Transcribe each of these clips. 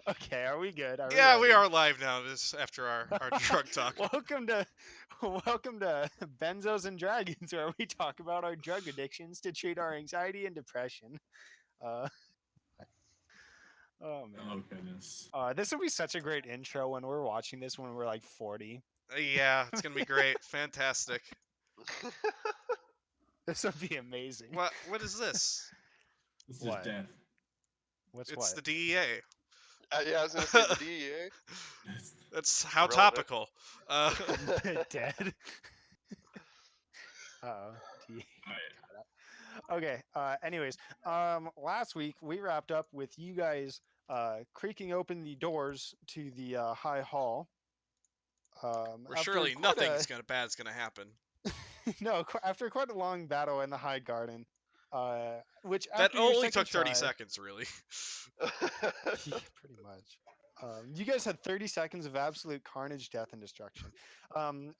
Okay, are we good? Are we Yeah, we ready? are live now. This after our drug talk. welcome to welcome to Benzos and Dragons, where we talk about our drug addictions to treat our anxiety and depression. Uh, oh Oh man, goodness. this would be such a great intro when we're watching this when we're like 40. Yeah, it's gonna be great. Fantastic. This would be amazing. What is this? This is What? death. What's It's what? the DEA. Yeah, I was gonna say the DEA. That's how Relevant. topical. Dead. Uh-oh. Okay. Anyways, last week we wrapped up with you guys creaking open the doors to the High Hall. Where After surely quite nothing's bad's gonna happen. after quite a long battle in the High Garden, which That after your only second took 30 try, seconds, really. yeah, pretty much. You guys had 30 seconds of absolute carnage, death, and destruction.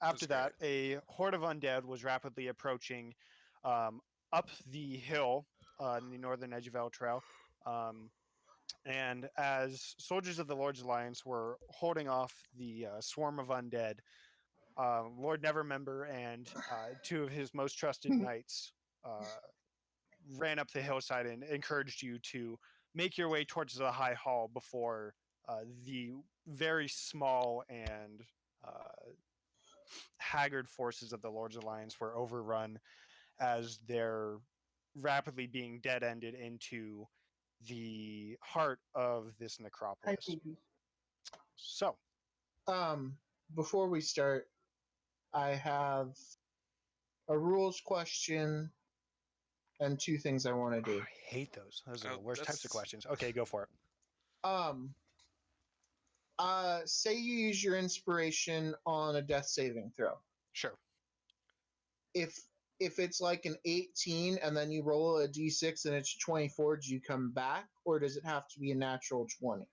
After that, a horde of undead was rapidly approaching up the hill in the northern edge of Elturel. And as soldiers of the Lord's Alliance were holding off the swarm of undead, Lord Nevermember and two of his most trusted knights ran up the hillside and encouraged you to make your way towards the High Hall before the very small and haggard forces of the Lord's Alliance were overrun as they're rapidly being dead ended into the heart of this Hi, necropolis. baby. So, Before we start, I have a rules question and two things I want to do. I hate those. Those are Oh, the worst types of that's- questions. Okay, go for it. Say you use your inspiration on a death saving throw. Sure. If it's like an 18 and then you roll a d6 and it's 24, do you come back, or does it have to be a natural 20?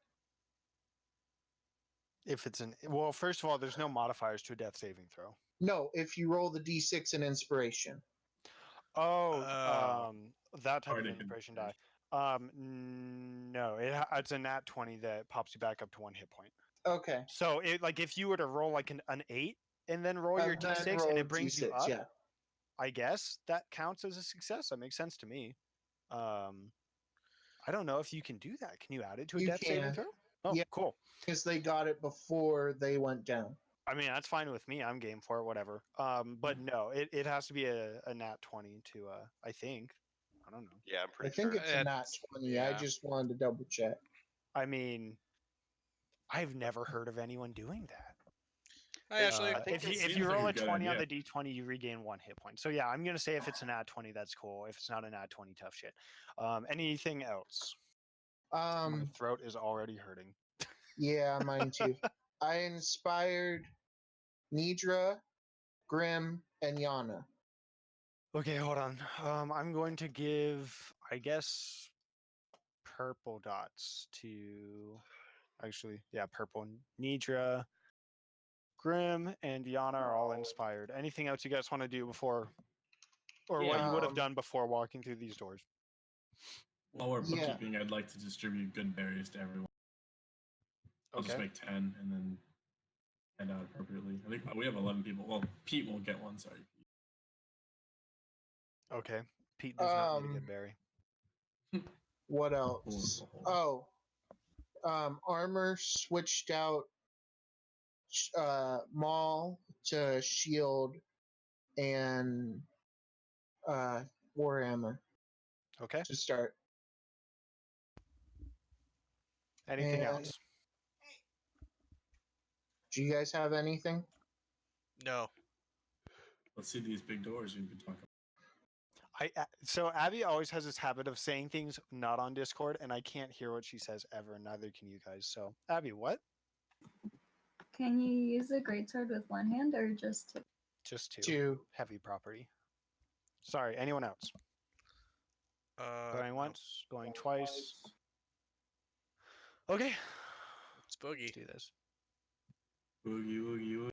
If it's well, first of all, there's no modifiers to a death saving throw. No, if you roll the d6 in inspiration. Oh, that type Already of inspiration die. No, it's a nat 20 that pops you back up to 1 hit point. Okay. So if you were to roll like an 8 and then roll your And then d6 roll and a it brings you D6, up, yeah. I guess that counts as a success. That makes sense to me. I don't know if you can do that. Can you add it to a You death saving can. throw? Oh, Yeah. cool. Because they got it before they went down. I mean, that's fine with me. I'm game for it, whatever. But no, it has to be a nat 20 to I think. I don't know. Yeah, I'm I pretty think sure. it's a nat 20. I yeah. just wanted to double check. I mean, I've never heard of anyone doing that. I actually, I think if it you seems roll like a a good 20 on the idea. d20, you regain 1 hit point. So yeah, I'm gonna say if it's a nat 20, that's cool. If it's not a nat 20, tough shit. Anything else? My throat is already hurting. Yeah, mine too. I inspired Nidra, Grim, and Yana. Okay, hold on. I'm going to give, I guess, purple dots to. Actually, yeah, purple. Nidra, Grim, and Yana are all inspired. Anything else you guys want to do before, or what you would have done before walking through these doors? While we're Yeah. bookkeeping, I'd like to distribute good berries to everyone. I'll just Okay. make 10 and then hand out appropriately. I think we have 11 people. Well, Pete won't get one. Sorry. Okay. Pete does not need a good berry. What else? Oh, armor switched out Maul to shield and Warhammer Okay. to start. Anything And- else? Do you guys have anything? no. Let's see these big doors we can talk about. So Abby always has this habit of saying things not on Discord, and I can't hear what she says ever. Neither can you guys. So Abby, what? Can you use a greatsword with one hand or just two? Just two. Two. Heavy property. Sorry. Anyone else? Going No. once. Going twice. Okay. It's Boogie. Let's do this. Oogie, oogie, oogie.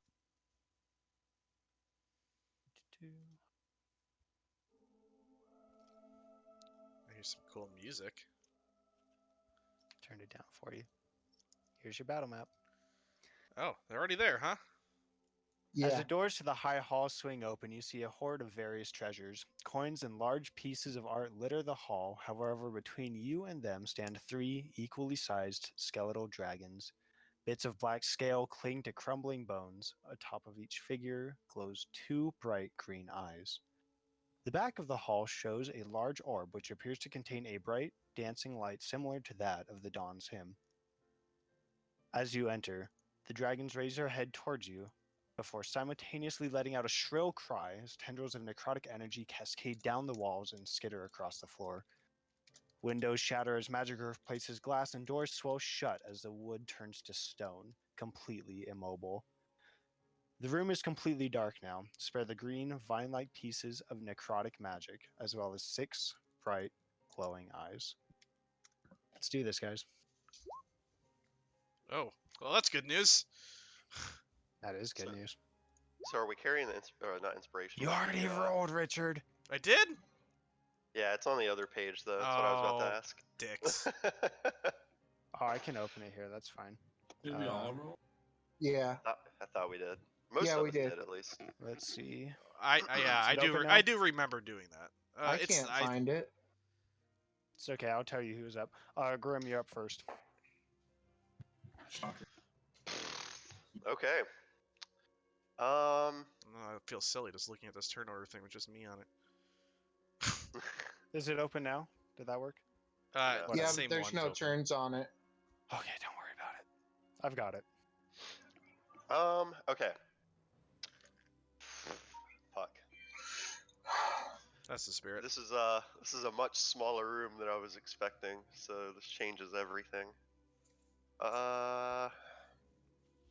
Here's some cool music. Turned it down for you. Here's your battle map. Oh, they're already there, huh? As Yeah. the doors to the high hall swing open, you see a hoard of various treasures. Coins and large pieces of art litter the hall. However, between you and them stand 3 equally sized skeletal dragons. Bits of black scale cling to crumbling bones. Atop of each figure glows 2 bright green eyes. The back of the hall shows a large orb which appears to contain a bright, dancing light similar to that of the Dawn's Hymn. As you enter, the dragons raise their head towards you before simultaneously letting out a shrill cry as tendrils of necrotic energy cascade down the walls and skitter across the floor. Windows shatter as magic replaces glass, and doors swell shut as the wood turns to stone, completely immobile. The room is completely dark now, spare the green, vine-like pieces of necrotic magic, as well as 6 bright, glowing eyes. Let's do this, guys. Oh, well, that's good news. That is good So- news. So are we carrying the not inspiration? You but already the, rolled, Richard. I did? Yeah, it's on the other page though. That's what I was about to Oh, ask. dicks. Oh, I can open it here. That's fine. Did we all roll? Yeah. I thought we did. Most Yeah, of we us did. did at least. Let's see. Yeah, Is it open now? I do remember doing that. I can't find it. It's okay. I'll tell you who's up. Grim, you're up first. Shocker. Okay. I feel silly just looking at this turn order thing with just me on it. Is it open now? Did that work? Yeah. The Yeah, same but there's one's no open. turns on it. Okay, don't worry about it. I've got it. Okay. Fuck. That's the spirit. This is a much smaller room than I was expecting, so this changes everything.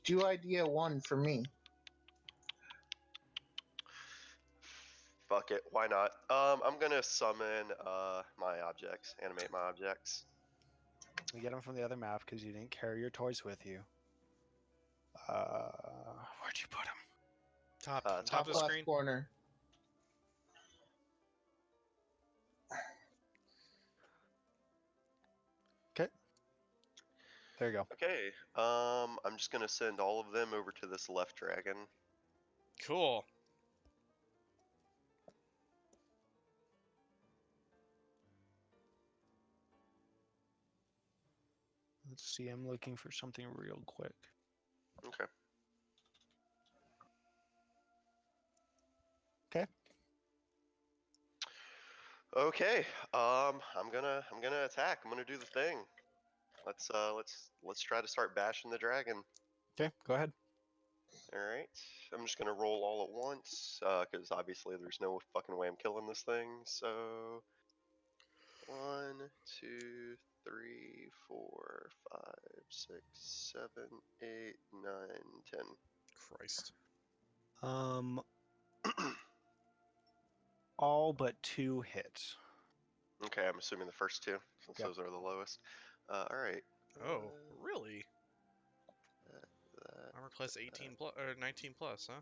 Do idea 1 for me. Fuck it, why not? I'm gonna summon my objects, animate my objects. We get them from the other map because you didn't carry your toys with you. Where'd you put them? Top, top top of the left screen. corner. There you go. Okay. I'm just gonna send all of them over to this left dragon. Cool. Let's see. I'm looking for something real quick. Okay. Okay. Okay. I'm gonna attack. I'm gonna do the thing. Let's try to start bashing the dragon. Okay, go ahead. All right. I'm just gonna roll all at once, because obviously there's no fucking way I'm killing this thing. So 1, 2, 3, 4, 5, 6, 7, 8, 9, 10. Christ. All but 2 hits. Okay, I'm assuming the first 2, since Yep. those are the lowest. All right. Oh, really? That. Armor class 18 plus or 19 plus, huh?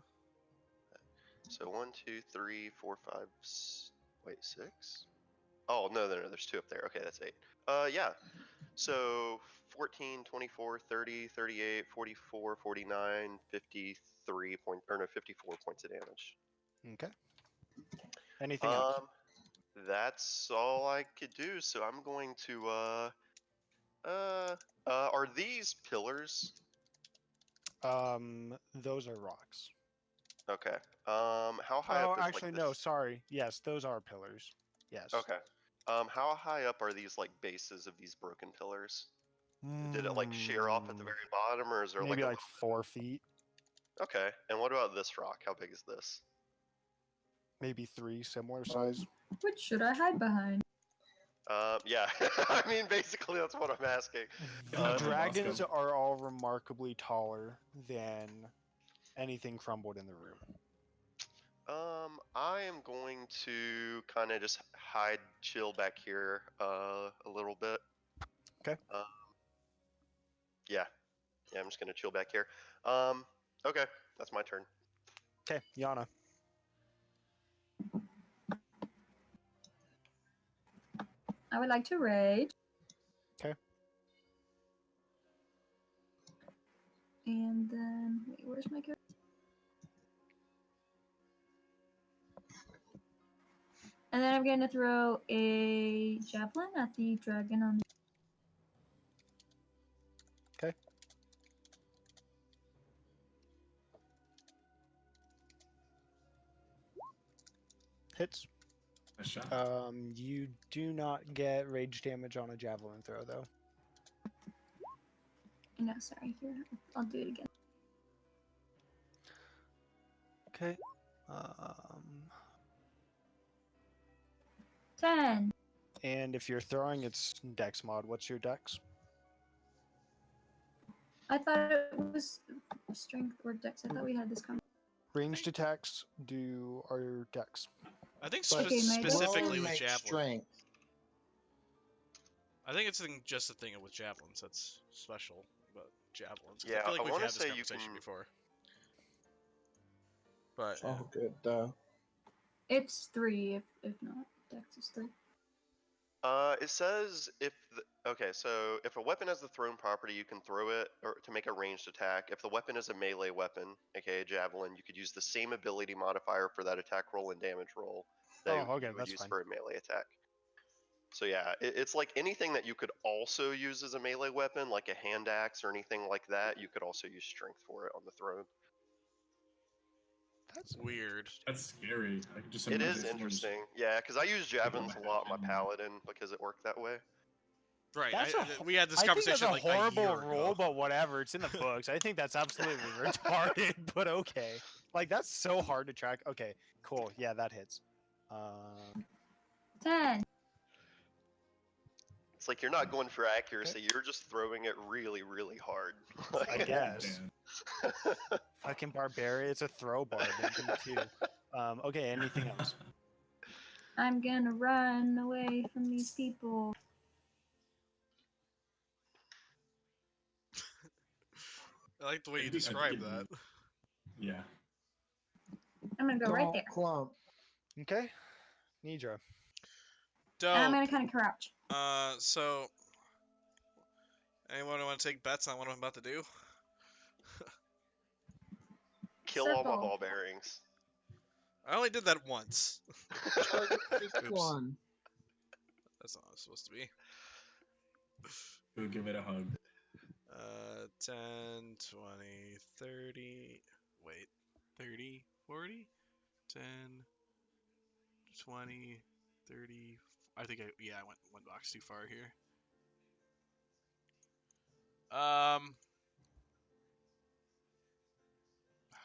So 1, 2, 3, 4, 5. Wait, 6? Oh no, there's 2 up there. Okay, that's 8. Yeah. So 14, 24, 30, 38, 44, 49, 53 point, or no, 54 points of damage. Okay. Anything else? That's all I could do. So I'm going to are these pillars? Those are rocks. Okay. How high Oh, up is actually, like no. this? Sorry. Yes, those are pillars. Yes. Okay. How high up are these like bases of these broken pillars? Did it like shear off at the very bottom, or is there Maybe like a like 4 feet, Okay. And what about this rock? How big is this? maybe 3, similar size. Which should I hide behind? Yeah. I mean, basically that's what I'm asking. The Uh, dragons Bosco. are all remarkably taller than anything crumbled in the room. I am going to kind of just hide, chill back here a little bit. Okay. Yeah. Yeah, I'm just gonna chill back here. Okay, that's my turn. Okay, Yana. I would like to rage. Okay. Where's my character? And then I'm going to throw a javelin at the dragon on. Okay. Hits. A shot. You do not get rage damage on a javelin throw, though. No, sorry. Here, I'll do it again. Okay. 10. And if you're throwing, it's dex mod. What's your dex? I thought it was strength or dex. I thought we had this conversation. Ranged attacks are dex. I think But Okay, my dex specifically Rowan with makes javelin. strength. I think it's just a thing with javelins that's special, but javelins. 'Cause Yeah, I feel like I we've wanna had this say you conversation can- before. But It's all good though. It's 3, if not. Dex is 3. It says okay, so if a weapon has the thrown property, you can throw it or to make a ranged attack. If the weapon is a melee weapon, aka javelin, you could use the same ability modifier for that attack roll and damage roll that Oh, okay, you would that's use fine. for a melee attack. So yeah, it's like anything that you could also use as a melee weapon, like a hand axe or anything like that. You could also use strength for it on the throne. That's weird. That's scary. I can just It imagine is someone just- interesting, yeah, because I use javelins a lot in my paladin because it worked that way. Right, That's we had this I think that's conversation a like horrible a year rule, ago. but whatever. It's in the books. I think that's absolutely retarded, but okay. Like that's so hard to track. Okay, cool. Yeah, that hits. 10. It's like you're not going for accuracy, you're just throwing it really, really hard. I Like- guess. Man. Fucking barbarian. It's a throw bar. Too. Okay. Anything else? I'm gonna run away from these people. I like the way you I think describe it- that. Yeah. I'm gonna go right Don't there. clump. Okay. Nidra. And I'm Dope. gonna kind of crouch. So anyone want to take bets on what I'm about to do? Kill all my Circle. ball bearings. I only did that once. Just Oops. one. That's not what it's supposed to be. Go give it a hug. 10, 20, 30. Wait. 30, 40, 10, 20, 30. I think I went one box too far here.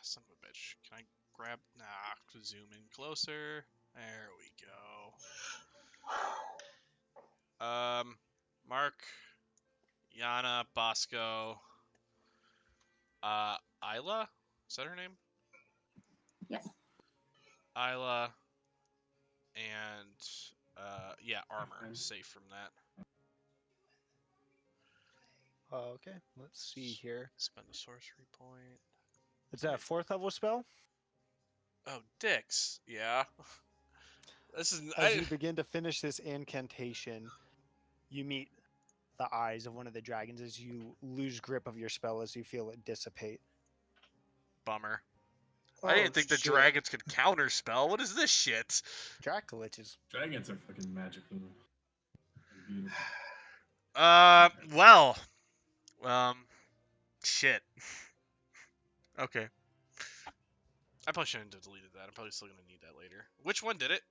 Son of a bitch. Can I grab? Nah, zoom in closer. There we go. Mark, Yana, Bosco, Isla? Is that her name? Yes. Isla, and, yeah, armor. Okay. Safe from that. Okay. Let's see here. Spend a sorcery point. Is that a 4th level spell? Oh, dicks. Yeah. This is... As you begin to finish this incantation, you meet the eyes of one of the dragons as you lose grip of your spell as you feel it dissipate. Bummer. Oh, I didn't think the shit. dragons could counter spell. What is this shit? Dracoliches. Dragons are fucking magical. They're beautiful. Well. Shit. Okay. I probably shouldn't have deleted that. I'm probably still gonna need that later. Which one did it?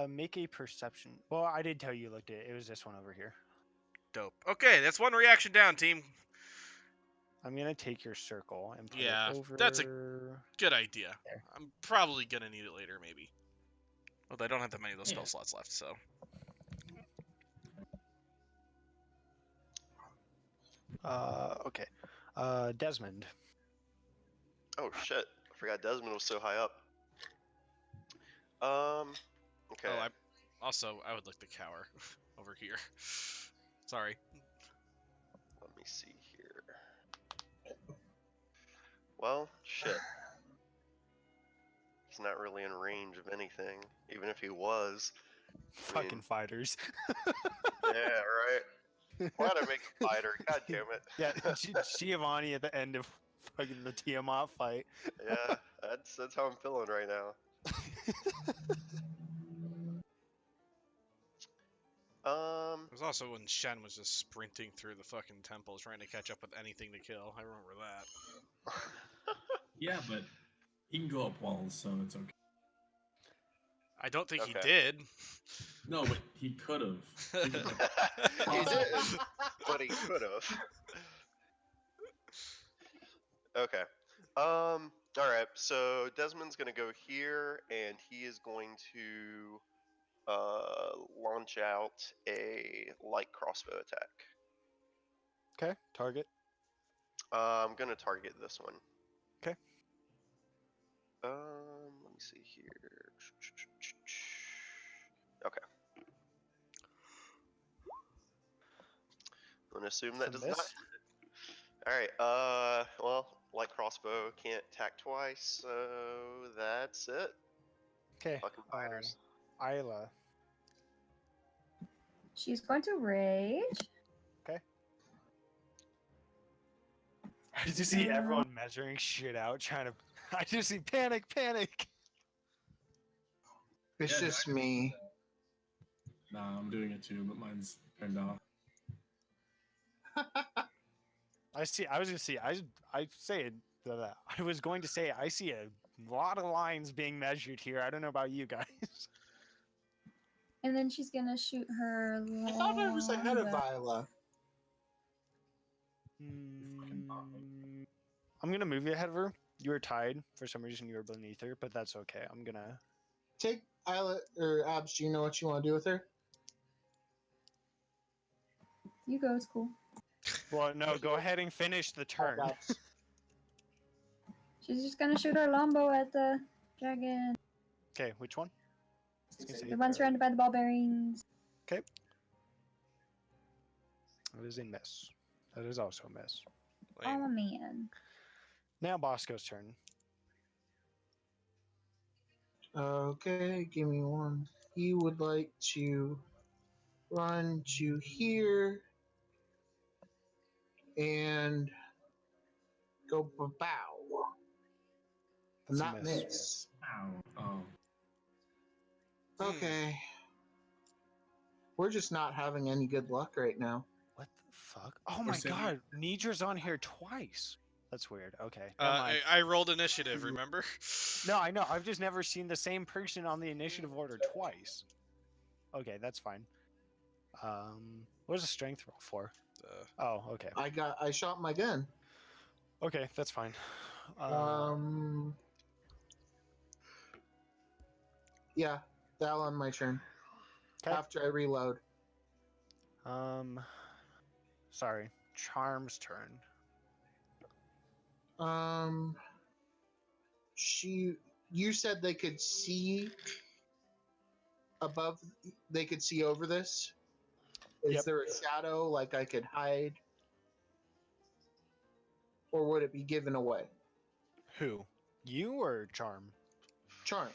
Make a perception. Well, I did tell you looked at it. It was this one over here. Dope. Okay, that's one reaction down, team. I'm gonna take your circle and put Yeah, it over. that's Good idea. There. I'm probably gonna need it later, maybe. Although I don't have that many of those spell Yeah. slots left, so. Okay. Desmond. Oh shit! I forgot Desmond was so high up. Okay. Oh, I would like the cower over here. Sorry. Let me see here. Well, shit. He's not really in range of anything, even if he was. Fucking fighters. Yeah, right. Why'd I make him fight her? God damn it. Yeah, Giovanni at the end of fucking the Tiamat fight. Yeah, that's how I'm feeling right now. It was also when Shen was just sprinting through the fucking temple trying to catch up with anything to kill. I remember that. Yeah, but he can go up walls, so it's okay. I don't think he Okay. did. No, but he could have. He did, but he could have. Okay. All right. So Desmond's gonna go here, and he is going to launch out a light crossbow attack. Okay, target. I'm gonna target this one. 'Kay. Let me see here. Okay. I'm gonna assume that It's a does not. miss. All right. Well, light crossbow can't attack twice, so that's it. Okay. Fucking fighters. Isla. She's going to rage. I just see everyone measuring shit out, trying to. I just see panic. It's Yeah, just me. Nah, I'm doing it too, but mine's turned off. I see. I was gonna see. I say it. I was going to say I see a lot of lines being measured here. I don't know about you guys. And then she's gonna shoot her I thought I was ahead of longbow. Isla. I'm gonna move you ahead of her. You were tied for some reason. You were beneath her, but that's okay. I'm gonna. Take Isla or Abs. Do you know what you want to do with her? You go, it's cool. Well, no. Go ahead and finish the turn. Abs. She's just gonna shoot her longbow at the dragon. Okay, which one? Gonna say The one surrounded by the ball bearings. That is a miss. That is also a miss. Lame. Oh man. Now Bosco's turn. Okay, give me one. He would like to run to here and go bow. That's a Not miss. miss. Ow. Oh. Okay. We're just not having any good luck right now. What the fuck? Oh my saving- god, Nidra's on here twice. That's weird. Okay. never mind. I rolled initiative, remember? No, I know. I've just never seen the same person on the initiative order twice. Okay, that's fine. What was the strength roll for? Oh, okay. I shot my gun. Okay, that's fine. Yeah, that'll end my turn. 'Kay. After I reload. Sorry. Charm's turn. You said they could see above, they could see over this? Is Yep. there a shadow like I could hide? Or would it be given away? Who? You or Charm? Charm.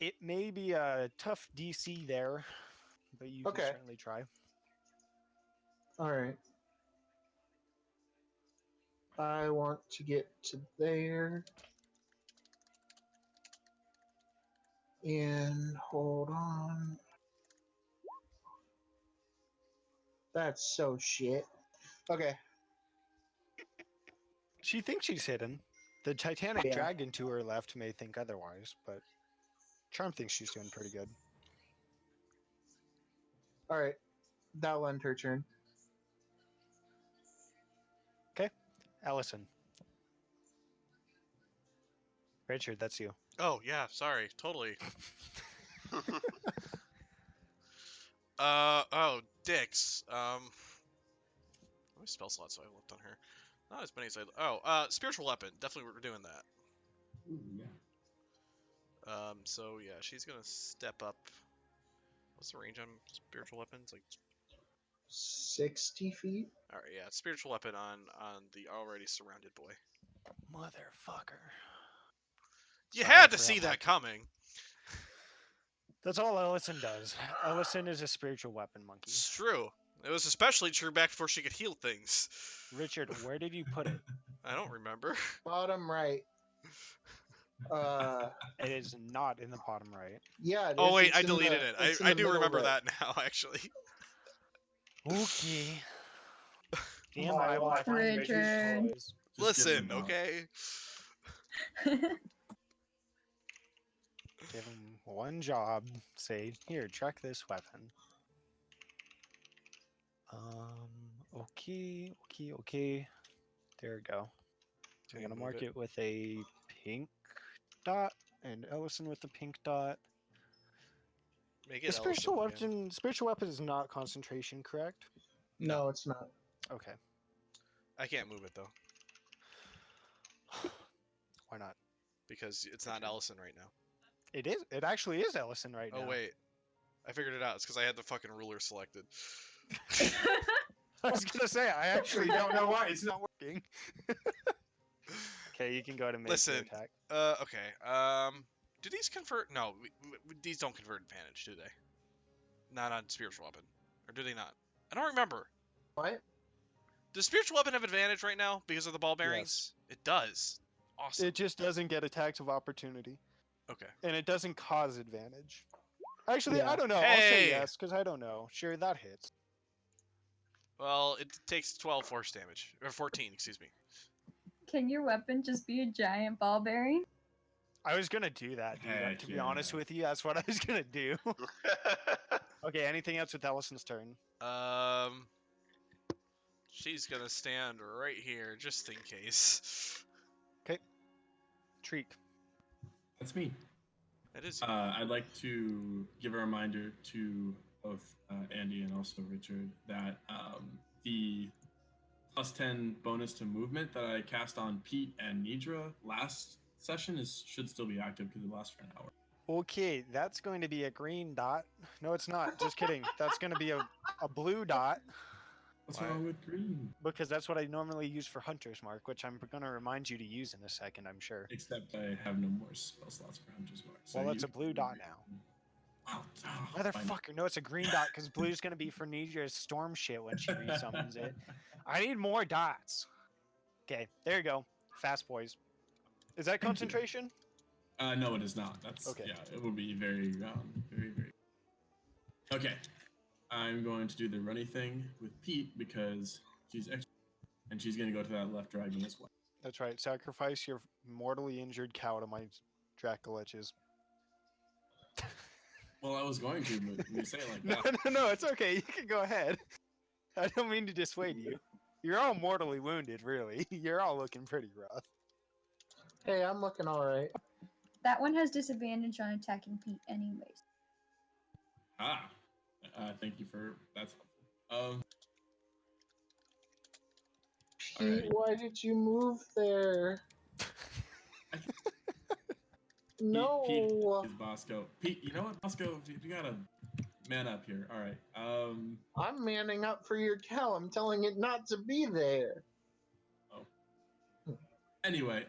It may be a tough DC there, but you Okay. can certainly try. Alright. I want to get to there. And hold on. That's so shit. Okay. She thinks she's hidden. The Titanic Yeah. dragon to her left may think otherwise, but Charm thinks she's doing pretty good. Alright. That'll end her turn. Allison. Richard, that's you. Oh yeah, sorry, totally. Oh, dicks. How many spell slots do I have left on her? Not as many as spiritual weapon. Definitely we're doing that. Ooh, yeah. So yeah, she's gonna step up. What's the range on spiritual weapons? Like, 60 feet? all right, yeah, spiritual weapon on the already surrounded boy. Motherfucker. You Sorry, I had to forgot see my- that coming. That's all Ellison does. Ellison is a spiritual weapon monkey. It's true. It was especially true back before she could heal things. Richard, where did you put it? I don't remember. Bottom right. It is not in the bottom right. Yeah. It Oh is. wait, It's I in deleted the- it. it's in I the do middle remember right. that now, actually. Okay. Damn, Why, I will why? find Richard. toys. Just give Listen, him a dot. okay? Give him one job. Say, here, check this weapon. Okay. There we go. So I'm Can you gonna move mark it? it with a pink dot, and Ellison with the pink dot. Make The it Ellison again. spiritual weapon is not concentration, correct? No, it's not. Okay. I can't move it though, Why not? because it's not Ellison right now. It is. It actually is Ellison right now. Oh wait, I figured it out. It's because I had the fucking ruler selected. I was gonna say I actually don't know why it's not working. Okay, you can go ahead and make Listen, your attack. Okay. Do these convert? No, these don't convert advantage, do they? Not on spiritual weapon, or do they not? I don't remember. What? Does spiritual weapon have advantage right now because of the ball bearings? It does. Awesome. It just doesn't get attacks of opportunity, Okay. and it doesn't cause advantage. Actually, Yeah. I don't know. I'll Hey! say yes because I don't know. Sure, that hits. Well, it takes 12 force damage, or 14, excuse me. Can your weapon just be a giant ball bearing? I was gonna do that, dude. Heck To be honest yeah. with you, that's what I was gonna do. Okay, anything else with Ellison's turn? She's gonna stand right here just in case. Treek. That's me. That is. I'd like to give a reminder to both Andy and also Richard that the +10 bonus to movement that I cast on Pete and Nidra last session should still be active because it lasts for an hour. Okay, that's going to be a green dot. No, it's not. Just kidding. That's going to be a blue dot What's Why? wrong with green? because that's what I normally use for Hunter's Mark, which I'm going to remind you to use in a second, I'm sure. Except I have no more spell slots for Hunter's Mark. So Well, it's you a blue can- dot now. Wow. Fine. Motherfucker, no, it's a green dot because blue's going to be for Nidra's storm shit when she resummons it. I need more dots. Okay, there you go. Fast boys. Is that you. concentration? No, it is not. That's Okay. Yeah, it would be very, very. Okay, I'm going to do the runny thing with Pete because she's extra, and she's going to go to that left dragon as well. That's right. Sacrifice your mortally injured cow to my Dracoliches. Well, I was going to, but when you say it like No, that, no, it's okay. You can go ahead. I don't mean to dissuade you. You're all mortally wounded, really. You're all looking pretty rough. Hey, I'm looking all right. That one has disadvantage on attacking Pete anyways. thank you for that's helpful. Pete, Alright. why did you move there? No. Pete is Bosco. Pete, you know what, Bosco? You gotta man up here. All right. I'm manning up for your cow. I'm telling it not to be there. Anyway,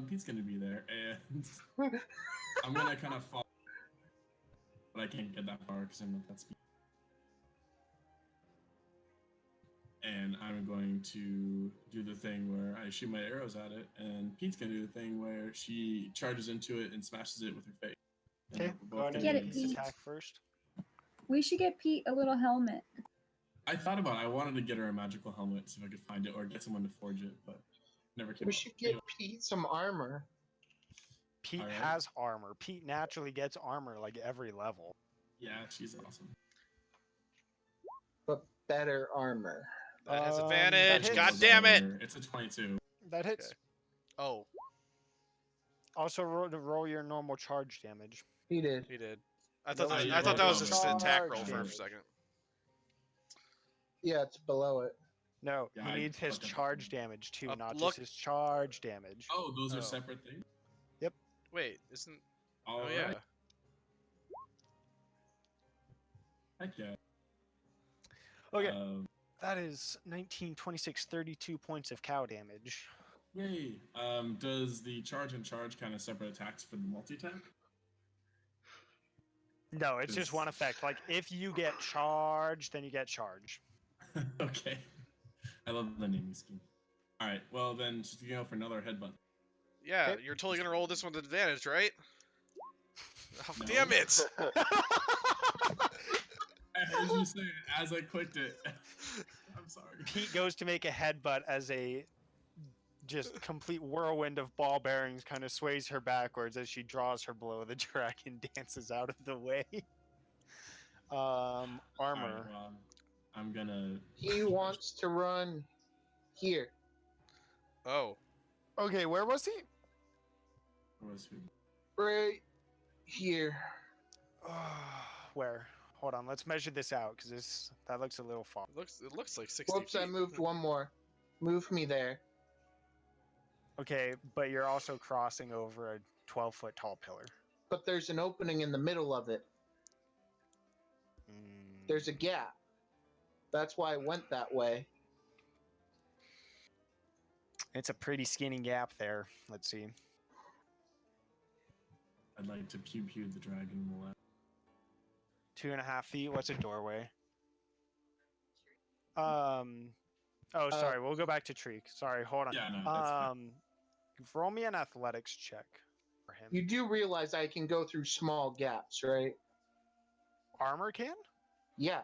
Pete's gonna be there, and I'm gonna kind of fall, but I can't get that far because I'm not that speed. And I'm going to do the thing where I shoot my arrows at it, and Pete's gonna do the thing where she charges into it and smashes it with her face. And Okay, we're go both ahead Get and it, use Pete. attack first. We should get Pete a little helmet. I thought about it. I wanted to get her a magical helmet, see if I could find it, or get someone to forge it, but never came We up. should get Pete some armor. Pete Alright. has armor. Pete naturally gets armor like every level. Yeah, she's awesome. But better armor. That has that advantage. hits. God damn it. It's a 22. That hits. Okay. Oh, Also roll your normal charge damage. He did. he did. I thought Roll that, your I thought that was normal just an attack charge roll for a damage. second. Yeah, it's below it. No, Yeah, he I needs his fucked up. charge damage too, not look- just his charge damage. Oh, those Oh. are separate things? Wait, isn't? All Oh right. yeah. Heck yeah. Okay, Uh, that is 19, 26, 32 points of cow damage. yay. Does the charge and charge kind of separate attacks for the multi-attack? No, it's just one effect. Like if you get charged, then you get charge. Okay. I love the naming scheme. All right. Well, then just go for another headbutt. Yeah, Okay. you're totally gonna roll this one with advantage, right? Oh, No. damn it! I heard you say it as I clicked it. I'm sorry. Pete goes to make a headbutt as a just complete whirlwind of ball bearings kind of sways her backwards as she draws her blow. The dragon dances out of the way. All Armor. right, well, I'm gonna. He wants to run here. Oh, Okay, where was he? Where was who? Right here. Where? Hold on, let's measure this out because that looks a little far. it looks like 60 Whoops, I feet. moved one more. Move me there. Okay, but you're also crossing over a 12-foot tall pillar. But there's an opening in the middle of it. There's a gap. That's why I went that way. It's a pretty skinny gap there. Let's see. I'd like to pew the dragon in the left. 2.5 feet. What's a doorway? Oh, sorry. We'll go back to Treek. Sorry, hold on. Yeah, no, that's fine. Roll me an athletics check for him. You do realize I can go through small gaps, right? Armor can? Yeah.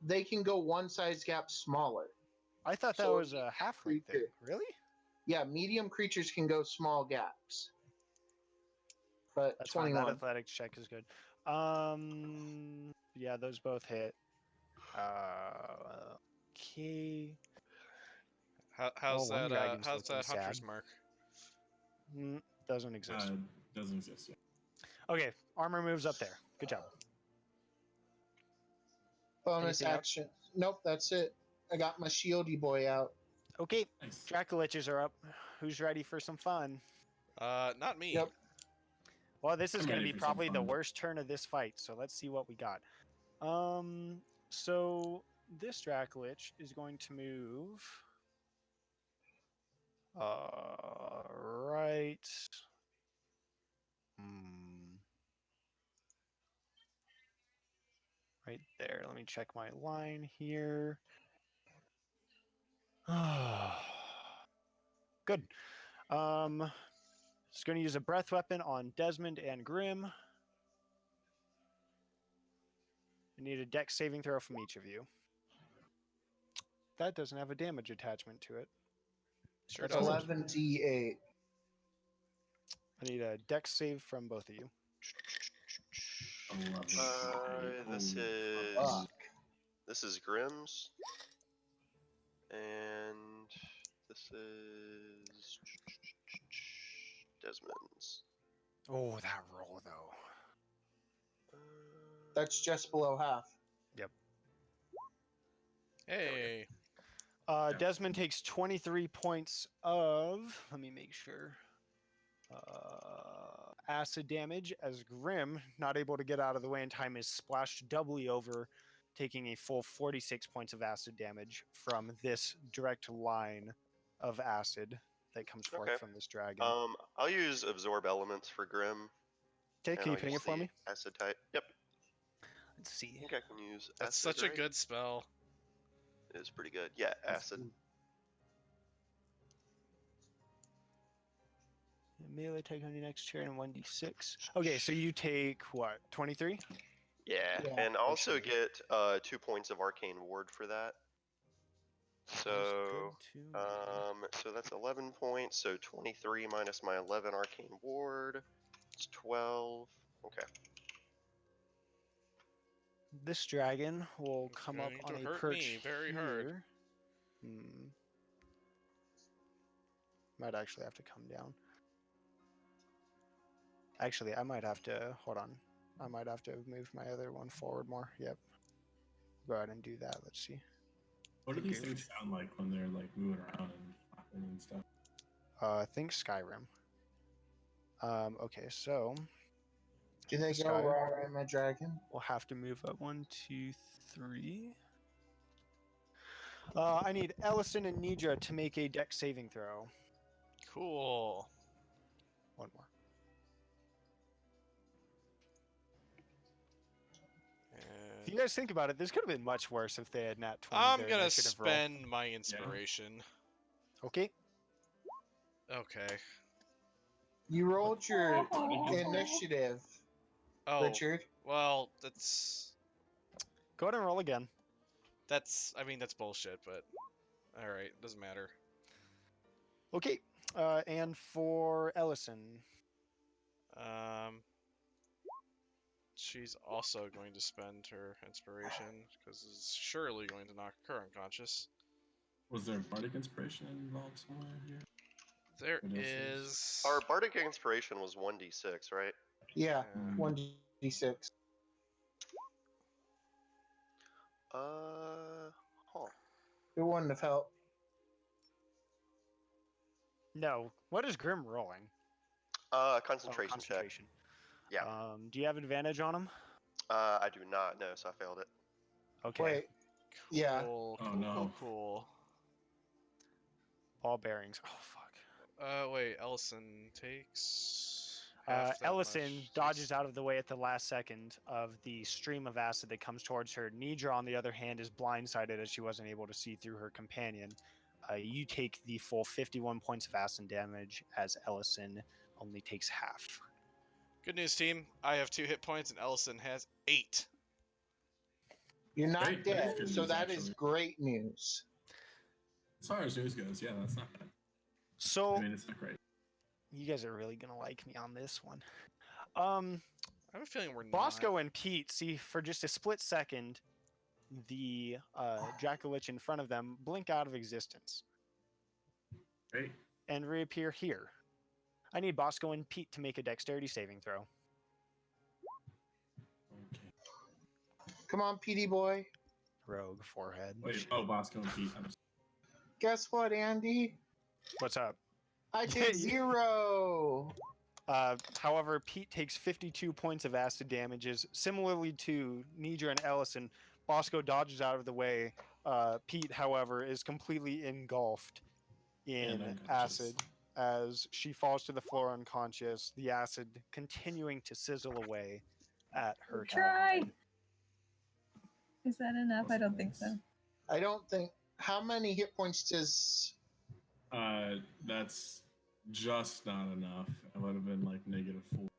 They can go one size gap smaller. I thought that So was a halfling thing. creature. Really? Yeah, medium creatures can go small gaps. But That's fine. 21. That athletics check is good. Yeah, those both hit. Okay. How's one that? dragon's How's looking that hunter's sad. mark? Doesn't exist. Doesn't exist yet. Okay, armor moves up there. Good job. Bonus Anything else? action. Nope, that's it. I got my shieldy boy out. Okay, Nice. Dracoliches are up. Who's ready for some fun? Not me. Yep. Well, this is I'm going to ready be for some probably the fun. worst turn of this fight, so let's see what we got. So this Dracolich is going to move. Right. Right there. Let me check my line here. Good. It's going to use a breath weapon on Desmond and Grim. I need a dex saving throw from each of you. That doesn't have a damage attachment to it. Sure That's doesn't. 11d8. I need a dex save from both of you. 11. This is Fuck. this is Grimm's, and this is Desmond's. Oh, that roll though. That's just below half. Hey. Desmond takes 23 points of. Let me make sure. Acid damage as Grim, not able to get out of the way in time, is splashed doubly over, taking a full 46 points of acid damage from this direct line of acid that comes forth Okay. from this dragon. I'll use absorb elements for Grim. Okay, and can you I'll ping use it for the me? Acid type. Yep. Let's see. I think I can use. That's acid, such a right? good spell. It is pretty good. Yeah, acid. Melee attack on your next turn and 1d6. Okay, so you take what? 23? Yeah, Yeah, and also sure. get 2 points of arcane ward for that. So so that's 11 points. So 23 minus my 11 arcane ward. It's 12. Okay. This dragon will It's come up going on to a hurt perch me very here. hard. Might actually have to come down. Actually, I might have to hold on. I might have to move my other one forward more. Yep. Go ahead and do that. Let's see. What do Hey, these Goof. things sound like when they're like moving around and flapping and stuff? Think Skyrim. Okay, so Do they the go sky raw in my dragon? we'll have to move up 1, 2, 3. I need Ellison and Nidra to make a dex saving throw. Cool. One more. If you guys think about it, this could have been much worse if they had nat 20 I'm their gonna initiative roll. spend my inspiration. Okay. Okay. You rolled your Oh. initiative, Oh, Richard. well, that's Go ahead and roll again. I mean that's bullshit, but all right, doesn't matter. Okay. And for Ellison. She's also going to spend her inspiration because it's surely going to knock her unconscious. Was there bardic inspiration involved somewhere here? There What else is. Our bardic inspiration was 1d6, right? Yeah, Mm. 1d6. Huh. It wouldn't have helped. No. What is Grim rolling? Concentration check. Concentration. Yeah. Do you have advantage on him? I do not know, so I failed it. Okay. Wait, yeah. Cool, Oh, cool, no. cool. Ball bearings. Oh, fuck. Wait, Ellison takes. half that Ellison much. dodges out of the way at the last second of the stream of acid that comes towards her. Nidra, on the other hand, is blindsided as she wasn't able to see through her companion. You take the full 51 points of acid damage, as Ellison only takes half. Good news, team. I have 2 hit points and Ellison has 8. You're not Great, that is dead, good so news, that is actually. great news. As far as news goes, yeah, that's not bad. So, I mean, it's not great. you guys are really going to like me on this one. I have a feeling we're Bosco and Pete see for just a split second the Dracolich in front of them blink out of existence Great. and reappear here. I need Bosco and Pete to make a dexterity saving throw. Okay. Come on, PD boy. Rogue forehead. Wait, oh, Bosco and Pete. Guess what, Andy? What's up? I did 0. However, Pete takes 52 points of acid damages. Similarly to Nidra and Ellison, Bosco dodges out of the way. Pete, however, is completely engulfed in And unconscious. acid as she falls to the floor unconscious, the acid continuing to sizzle away at her Try. head. Is that enough? I don't think so. I don't think. How many hit points does. That's just not enough. It would have been like -4.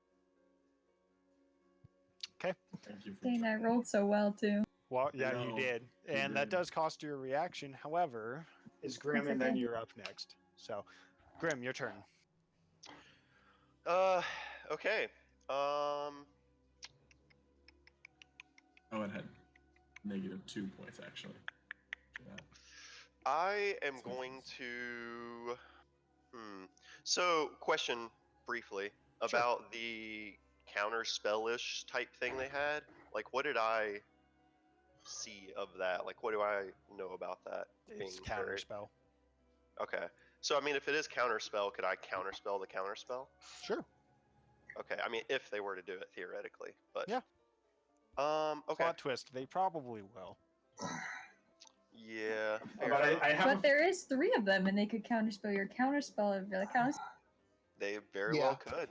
Okay. Thank you for Dang, I trying. rolled so well too. Well, yeah, you No, did. you And that did. does cost you a reaction. However, it's Grim, That's and then okay. you're up next. So, Grim, your turn. Okay. Oh, it had -2 points actually. Yeah. I am That's going interesting. to. So, question briefly about the counter spellish type thing they had. Like, what did I see of that? Like, what do I know about that? It's being carried? counterspell. Okay. So, I mean, if it is counterspell, could I counterspell the counterspell? Sure. Okay. I mean, if they were to do it theoretically, but Yeah. Okay. Plot twist. They probably will. Yeah. But fair enough. I have But there is 3 of them, and they could counterspell your counterspell of the counterspell. They very Yeah. well could.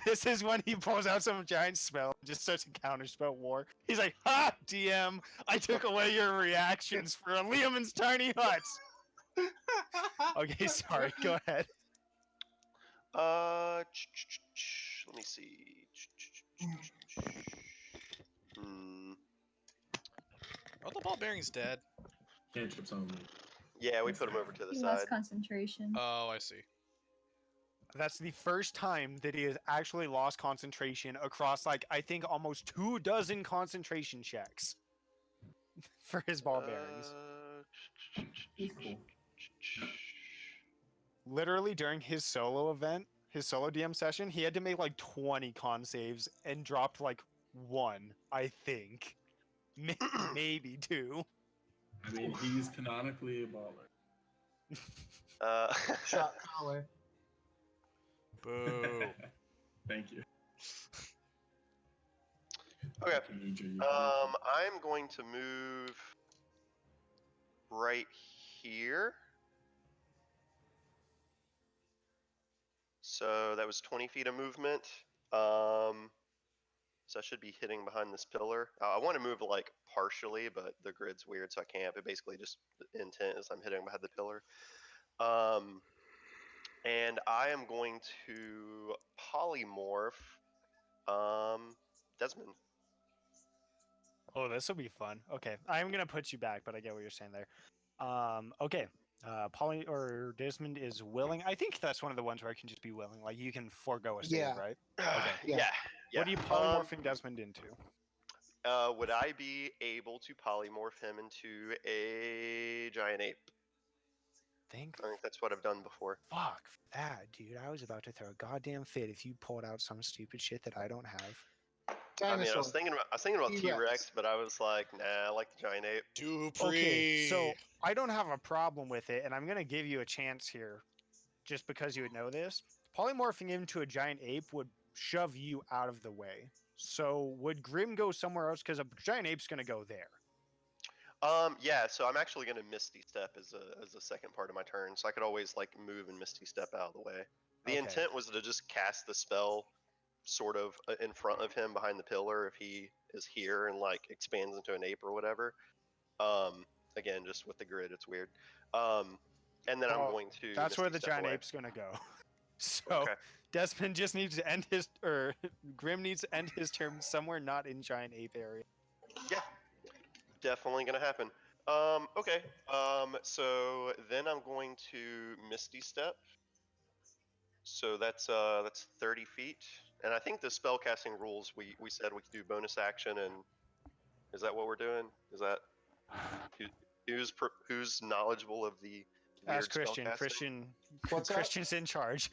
This is when he pulls out some giant spell and just starts a counterspell war. He's like, "Ha, DM! I took away your reactions for Liam's tiny huts." Okay, sorry. Go ahead. Let me see. Are the ball bearings dead? cantrips only. Yeah, we put him over to the He side. lost concentration. Oh, I see. That's the first time that he has actually lost concentration across, like, I think almost 24 concentration checks for his ball bearings. He's cool. Literally during his solo event, his solo DM session, he had to make like 20 con saves and dropped like 1, I think. Maybe 2. I mean, he's canonically a baller. Shot collar. Boo. Thank you. Okay. Thank you, Nidra, you I'm going to move right here. So that was 20 feet of movement. So I should be hitting behind this pillar. I want to move like partially, but the grid's weird, so I can't. But basically, just the intent is I'm hitting behind the pillar. And I am going to polymorph Desmond. Oh, this will be fun. Okay, I'm gonna put you back, but I get what you're saying there. Okay. Polly or Desmond is willing. I think that's one of the ones where I can just be willing. Like you can forego a save, Yeah. right? Okay. Yeah. What are you polymorphing Desmond into? Would I be able to polymorph him into a giant ape? Think. I think that's what I've done before. Fuck that, dude. I was about to throw a goddamn fit if you pulled out some stupid shit that I don't have. I mean, I Dinosaur. was thinking about T-Rex. T-Rex, but I was like, nah, I like the giant ape. Dupree. Okay, so I don't have a problem with it, and I'm gonna give you a chance here, just because you would know this. Polymorphing into a giant ape would shove you out of the way. So would Grim go somewhere else? Because a giant ape's gonna go there. Yeah. So I'm actually gonna Misty Step as a second part of my turn, so I could always like move and Misty Step out of the way. The Okay. intent was to just cast the spell sort of in front of him behind the pillar if he is here and like expands into an ape or whatever. Again, just with the grid, it's weird. And then I'm Well, going to. That's where the Misty Step giant away. ape's gonna go. So Okay. Desmond just needs to end his, or Grim needs to end his turn somewhere not in giant ape area. Yeah, definitely gonna happen. Okay. So then I'm going to Misty Step. So that's 30 feet, and I think the spellcasting rules we said we could do bonus action, and is that what we're doing? Is that who's knowledgeable of the weird Ask Christian. spellcasting? What's that? Christian's in charge.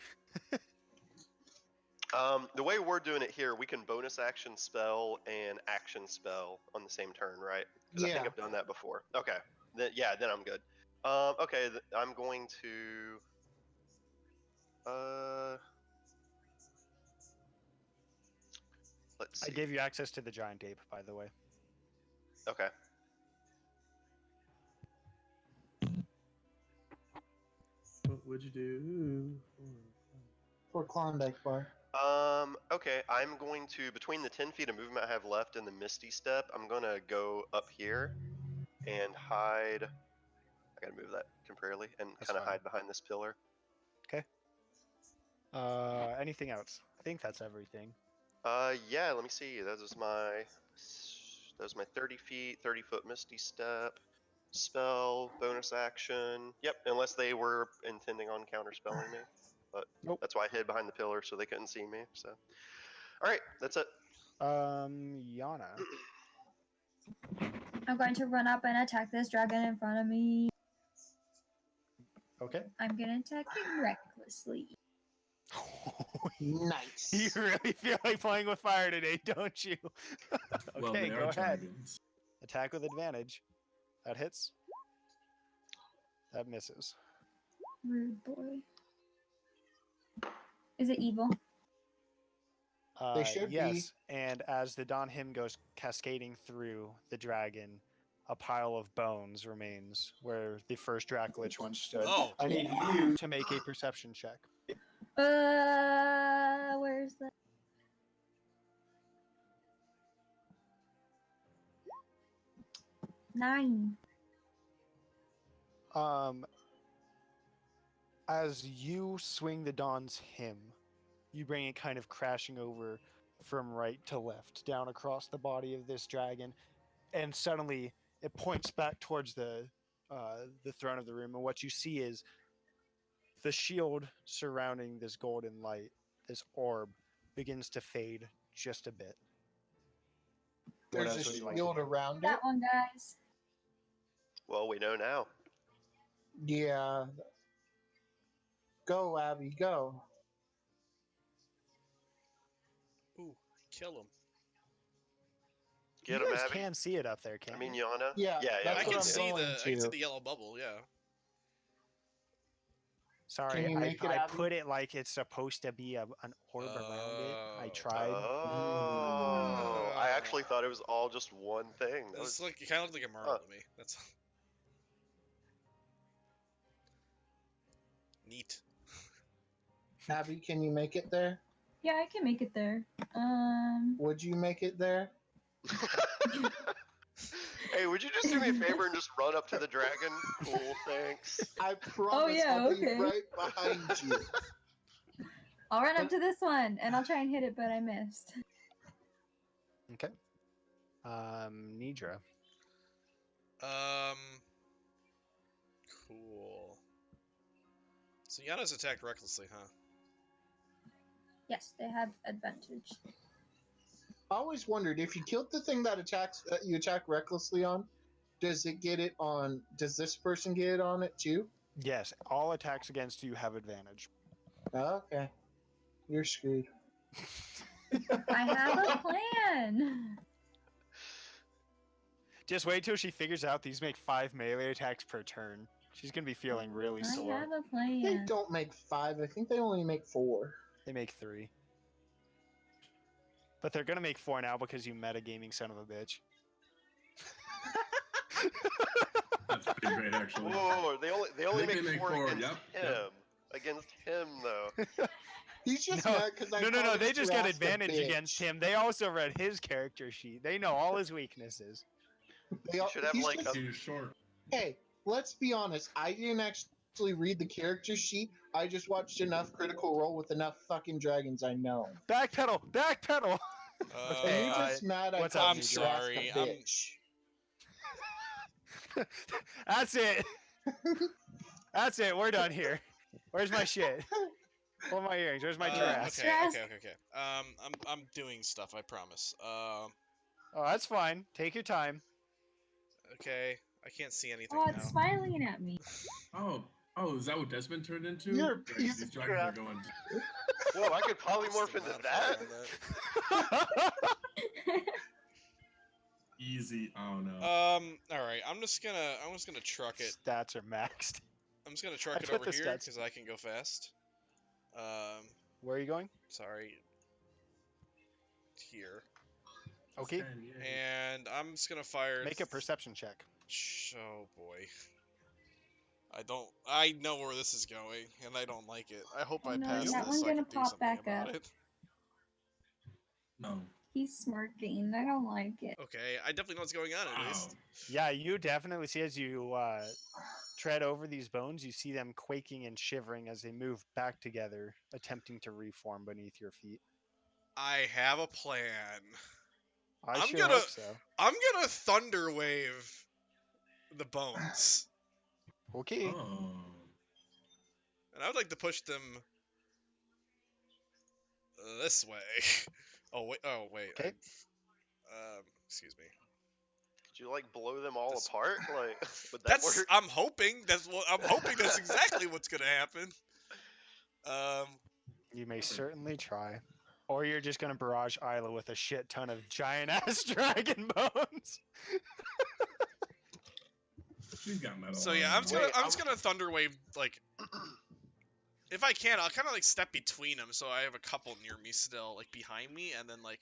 The way we're doing it here, we can bonus action spell and action spell on the same turn, right? Because I think Yeah. I've done that before. Okay. Then I'm good. Okay, I'm going to. Let's see. I gave you access to the giant ape, by the way. Okay. What would you do? For Klondike Bar. Okay, I'm going to, between the 10 feet of movement I have left and the Misty Step, I'm going to go up here and hide. I gotta move that temporarily and That's kind of fine. hide behind this pillar. Anything else? I think that's everything. Yeah, let me see. That was my 30 feet, 30-foot Misty Step. Spell, bonus action. Yep, unless they were intending on counterspelling me. But Nope. that's why I hid behind the pillar so they couldn't see me. So, all right, that's it. Yana. I'm going to run up and attack this dragon in front of me. Okay. I'm gonna attack it recklessly. Nice. You really feel like playing with fire today, don't you? Well, Okay, they go are ahead. dragons. Attack with advantage. That hits. That misses. Rude boy. Is it evil? They should be. Yes, and as the Don hymn goes cascading through the dragon, a pile of bones remains where the first Dracolich once stood. Oh. I need you to make a perception check. Where's the... Nine. As you swing the Dawn's hymn, you bring it kind of crashing over from right to left, down across the body of this dragon, and suddenly it points back towards the throne of the room, and what you see is the shield surrounding this golden light, this orb, begins to fade just a bit. What There's a else would you like to shield do? around it. That one, guys. Well, we know now. Yeah. Go, Abby, go. Ooh, kill him. Get you him, guys Abby. can see it up there, can't I mean, you? Yana. Yeah, yeah. that's I what can I'm see going I can see to. the yellow bubble. Yeah. Sorry, Can you make it, I Abby? put it like it's supposed to be an orb around it. I Oh. tried. Oh, I actually thought it was all just one thing. That It's was like it kind of looked like a merle to me. That's neat. Abby, can you make it there? Yeah, I can make it there. Would you make it there? Hey, would you just do me a favor and just run up to the dragon? Cool, thanks. I promise yeah, I'll okay. be right behind you. I'll run up to this one and I'll try and hit it, but I missed. Okay. Nidra. Cool. So Yana's attacked recklessly, huh? Yes, they have advantage. I always wondered if you killed the thing that you attack recklessly on, does it get it on? Does this person get it on it too? Yes, all attacks against you have advantage. Okay, you're screwed. I have a plan. Just wait till she figures out these make 5 melee attacks per turn. She's gonna be feeling really I sore. have a They plan. don't make 5. I think they only make 4. They make 3. But they're gonna make 4 now because you metagaming son of a bitch. That's pretty great, actually. Whoa, they only I think make they make 4 4, against yep, him. yep. Against him, though. He's just No, mad because I No, called him they just get Thrust a advantage against bitch. him. They also read his character sheet. They know all his weaknesses. You should have he's like just- a He's short. Hey, let's be honest. I didn't actually read the character sheet. I just watched enough Critical Role with enough fucking dragons I know. Backpedal! Backpedal! And Okay, you're just mad I what's called up, you Nidra? Thrust sorry, a bitch. That's it. That's it. We're done here. Where's my shit? Pull my earrings. Where's my dress? Okay. I'm doing stuff. I promise. Oh, that's fine. Take your time. Okay. I can't see anything Oh, now. it's smiling at me. Oh, is that what Desmond turned into? You're a Yeah, piece these of dragons crap. are going. whoa, I could polymorph into that. Easy. Oh no. All right. I'm just gonna truck it. Stats are maxed. I'm just gonna I truck it put over the here stats- because I can go fast. Where are you going? Sorry. Here. Okay. 10, yay. And I'm just gonna fire. Make a perception check. Oh boy. I know where this is going, and I don't like it. I hope Oh I no, pass is that this one so I gonna can do pop something back about up? it. No. He's smirking. I don't like it. Okay, I definitely know what's going on at Wow. least. Yeah, you definitely see as you tread over these bones, you see them quaking and shivering as they move back together, attempting to reform beneath your feet. I have a plan. I I'm sure gonna- hope so. I'm gonna thunder wave the bones, Okay. Oh. and I would like to push them this way. Oh wait. Okay. Excuse me. Could you like blow them all This- apart? Like, would that That's work? I'm hoping that's exactly what's gonna happen. You may certainly try. Or you're just gonna barrage Isla with a shit ton of giant ass dragon bones. She's got metal. So yeah, on I'm her. just gonna I'm just gonna thunder wave like. If I can, I'll kind of like step between them, so I have a couple near me still, like behind me, and then like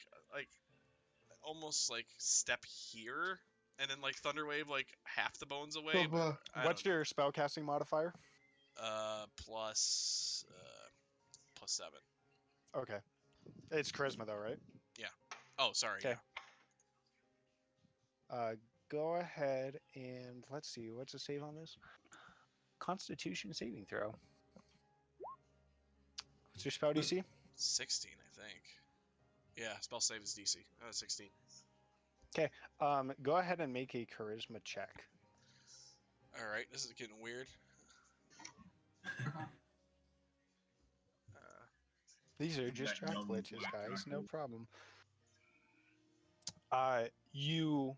almost like step here, and then like thunder wave like half the bones away. But I What's don't know. your spellcasting modifier? Plus 7. Okay. It's charisma though, right? Oh, sorry. Okay. Go ahead and let's see. What's the save on this? Constitution saving throw. What's your spell DC? 16, I think. Yeah, spell save is DC. 16. Go ahead and make a charisma check. All right, this is getting weird. These are just That track young glitches, black guys. No dragon. problem. You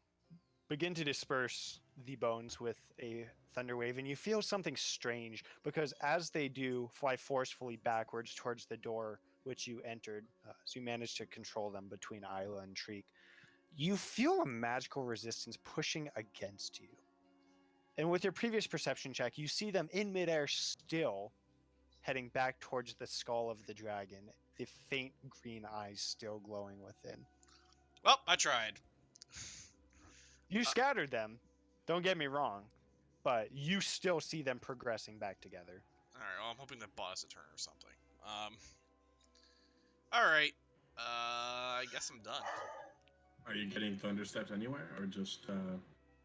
begin to disperse the bones with a thunder wave, and you feel something strange because as they do fly forcefully backwards towards the door which you entered, so you manage to control them between Isla and Shriek, you feel a magical resistance pushing against you. And with your previous perception check, you see them in midair still heading back towards the skull of the dragon, the faint green eyes still glowing within. Well, I tried. You scattered them, don't get me wrong, but you still see them progressing back together. All right, well, I'm hoping that bought us a turn or something. All right. I guess I'm done. Are you getting thundersteps anywhere, or just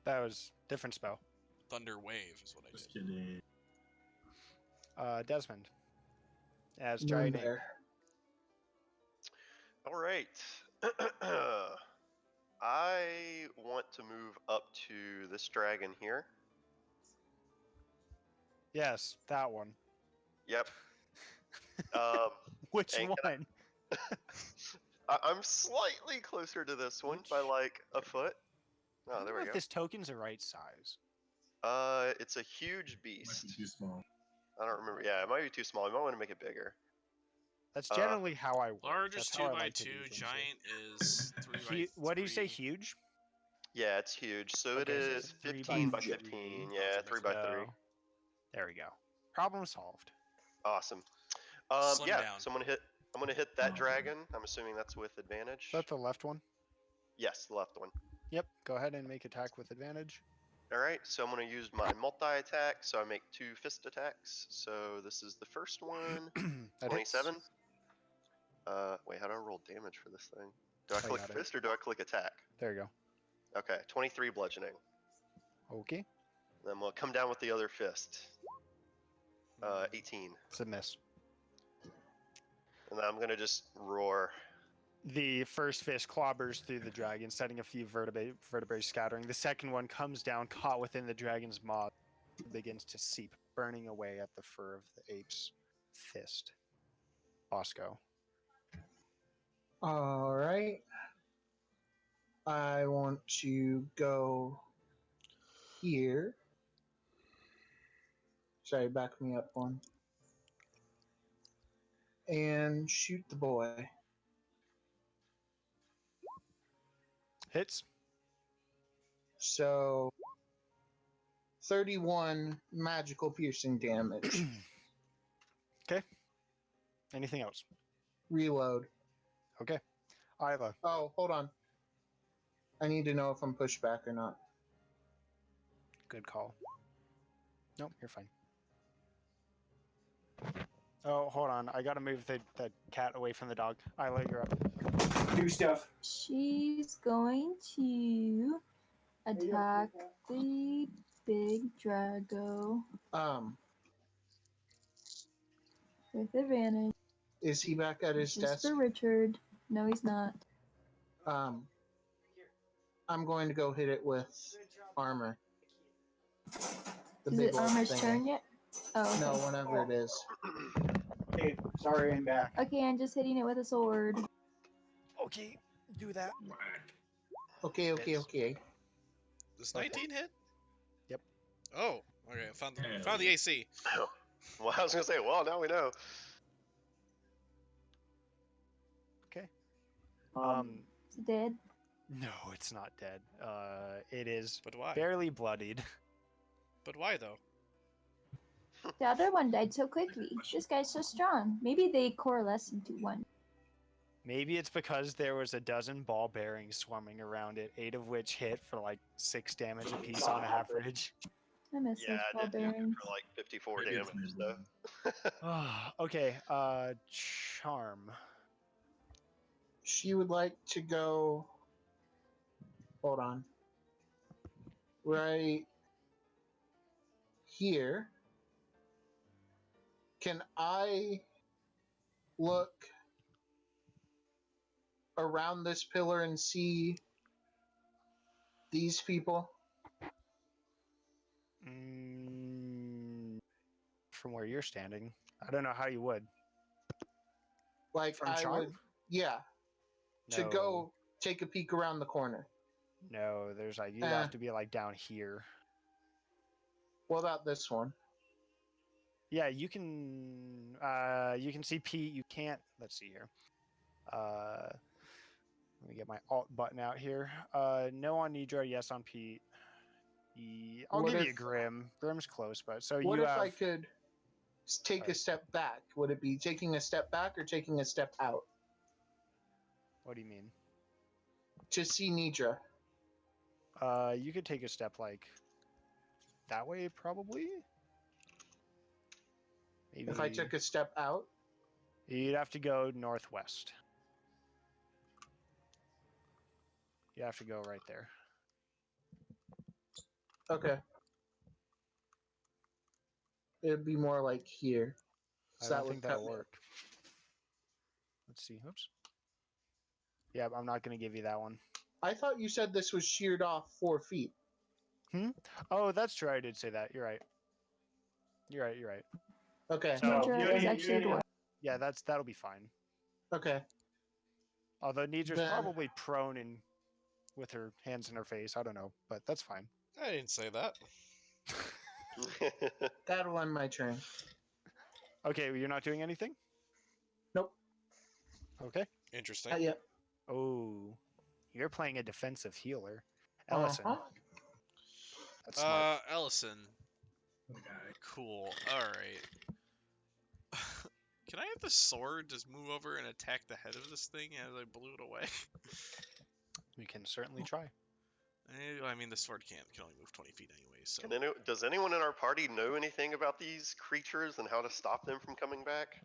That was different spell. Thunder wave is what I just did. kidding? Desmond. As Moon giant ape. Bear. All right. I want to move up to this dragon here. Yes, that one. Yep. Um, Which And can one? I'm slightly closer to this one by like a foot. I Oh, don't there know we if go. this token's the right size. It's a huge Might be beast. too small. I don't remember. Yeah, it might be too small. You might want to make it bigger. That's Uh, generally how I work. Large is That's how 2 I by like to 2. do things here. Giant is 3 by 3. What do you say? Huge? Yeah, it's huge. So Okay, it so is 3 15 by by 15. 3. Yeah, 3 by 3. So, there we go. Problem solved. Awesome. Slim Yeah. down. So I'm gonna hit that Oh, dragon. I'm assuming that's with advantage. Is that the left one? Yes, the left one. Yep. Go ahead and make attack with advantage. All right. So I'm gonna use my multi-attack. So I make 2 fist attacks. So this is the first one. That 27. hits. Wait, how do I roll damage for this thing? Do I I click got it. fist or do I click attack? There you go. Okay, 23 bludgeoning. Okay. Then we'll come down with the other fist. 18. It's a miss. And then I'm gonna just roar. The first fish clobbers through the dragon, setting a few vertebrae scattering. The second one comes down, caught within the dragon's maw, begins to seep, burning away at the fur of the ape's fist. Bosco. All right. I want to go here. Sorry, back me up one. And shoot the boy. Hits. So 31 magical piercing damage. Okay. Anything else? Reload. Okay. Isla. Oh, hold on. I need to know if I'm pushed back or not. Good call. Nope, you're fine. Oh, hold on. I gotta move the cat away from the dog. Isla, you're up. Do stuff. She's going to attack the big Drago with advantage. Is he back at his Just desk? for Richard. No, he's not. I'm going to go hit it with armor. The Is big it old Armor's thingy. turn yet? Oh, okay. No, whenever it is. Okay, sorry, I'm back. Okay, I'm just hitting it with a sword. Okay, do that. Whack. Okay. Does Okay. 19 hit? Yep. Oh, okay. I found Hell the yeah. AC. Well, I was gonna say, well, now we know. Okay. Is it dead? No, it's not dead. It is But why? barely bloodied. But why though? The other one died so quickly. This guy's so strong. Maybe they coalesce into one. Maybe it's because there was a dozen ball bearings swarming around it, 8 of which hit for like 6 damage apiece on average. I miss Yeah, those I ball did do it bearings. for like 54 Maybe it's damage maybe. though. Okay, charm. She would like to go. Hold on. Right here. Can I look around this pillar and see these people? From where you're standing, I don't know how you would. Like From I charm? would, yeah, to No. go take a peek around the corner. No, there's like you'd have to be like down here. What about this one? Yeah, you can see Pete. You can't. Let's see here. Let me get my alt button out here. No on Nidra, yes on Pete. I'll What give you if- Grim. Grim's close, but so What you if have. I could take Sorry. a step back? Would it be taking a step back or taking a step out What do you mean? to see Nidra? You could take a step like that way, probably. Maybe. If I took a step out, You'd have to go northwest. You have to go right there. Okay. It'd be more like here. I So don't that would think cut that'll me. work. Let's see. Oops. Yeah, I'm not going to give you that one. I thought you said this was sheared off 4 feet. Oh, that's true. I did say that. You're right. You're right. Okay. So Nidra is actually a dwarf. Yeah, that'll be fine. Okay. Although Nidra's Then- probably prone and with her hands in her face. I don't know, but that's fine. I didn't say that. That'll end my turn. Okay, you're not doing anything? Nope. Okay. Interesting. Not yet. Oh, you're playing a defensive healer. Ellison. Uh-huh. That's smart. Ellison. Okay. Cool. All right. Can I have the sword just move over and attack the head of this thing as I blew it away? We can certainly try. I mean, the sword can only move 20 feet anyway, so. Does anyone in our party know anything about these creatures and how to stop them from coming back?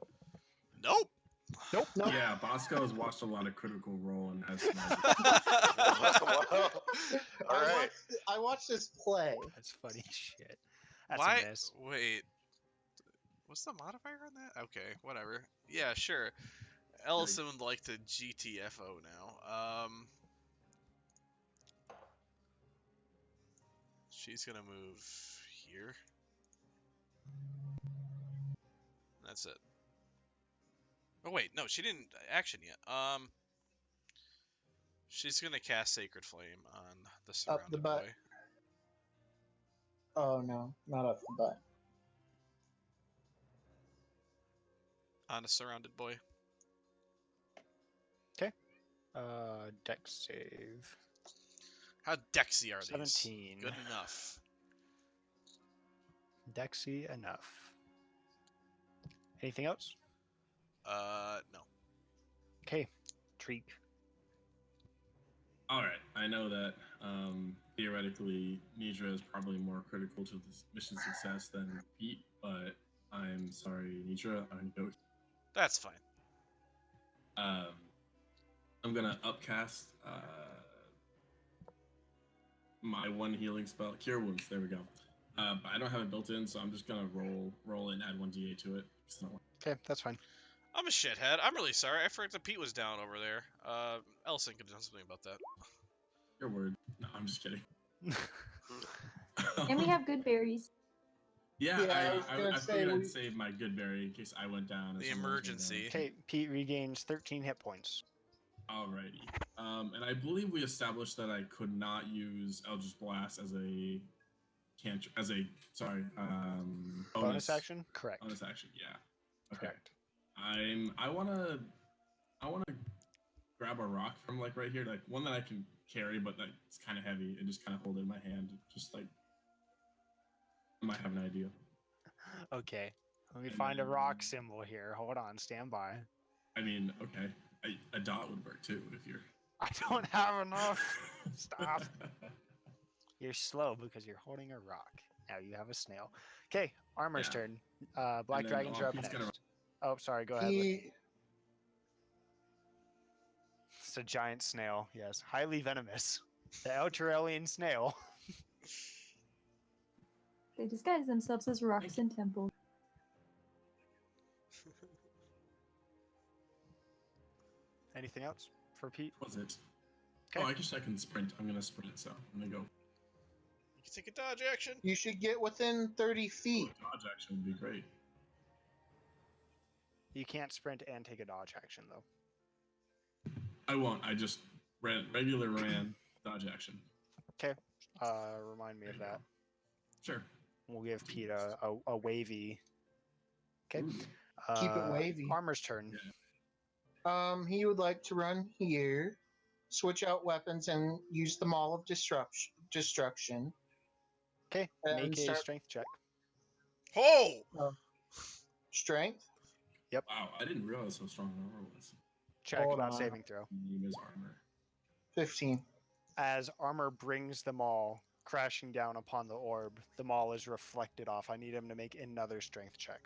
Nope. Nope. Yeah, Bosco has watched a lot of Critical Role and has. Well, all right. I watched this play. That's funny shit. That's Why? a miss. Wait. What's the modifier on that? Okay, whatever. Yeah, sure. Ellison would like to GTFO now. She's gonna move here. That's it. Oh wait, no, she didn't action yet. She's gonna cast Sacred Flame on the Up surrounded the butt. boy. Oh no, not up the butt. On a surrounded boy. Dex save. How dexy are these? 17. Good enough. Dexy enough. Anything else? No. Okay. Treek. All right, I know that theoretically Nidra is probably more critical to this mission success than Pete, but I'm sorry, Nidra. I'm gonna go. That's fine. I'm gonna upcast my one healing spell, Cure Wounds. There we go. But I don't have it built in, so I'm just gonna roll and add 1d8 to it. Okay, that's fine. I'm a shithead. I'm really sorry. I forgot that Pete was down over there. Ellison could have done something about that. Your word. No, I'm just kidding. And we have good berries. Yeah, Yeah, I was I gonna say figured I'd we- save my good berry in case I went down. or The someone else went emergency. down. Okay, Pete regains 13 hit points. Alrighty. And I believe we established that I could not use Eldritch Blast as a Bonus action? Correct. Bonus action, yeah. Okay. Correct. I wanna grab a rock from like right here, like one that I can carry, but that's kind of heavy, and just kind of hold it in my hand, just like I might have an idea. Okay. Let me And find a then- rock symbol here. Hold on, stand by. I mean, okay, a dot would work too if you're. I don't have enough. Stop. You're slow because you're holding a rock. Now you have a snail. Okay, Armor's Yeah. turn. Black then, dragons are up he's next. gonna- Oh, sorry. Go ahead. He, It's a giant snail. Yes, highly venomous. The Elturelian snail. They disguise themselves as rocks in temples. Anything else for Pete? Was it? Okay. Oh, I guess I can sprint. I'm gonna sprint, so I'm gonna go. You can take a dodge action. you should get within 30 feet. Dodge action would be great. You can't sprint and take a dodge action though. I won't. I just regular ran dodge action. Remind me of There you that. Sure. We'll give Pete a wavy. Okay. Ooh. Keep it wavy. Armor's turn. Yeah. He would like to run here, switch out weapons, and use the Maul of Destruction. Okay. And Make a start- strength check. Oh! Strength. Wow, I didn't realize how strong armor was. Check, Hold not on. saving throw. Name is armor. 15. As armor brings the maul crashing down upon the orb, the maul is reflected off. I need him to make another strength check.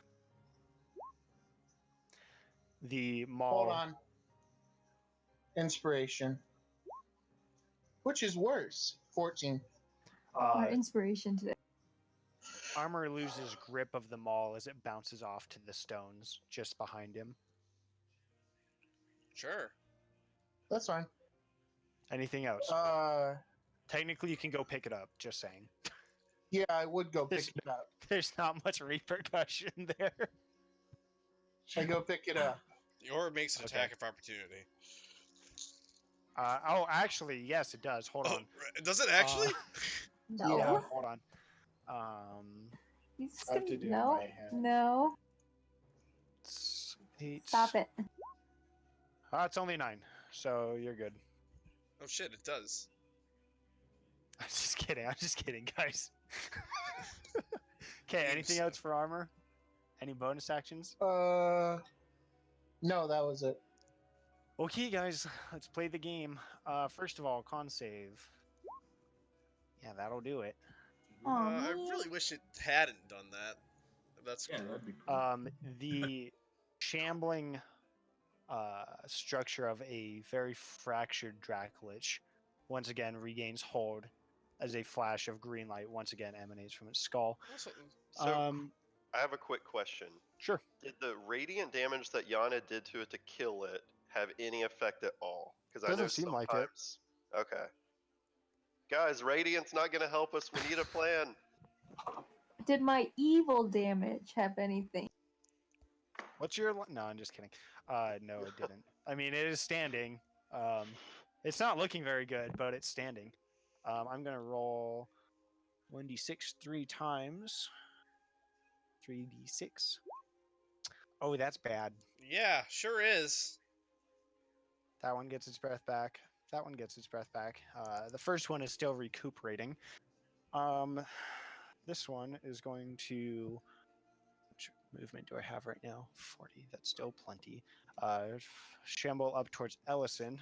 The mall. Hold on. Inspiration. Which is worse? 14. Our inspiration today. Armor loses grip of the maul as it bounces off to the stones just behind him. Sure. That's fine. Anything else? Technically, you can go pick it up. Just saying. Yeah, I would go pick it up. There's not much repercussion there. I go pick it up. Or it makes an Okay. attack of opportunity. Actually, yes, it does. Hold on. Does it actually? No. Yeah. Hold on. He's I have to do it in no. my head. No. It's 8. Stop it. It's only 9, so you're good. Oh shit, it does. I'm just kidding, guys. Okay, anything Seems- else for armor? Any bonus actions? No, that was it. Okay, guys, let's play the game. First of all, con save. Yeah, that'll do it. Aw, I man. really wish it hadn't done that. That's Yeah, cool. that'd be cool. The shambling structure of a very fractured Dracolich once again regains hold as a flash of green light once again emanates from its skull. Also, So I have a quick question. Sure. Did the radiant damage that Yana did to it to kill it have any effect at all? Because I know Doesn't seem like it. sometimes. Okay. Guys, radiant's not going to help us. We need a plan. Did my evil damage have anything? What's your... No, I'm just kidding. No, it didn't. I mean, it is standing. It's not looking very good, but it's standing. I'm going to roll 1d6 3 times. 3d6. Oh, that's bad. yeah, sure is. That one gets its breath back. That one gets its breath back. The first one is still recuperating. This one is going to... Which movement do I have right now? 40. That's still plenty. Shamble up towards Ellison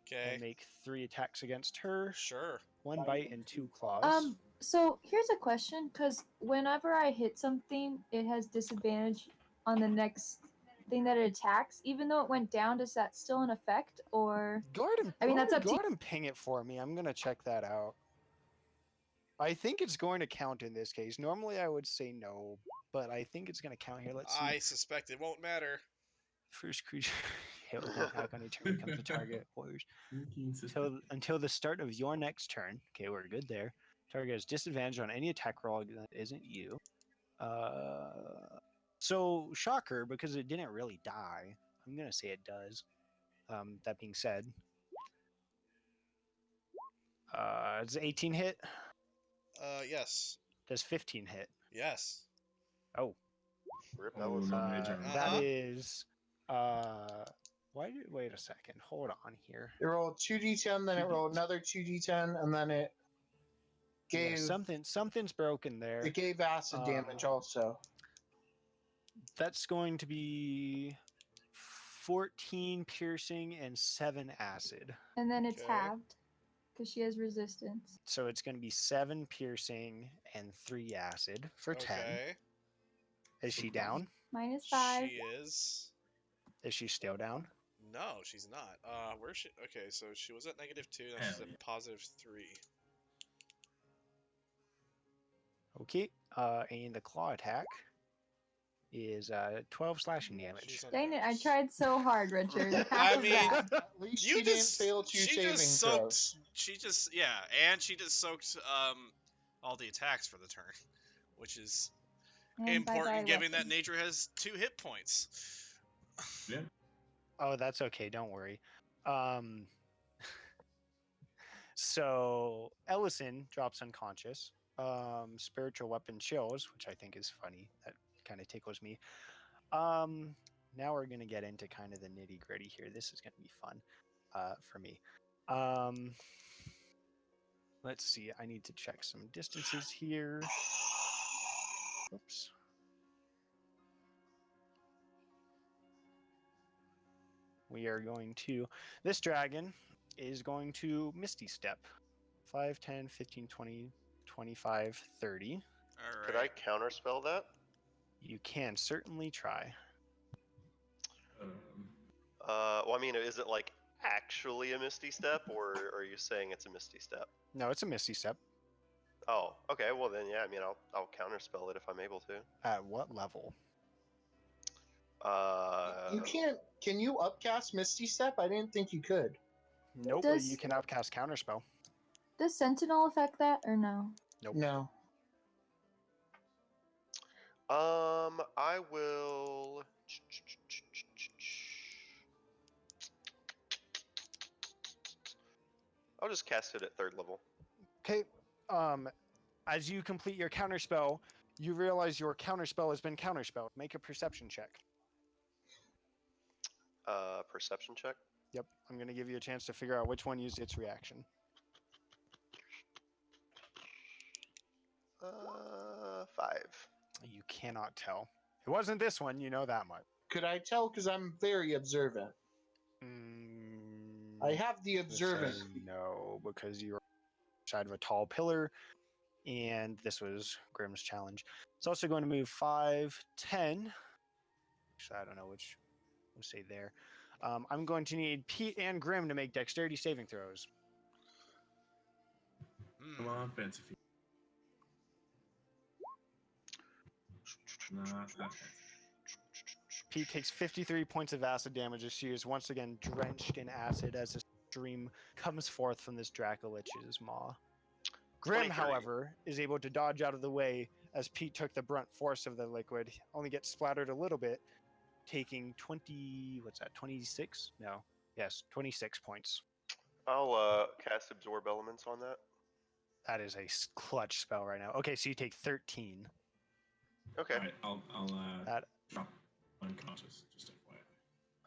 Okay. and make 3 attacks against her. Sure. 1 bite and 2 claws. So here's a question, because whenever I hit something, it has disadvantage on the next thing that it attacks, even though it went down. Does that still an effect, or Gordon, I mean, that's up to you. Gordon, ping it for me. I'm gonna check that out. I think it's going to count in this case. Normally, I would say no, but I think it's going to count here. Let's see. I suspect it won't matter. First creature hit with an attack on a turn becomes a target. Warriors. Sneaky suspicious. Until the start of your next turn. Okay, we're good there. Target has disadvantage on any attack roll that isn't you. So shocker, because it didn't really die. I'm gonna say it does. That being said, does 18 hit? Yes. Does 15 hit? Yes. Oh, Rip, Oh, was no, a- major. that is. Wait a second. Hold on here. It rolled 2d10, then it rolled another 2d10, and then it Yeah, gave something's broken there. it gave acid damage also. That's going to be 14 piercing and 7 acid. and then it's Okay. halved because she has resistance. So it's going to be 7 piercing and 3 acid for 10. Okay. Is she down? -5. She is. Is she still down? No, she's not. Where's she? Okay, so she was at -2. Now she's Hell at yeah. +3. Okay. And the claw attack is 12 slashing damage. She's on Dang it! I damage. tried so hard, Richard. Half I of mean, that. At least You she didn't just fail 2 she saving just throws. soaked. She just and she just soaked all the attacks for the turn, which is And important bye-bye given that weapon. nature has 2 hit points. Yeah. Oh, that's okay. Don't worry. So Ellison drops unconscious. Spiritual weapon chills, which I think is funny. That kind of tickles me. Now we're gonna get into kind of the nitty gritty here. This is gonna be fun for me. Let's see. I need to check some distances here. Oops. We are going to... This dragon is going to Misty Step. 5, 10, 15, 20, 25, 30. All Could I right. counterspell that? You can certainly try. Well, I mean, is it like actually a Misty Step, or are you saying it's a Misty Step? No, it's a Misty Step. Oh, okay. Well then, yeah. I mean, I'll counterspell it if I'm able to. At what level? You can't. Can you upcast Misty Step? I didn't think you could. Nope, but you Does- can upcast Counterspell. Does Sentinel affect that or no? Nope. No. I will. I'll just cast it at 3rd level. Okay. As you complete your Counterspell, you realize your Counterspell has been counterspelled. Make a perception check. Perception check. Yep, I'm going to give you a chance to figure out which one used its reaction. 5. You cannot tell. It wasn't this one, you know that much. Could I tell? Because I'm very observant. I have the I'm gonna say observant. no, because you were side of a tall pillar, and this was Grimm's challenge. It's also going to move 5, 10. Actually, I don't know which. We'll say there. I'm going to need Pete and Grimm to make dexterity saving throws. Come on, fancy feet. Not that fancy. Pete takes 53 points of acid damage as she is once again drenched in acid as a stream comes forth from this Dracolich's maw. Grimm, 23. however, is able to dodge out of the way as Pete took the brunt force of the liquid, only gets splattered a little bit, taking 26? No. Yes, 26 points. I'll cast Absorb Elements on that. That is a clutch spell right now. Okay, so you take 13. Okay. Alright, I'll That drop unconscious, just FYI.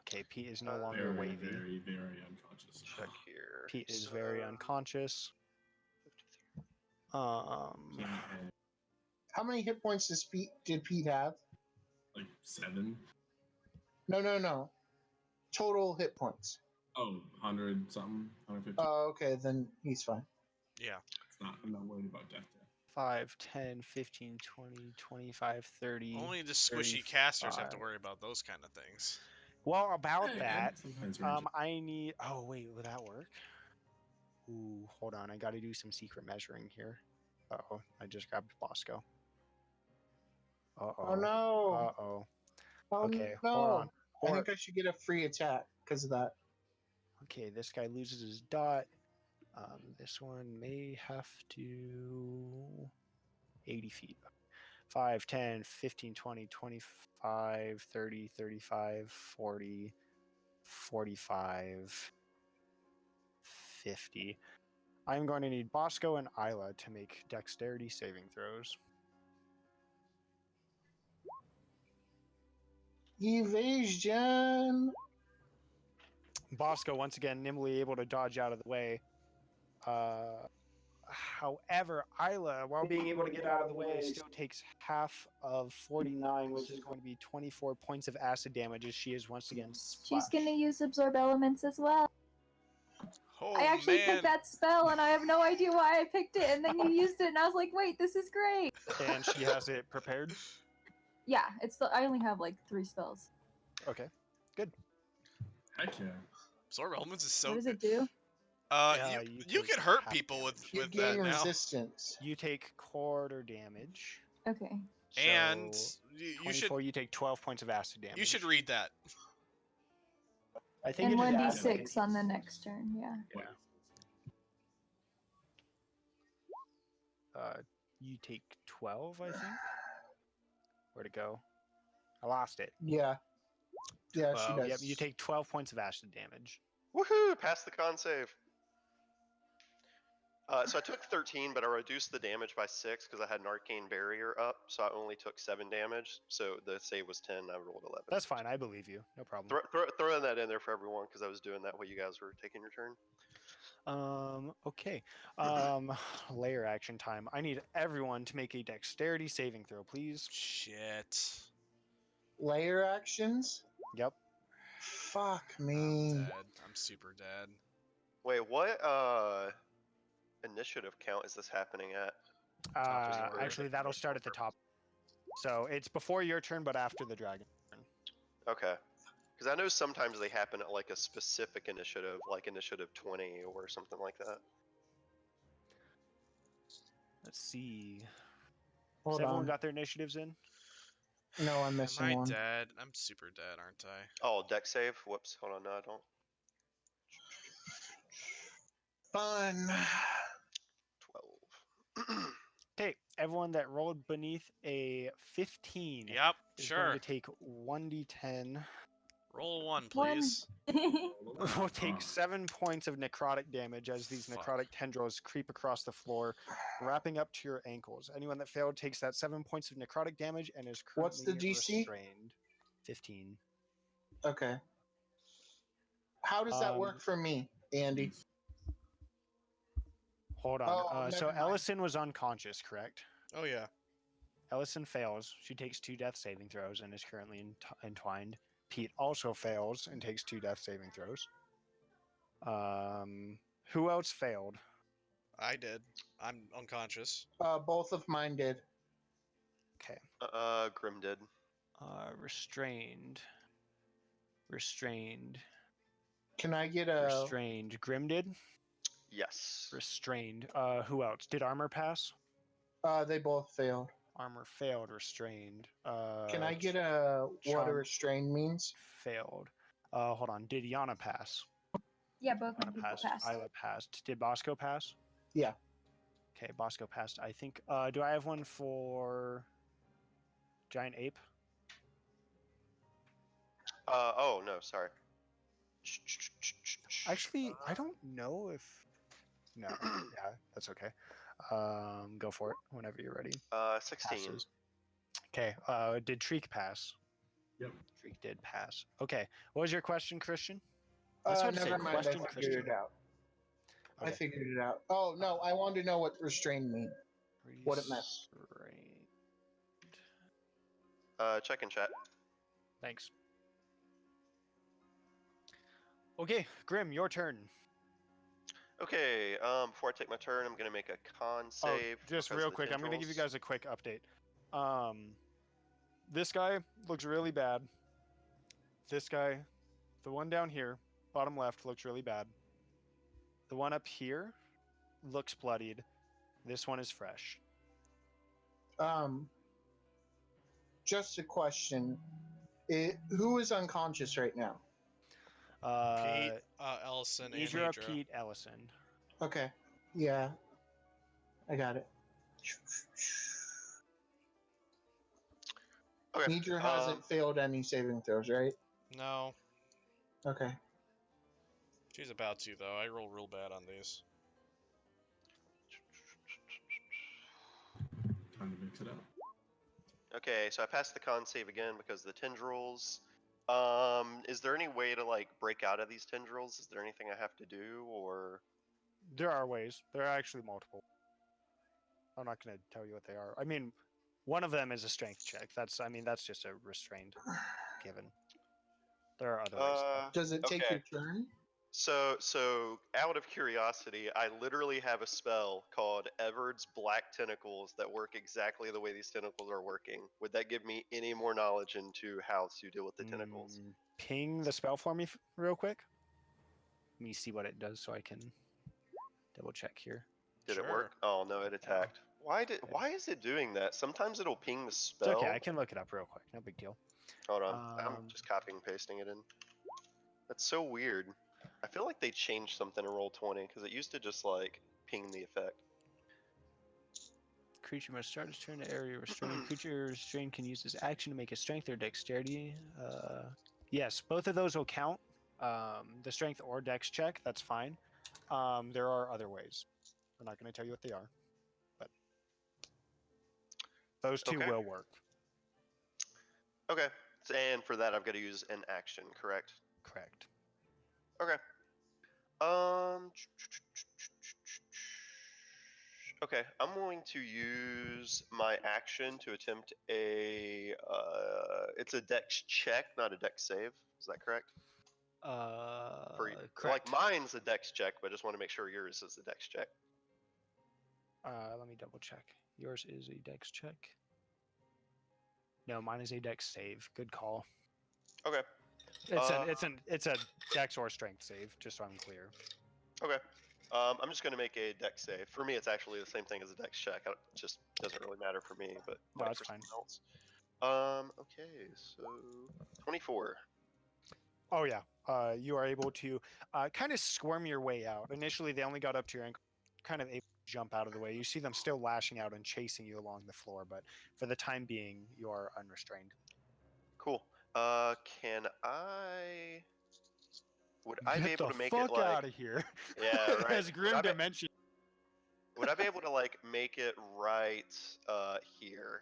okay, Pete is no longer Very, wavy. very, very unconscious. Check here. Pete is very So, unconscious. 53. Can't have, How many hit points did Pete have? like 7. No. Total hit points. Oh, 100 something, 150. Oh, okay, then he's fine. Yeah. I'm not worried about death there. 5, 10, 15, 20, 25, 30. Only the squishy casters have to 35. worry about those kind of things. Well, about Hey, that, and sometimes range. I need. Oh wait, will that work? Ooh, hold on. I got to do some secret measuring here. Uh-oh, I just grabbed Bosco. Uh-oh. Oh no! Uh-oh. Oh Okay, no! hold on. I think I should get a free attack because of that. Okay, this guy loses his dot. This one may have to 80 feet. 5, 10, 15, 20, 25, 30, 35, 40, 45, 50. I'm going to need Bosco and Isla to make dexterity saving throws. Evasion. Bosco, once again, nimbly able to dodge out of the way. However, Isla, while being able to get out of the way, still takes half of 49, which is going to be 24 points of acid damage as she is once again She's splashed. gonna use absorb elements as well. Oh I actually man. picked that spell and I have no idea why I picked it, and then you used it and I was like, wait, this is great. And she has it prepared. Yeah, I only have like 3 spells. Okay. Heck yeah. Absorb Elements is so What does good. it do? Yeah, You you can take hurt half people with, damage. You with gain that now. resistance. You take quarter damage. Okay. And So you should 24, you take 12 points of acid damage. you should read that. I think And it is 1d6 acid. on the next turn, yeah. Yeah. You take 12, I think. Where'd it go? I lost it. Yeah. Yeah, she does. Yep, you take 12 points of acid damage. Woohoo! Pass the con save. So I took 13, but I reduced the damage by 6 because I had an arcane barrier up, so I only took 7 damage. So the save was 10. I rolled 11. That's fine. I believe you. No problem. Throwing that in there for everyone because I was doing that while you guys were taking your turn. Okay. Layer action time. I need everyone to make a dexterity saving throw, please. Shit. Layer actions? Yep. Fuck I'm me. dead. I'm super dead. Wait, what initiative count is this happening at? Actually, that'll start at the top. So it's before your turn, but after the dragon turn. Okay. Because I know sometimes they happen at like a specific initiative, like initiative 20 or something like that. Let's see. Has Hold everyone on. got their initiatives in? No, I'm Am missing I one. dead? I'm super dead, aren't I? Oh, deck save. Whoops. Hold on. No, I don't. Fun. 12. Okay, everyone that rolled beneath a 15 Yep, is going sure. to take 1d10. Roll a 1, One. please. Will take 7 points of necrotic damage as these Fuck. necrotic tendrils creep across the floor, wrapping up to your ankles. Anyone that failed takes that 7 points of necrotic damage and is What's currently the DC? restrained. 15. Okay. How does that work Um, for me, Andy? Hold on. Oh, So never mind. Ellison was unconscious, correct? Oh, yeah. Ellison fails. She takes 2 death saving throws and is currently entwined. Pete also fails and takes 2 death saving throws. Who else failed? I did. I'm unconscious. Both of mine did. Okay. Grim did. Restrained. Restrained. Can I get a? Restrained. Grim did? Yes. Restrained. Who else? Did armor pass? They both failed. Armor failed. Restrained. Can I get a what a Sean- restrain means? Failed. Hold on. Did Yana pass? Yeah, both my Yana people passed. passed. Isla passed. Did Bosco pass? Yeah. Okay, Bosco passed. I think. Do I have one for Giant Ape? Oh no, sorry. Actually, I don't know if. No. Yeah, that's okay. Go for it whenever you're ready. 16. Passes. Okay. Did Treek pass? Yep. Treek did pass. Okay. What was your question, Christian? That's hard to say. Never mind. I Question, figured Christian. it out. I Okay. figured it out. Oh no, I wanted to know what restrain means. What it meant. Restrained. Check in chat. Thanks. Okay, Grim, your turn. Okay. Before I take my turn, I'm gonna make a con save. Just because real of the quick, I'm gonna give you tendrils. guys a quick update. This guy looks really bad. This guy, the one down here, bottom left, looks really bad. The one up here looks bloodied. This one is fresh. Just a question. Who is unconscious right now? Pete, Ellison, and Nidra, Nidra. Pete, Ellison. Okay. Yeah. I got it. Okay. Nidra hasn't failed any saving throws, right? No, Okay. she's about to, though. I roll real bad on these. Time to mix it up. Okay, so I passed the con save again because of the tendrils. Is there any way to like break out of these tendrils? Is there anything I have to do, or? There are ways. There are actually multiple. I'm not going to tell you what they are. I mean, one of them is a strength check. That's just a restrained given. There are other ways. Does it take Okay. your turn? So out of curiosity, I literally have a spell called Everard's Black Tentacles that work exactly the way these tentacles are working. Would that give me any more knowledge into how to deal with the tentacles? Ping the spell for me real quick. Let me see what it does so I can double check here. Did it Sure. work? Oh no, it attacked. Why is it doing that? Sometimes it'll ping the It's spell. okay. I can look it up real quick. No big deal. Hold on, I'm Um, just copying and pasting it in. That's so weird. I feel like they changed something in Roll20 because it used to just like ping the effect. Creature must start its turn to area restrained. Creature restrained can use this action to make a strength or dexterity. Yes, both of those will count. The strength or dex check, that's fine. There are other ways. I'm not going to tell you what they are, but those two Okay. will work. Okay, and for that I've got to use an action, correct? Correct. Okay. Okay, I'm going to use my action to attempt a. It's a dex check, not a dex save. Is that correct? Correct. Like mine's a dex check, but I just want to make sure yours is a dex check. Let me double check. Yours is a dex check. No, mine is a dex save. Good call. Okay. It's a dex or strength save, just so I'm clear. Okay. I'm just gonna make a dex save. For me, it's actually the same thing as a dex check. It just doesn't really matter for me, but No, might it's for fine. someone else. Okay, so 24. Oh yeah. You are able to kind of squirm your way out. Initially, they only got up to your ankle, kind of able to jump out of the way. You see them still lashing out and chasing you along the floor, but for the time being, you are unrestrained. Cool. Can I? Would I be Get able the to make fuck it like? out of here! Yeah, right. As Grim Dimension. Would I be able to like make it right here?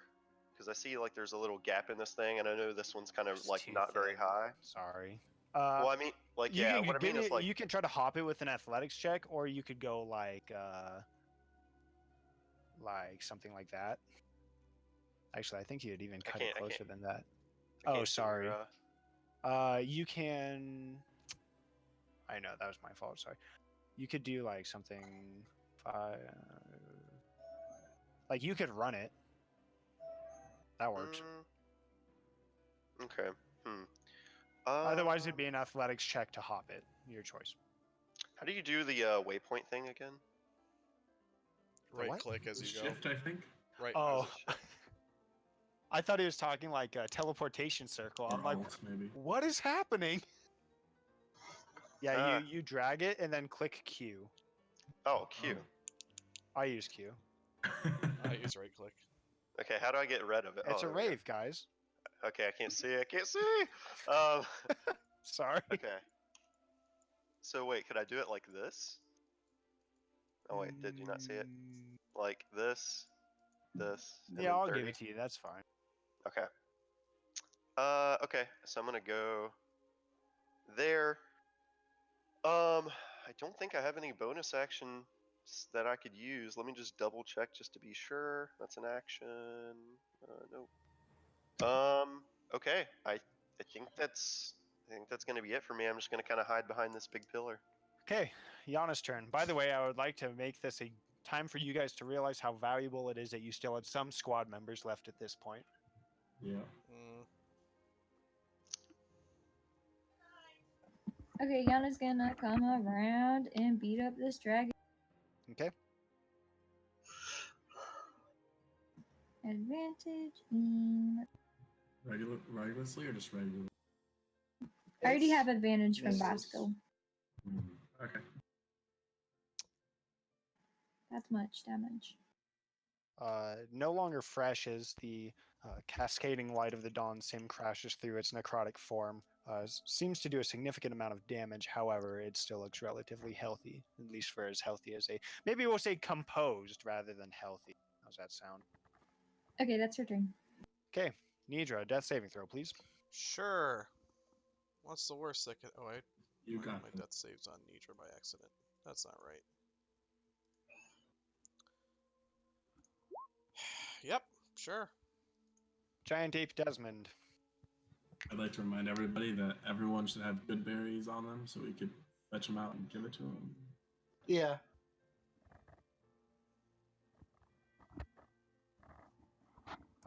Because I see like there's a little gap in this thing, and I know this one's kind of It's like too not very thin. high. Sorry. Well, I mean, like You yeah, can what I mean is like you can try to hop it with an athletics check, or you could go like something like that. Actually, I think you'd even cut it I closer can't. than that. I Oh, can't see sorry. your, You can. I know that was my fault. Sorry. You could do like something. Like you could run it. That works. Okay. Hmm. Otherwise, it'd be an athletics check to hop it. Your choice. How do you do the waypoint thing again? Right what? click as you go. Shift, I think. Right. Oh, Is it shift? I thought he was talking like a teleportation circle. I'm Or like, alt, maybe. what is happening? Yeah, Ah. you drag it and then click Q. Oh, Q. I use Q. I use right click. Okay, how do I get rid of it? It's a there we go. rave, guys. Okay, I can't see. I can't see. Um. Sorry. Okay. So wait, could I do it like this? Oh wait, did you not see it? Like this, this. And Yeah, then I'll 30? give it to you. That's fine. Okay. Okay. So I'm gonna go there. I don't think I have any bonus actions that I could use. Let me just double check just to be sure. That's an action. Nope. Okay. I think that's gonna be it for me. I'm just gonna kind of hide behind this big pillar. Okay, Yana's turn. By the way, I would like to make this a time for you guys to realize how valuable it is that you still had some squad members left at this point. Yeah. Mm. Okay, Yana's gonna come around and beat up this dragon. Okay. Advantage in. Regularly or just regularly? I already It's- have advantage from this is- Basco. Okay. That's much damage. No longer fresh as the cascading light of the dawn sim crashes through its necrotic form. Seems to do a significant amount of damage. However, it still looks relatively healthy, at least for as healthy as a. Maybe we'll say composed rather than healthy. How's that sound? Okay, that's your turn. Okay, Nidra, death saving throw, please. Sure. What's the worst that could? Oh, You my got it. death saves on Nidra by accident. That's not right. Yep. Sure. Giant ape Desmond. I'd like to remind everybody that everyone should have good berries on them so we could fetch them out and give it to them. Yeah.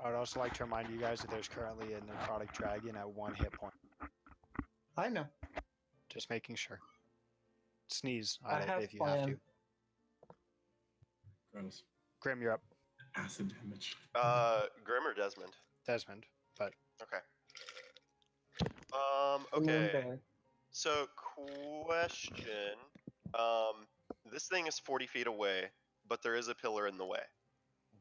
I would also like to remind you guys that there's currently a necrotic dragon at 1 hit point. I know. Just making sure. Sneeze I have if you have to. plan. Gross. Grim, you're up. Acid damage. Grim or Desmond? Desmond, but Okay. Balloon Okay. bear. So, question. This thing is 40 feet away, but there is a pillar in the way.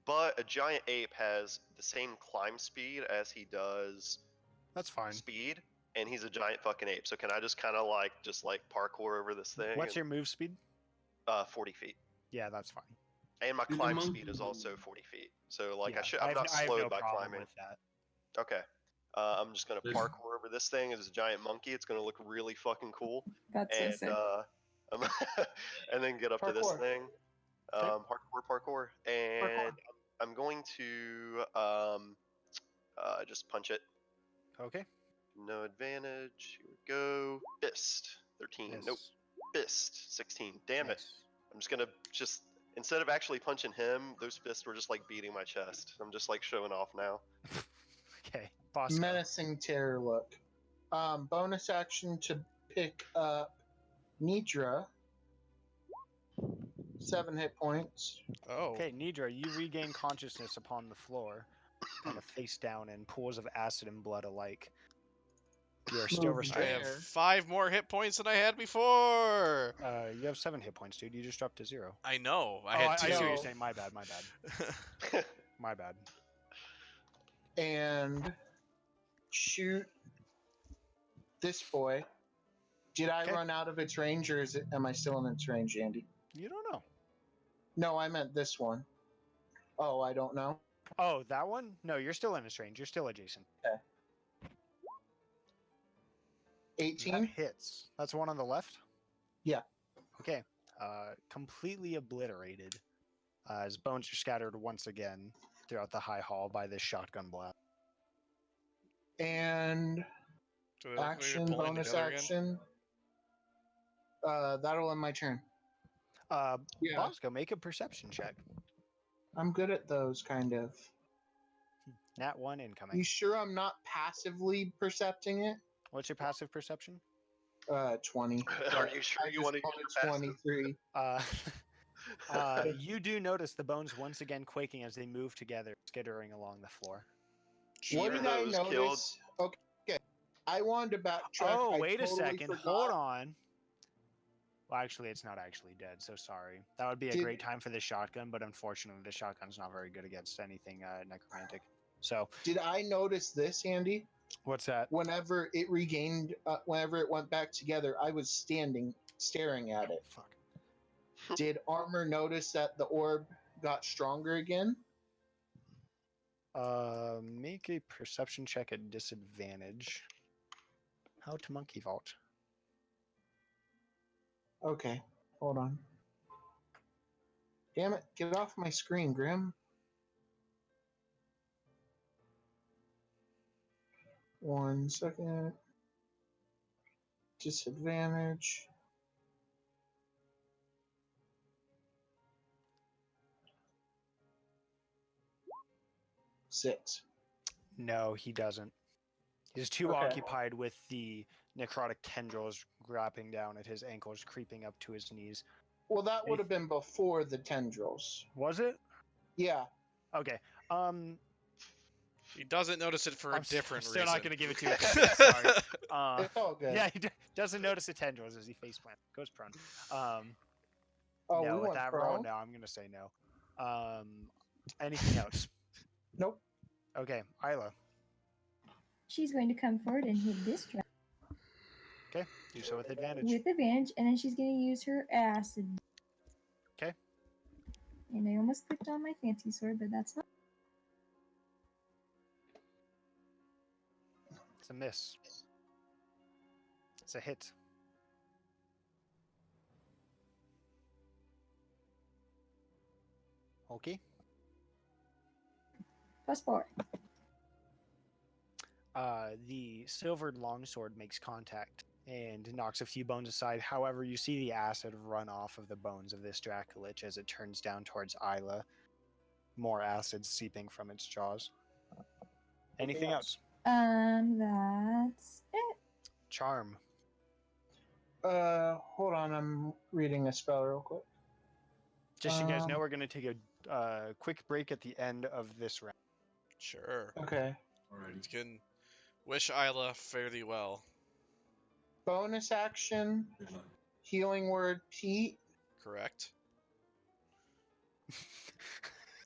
But a giant ape has the same climb speed as he does that's fine. speed, and he's a giant fucking ape. So can I just kind of like parkour over this thing? What's your move speed? 40 feet, Yeah, that's fine. and my Dude, the climb monkey- speed is also 40 feet. So like yeah, I'm not I have slowed no by problem climbing. with that. Okay. I'm just gonna There's- parkour over this thing as a giant monkey. It's gonna look really fucking cool. That's so And sick. and then get up to this Parkour. thing. Okay. Parkour, and I'm going to just punch it. Okay. No advantage. Here we go. Fist. 13. Yes. Nope. Fist. 16. Damn it. Nice. I'm just gonna instead of actually punching him, those fists were just like beating my chest. I'm just like showing off now. Okay. Boss. Menacing terror look. Bonus action to pick up Nidra. 7 hit points. Oh. Okay, Nidra, you regain consciousness upon the floor, kind of face down in pools of acid and blood alike. You are still Move I restrained. have there. 5 more hit points than I had before. You have 7 hit points, dude. You just dropped to 0. I know. I Oh, had I 2. see what you're No. saying. My bad. My bad. And shoot this boy. Did I Okay. run out of its range, or am I still in its range, Andy? You don't know. No, I meant this one. Oh, I don't know. Oh, that one? No, you're still in its range. You're still adjacent. 18. That hits. That's one on the left? Yeah. Okay. Completely obliterated. His bones are scattered once again throughout the high hall by this shotgun blast. And So they look like they're action, pulling bonus together again? action. That'll end my turn. Yeah, Bosco, make a perception check. I'm good at those, kind of. Nat 1 incoming. You sure I'm not passively percepting it? What's your passive perception? 20. Are you sure I you want to just use your rolled passive? 23. You do notice the bones once again quaking as they move together, skittering along the floor. What Even did I those notice? killed- Okay. I wanted to backtrack. Oh, I wait a totally second. forgot. Hold on. Well, actually, it's not actually dead, so sorry. That would be a Did- great time for the shotgun, but unfortunately, the shotgun's not very good against anything necromantic. So, Did I notice this, Andy? what's that? Whenever it whenever it went back together, I was staring at it. Fuck. Did Armor notice that the orb got stronger again? Make a perception check at disadvantage. How to monkey vault? Okay, hold on. Damn it, get off my screen, Grim. One second. Disadvantage. Six. No, he doesn't. He's too Okay. occupied with the necrotic tendrils wrapping down at his ankles, creeping up to his knees. Well, that would have been before the tendrils. Was it? Yeah. Okay. He doesn't notice it for a different still reason. not going to give it to you. Sorry. It's all good. Yeah, he doesn't notice the tendrils as he faceplant goes prone. Oh, No, we with went that roll, prone? no, I'm going to say no. Anything else? Nope. Okay, Isla, She's going to come forward and hit this dragon do so with advantage. with advantage, and then she's going to use her acid. 'Kay. And I almost clicked on my fancy sword, but that's not. It's a miss. It's a hit. Okay. +4. The silvered longsword makes contact and knocks a few bones aside. However, you see the acid run off of the bones of this Dracolich as it turns down towards Isla. More acid seeping from its jaws. Anything else? That's it. Charm. Hold on, I'm reading a spell real quick. Just so you guys know, Um, we're going to take a quick break at the end of this round. Sure. Okay. Alrighty. You can wish Isla fairly well. Bonus action, Good luck. healing word, Pete. Correct?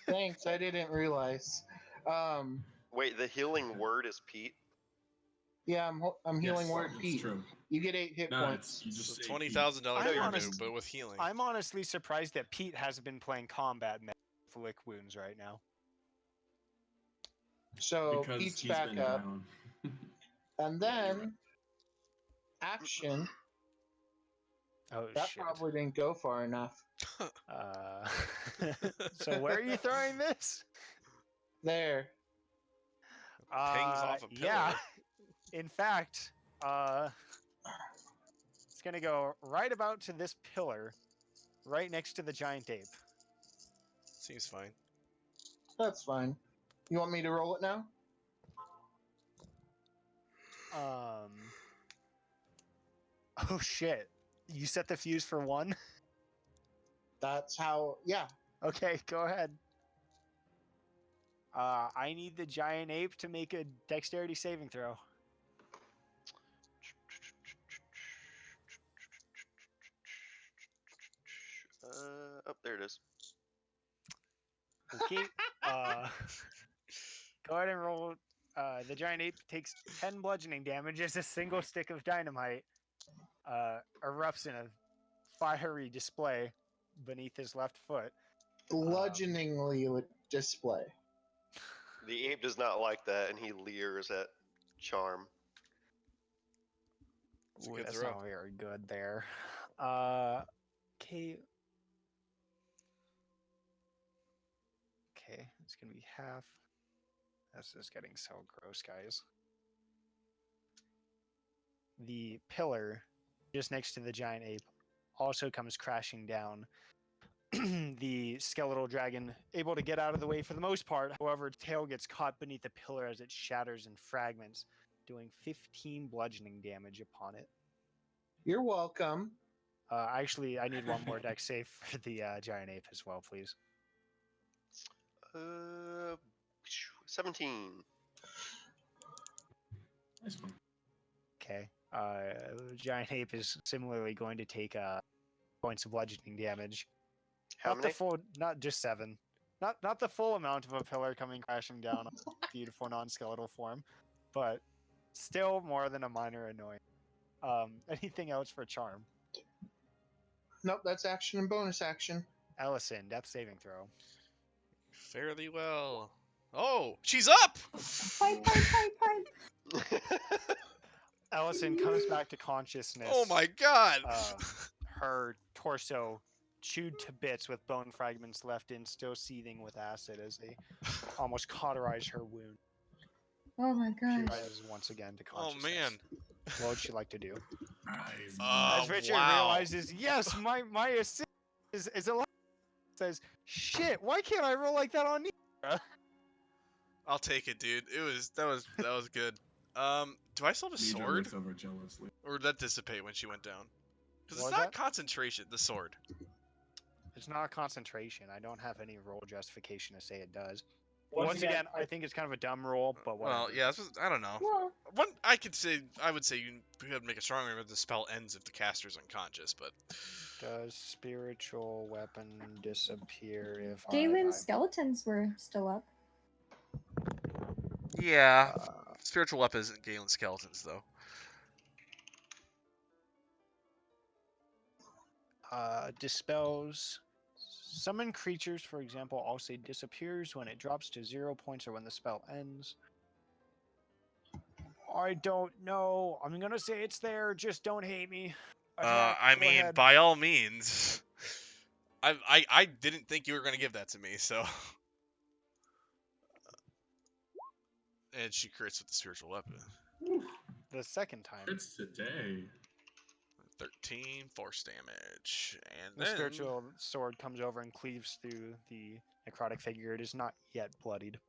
Thanks, I didn't realize. Wait, the healing word is Pete. Yeah, I'm healing Yes, word, it's Pete. true. You get 8 hit No, points. it's you just It's a say Pete. $20,000 I'm revenue, honest- but with healing. I'm honestly surprised that Pete hasn't been playing combat med with lick wounds right now. So because Pete's he's back been up. down. And Yeah, you're then, right. action. Oh, That shit. probably didn't go far enough. So where are you throwing this? There. Pings off a pillar. Yeah. In fact, it's gonna go right about to this pillar, right next to the giant ape. Seems fine. That's fine. You want me to roll it now? Oh shit! You set the fuse for 1. That's how. Yeah. Okay, go ahead. I need the giant ape to make a dexterity saving throw. Oh, there it is. Okay. Go ahead and roll. The giant ape takes 10 bludgeoning damage as a single stick of dynamite erupts in a fiery display beneath his left foot. Bludgeoningly display. The ape does not like that, and he leers at Charm. It's a Ooh, good that's throw. not very good there. Okay. Okay, it's gonna be half. This is getting so gross, guys. The pillar just next to the giant ape also comes crashing down. The skeletal dragon able to get out of the way for the most part. However, its tail gets caught beneath the pillar as it shatters in fragments, doing 15 bludgeoning damage upon it. You're welcome. Actually, I need one more dex save for the giant ape as well, please. 17. Nice one. Okay. Giant ape is similarly going to take points of bludgeoning damage. How many? Not just 7. Not the full amount of a pillar coming crashing down on beautiful non-skeletal form, but still more than a minor annoyance. Anything else for Charm? Nope, that's action and bonus action. Ellison, death saving throw. Fairly well. Oh, she's up! Pipe, pipe, pipe, pipe. Ellison comes back to consciousness. Oh my god! Her torso chewed to bits with bone fragments left in, still seething with acid as they almost cauterize her wound. Oh my She gosh. rises once again to Oh consciousness. man. What would she like to do? As Richard Wow. realizes, yes, my assist is alive. Says, shit, why can't I roll like that on Nira? I'll take it, dude. That was good. Do I still have a Nidra sword? looks over jealously. Or did that dissipate when she went down? Because What it's was not that? concentration, the sword. It's not concentration. I don't have any roll justification to say it does. Once again, I think it's kind of a dumb roll, but whatever. Well, yeah, I don't know. Well, I would say you could make a strong argument the spell ends if the caster's unconscious, but Does spiritual weapon disappear if Galen's skeletons were still up. yeah, spiritual weapon isn't Galen skeletons though. Dispels summon creatures, for example, also disappears when it drops to 0 points or when the spell ends. I don't know. I'm gonna say it's there. Just don't hate me. Attack, I go mean, ahead. by all means. I didn't think you were gonna give that to me, so. And she crits with the spiritual weapon. The second time. It's today. 13 force damage, and The then spiritual sword comes over and cleaves through the necrotic figure. It is not yet bloodied.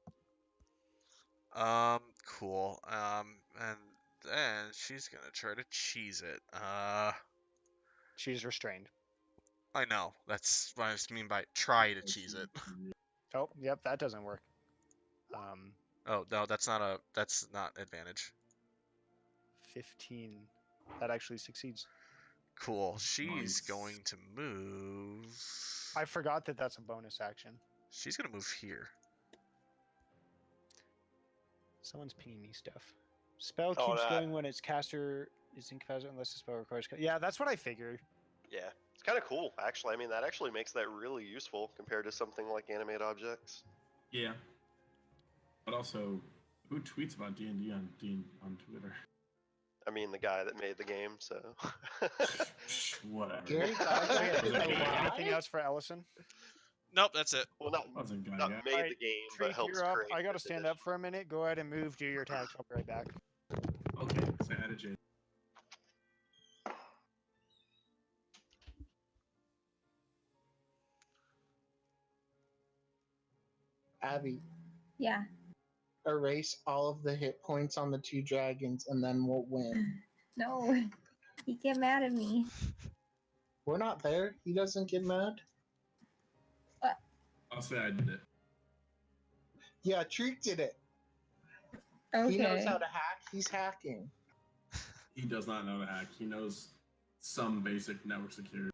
cool. And then she's gonna try to cheese it. She's restrained. I know. That's what I mean by try to cheese it. Oh, yep, that doesn't work. Oh no, that's not advantage. 15. That actually succeeds. Cool. She's Nice. going to move. I forgot that that's a bonus action. She's gonna move here. Someone's pinging me stuff. Spell Oh, keeps that- going when its caster is incapacitated unless the spell requires. Yeah, that's what I figured. Yeah, it's kind of cool, actually. I mean, that actually makes that really useful compared to something like animate objects. Yeah. But also, who tweets about D&D on Twitter? I mean, the guy that made the game, so. Whatever. Gary Okay, anything else for Ellison? Nope, that's it. Well, not Wasn't guy not yet. made Alright, the game, Treek, but helps you're up. create. I gotta this stand edition. up for a minute. Go ahead and move. Do your attacks. I'll be right back. Okay, so I added J. Abby, Yeah. erase all of the hit points on the 2 dragons, and then we'll win. No, he get mad at me. We're not there. He doesn't get mad. I'll say I did it. Yeah, Treek did it. Okay. He knows how to hack. He's hacking. He does not know to hack. He knows some basic network security.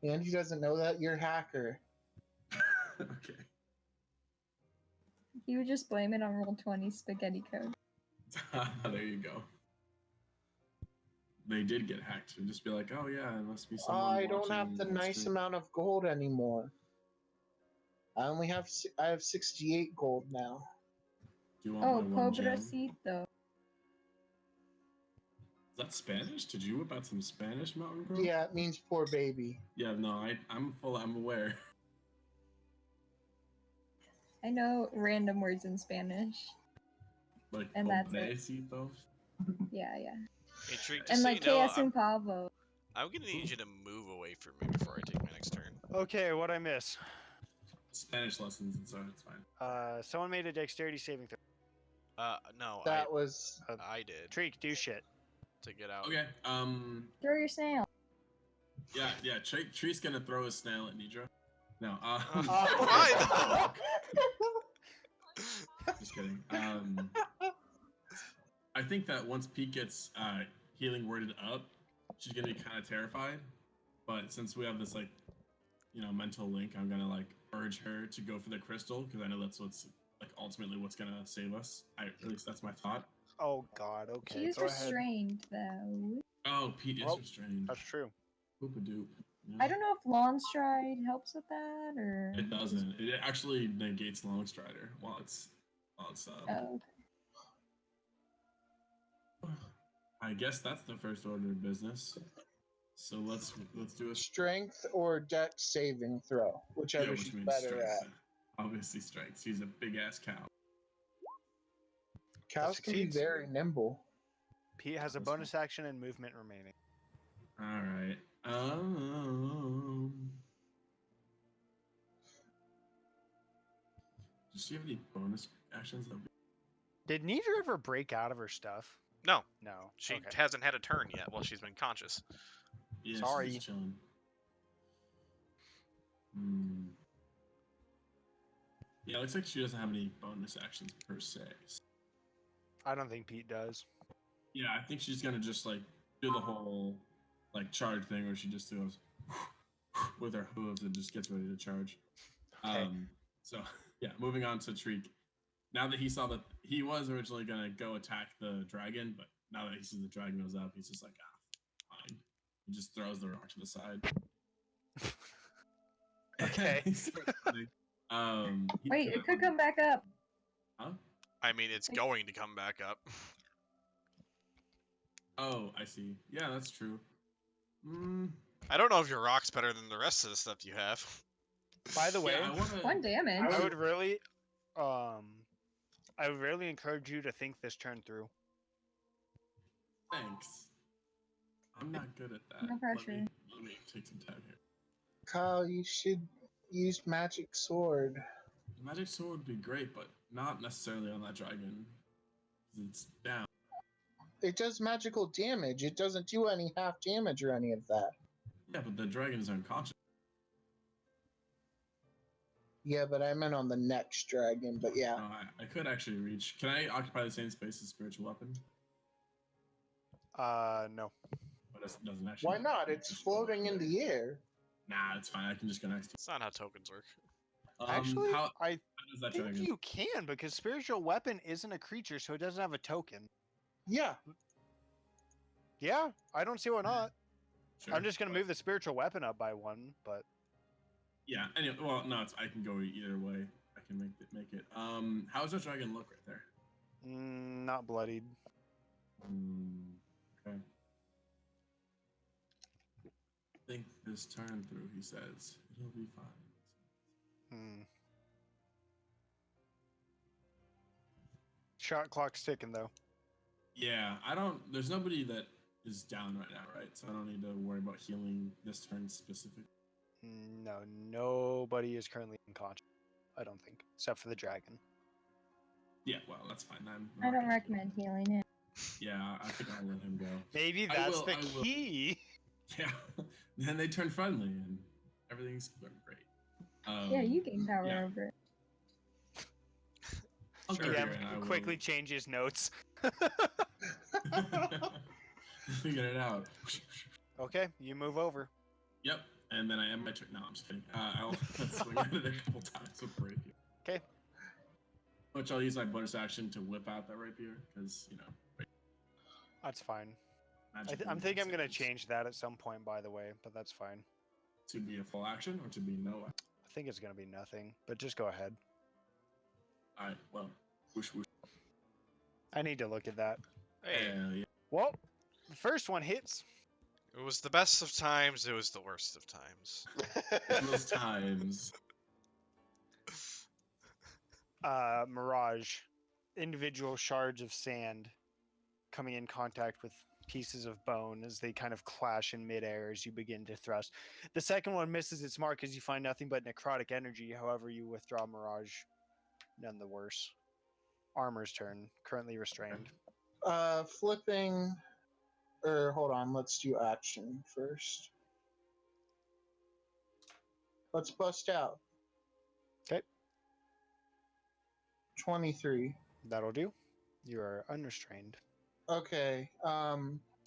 And he doesn't know that you're a hacker. Okay. He would just blame it on Roll20 spaghetti code. There you go. They did get hacked. And just be like, oh yeah, it must be someone. I don't have the watching nice stream. amount of gold anymore. I only have I have 68 gold now. Do you want Oh, my one gem? Is pobrecito. that Spanish? Did you whip out some Spanish, Mountain Girl? Yeah, it means poor baby. Yeah, no, I'm aware. I know random words in Spanish. Like, And that's it. pobrecito. Yeah. Hey, Treek, just And so like you know, KS and Pavo. I'm gonna need you to move away from me before I take my next turn. Okay, what'd I miss? Spanish lessons, and so it's fine. Someone made a dexterity saving throw. No, That was I did Treek, do shit. to get out. Okay. Throw your snail. Yeah. Tree's gonna throw a snail at Nidra. No. Why Just kidding. I think that once Pete gets healing worded up, she's gonna be kind of terrified. But since we have this mental link, I'm gonna urge her to go for the crystal because I know that's what's ultimately what's gonna save us. At least that's my thought. Oh God. Okay. She's go ahead. restrained though. Oh, Pete is Oh, restrained. That's true. Boop-a-doop. Yeah. I don't know if Long Stride helps with that or. It doesn't. It actually negates Longstrider while it's Oh, I guess that's the first order of business. So let's do a strength or dex saving throw, whichever which she's means better strength. at. Obviously strength. She's a big ass cow. Cows can be succeeds. very nimble. Pete has a That's bonus action and movement remaining. All right. Does she have any bonus actions? Did Nidra ever break out of her stuff? No, No. she Okay. hasn't had a turn yet while she's been conscious. Yeah, Sorry. she's just chilling. Yeah, it looks like she doesn't have any bonus actions per se. I don't think Pete does. Yeah, I think she's gonna just do the whole charge thing where she just goes with her hooves and just gets ready to charge. Okay. So yeah, moving on to Treek. Now that he saw that he was originally gonna go attack the dragon, but now that he sees the dragon goes up, he's just like, fine. He just throws the rock to the side. Okay. wait, it could come back up. Huh? I mean, it's going to come back up. Oh, I see. Yeah, that's true. I don't know if your rock's better than the rest of the stuff you have. By the way, Yeah, I wanna... 1 damage. I would really encourage you to think this turn through. Thanks. I'm not good at that. No pressure. Let me take some time here. Kyle, you should use magic sword. The magic sword would be great, but not necessarily on that dragon. 'Cause it's down. It does magical damage. It doesn't do any half damage or any of that. Yeah, but the dragon is unconscious. Yeah, but I meant on the next dragon. But yeah. I could actually reach. Can I occupy the same space as spiritual weapon? No. But it doesn't actually. Why not? It's floating in the air. Nah, it's fine. I can just go next to It's not how tokens work. you. Actually, how I does that think dragon? you can because spiritual weapon isn't a creature, so it doesn't have a token. Yeah. Yeah, I don't see why not. Sure, I'm just gonna but- move the spiritual weapon up by 1, but Yeah. Anyway, well, no, I can go either way. I can make it. How does that dragon look right there? not bloodied. Okay. Think this turn through, he says. It'll be fine. Shot clock's ticking though. Yeah, there's nobody that is down right now, right? So I don't need to worry about healing this turn specifically. No, nobody is currently unconscious. I don't think, except for the dragon. Yeah, well, that's fine. I'm I not don't gonna recommend healing him. Yeah, I think I'll let him go. Maybe I that's will- the I will. key. Yeah. Then they turn friendly and everything's going great. Yeah, you gain power yeah. over it. I'll Sure. go Yeah, here and I quickly will change his notes. figure it out. Okay, you move over. Yep. And then I end my turn. No, I'm just kidding. I'll swing at it a couple times with the rapier. Okay. Which I'll use my bonus action to whip out that rapier because That's fine. magic. I'm thinking I'm gonna saves. change that at some point, by the way, but that's fine. To be a full action or to be no action. I think it's gonna be nothing, but just go ahead. All right. Well, whoosh whoosh. I need to look at that. Hey, Hell yeah. Well, the first one hits. it was the best of times. It was the worst of times. Those times. Mirage, individual shards of sand coming in contact with pieces of bone as they kind of clash in midair as you begin to thrust. The second one misses its mark as you find nothing but necrotic energy. However, you withdraw Mirage, none the worse. Armor's turn, currently restrained. Flipping. Or hold on, let's do action first. Let's bust out. Okay. 23. That'll do. You are unrestrained. Okay.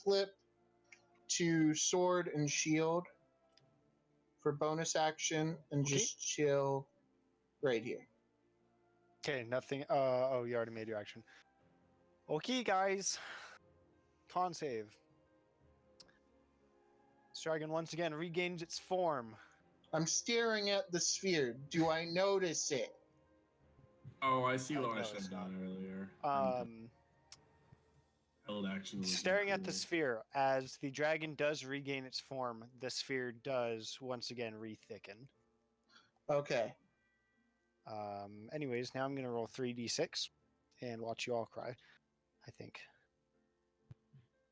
Flip to sword and shield for bonus action and Okay. just chill right here. Okay, nothing. Oh, you already made your action. Okay, guys. Con save. This dragon once again regains its form. I'm staring at the sphere. Do I notice it? Oh, I see what No, I should it's have done earlier. Held action. was Staring at the cool. sphere, as the dragon does regain its form, the sphere does once again re-thicken. Okay. Anyways, now I'm going to roll 3d6 and watch you all cry, I think.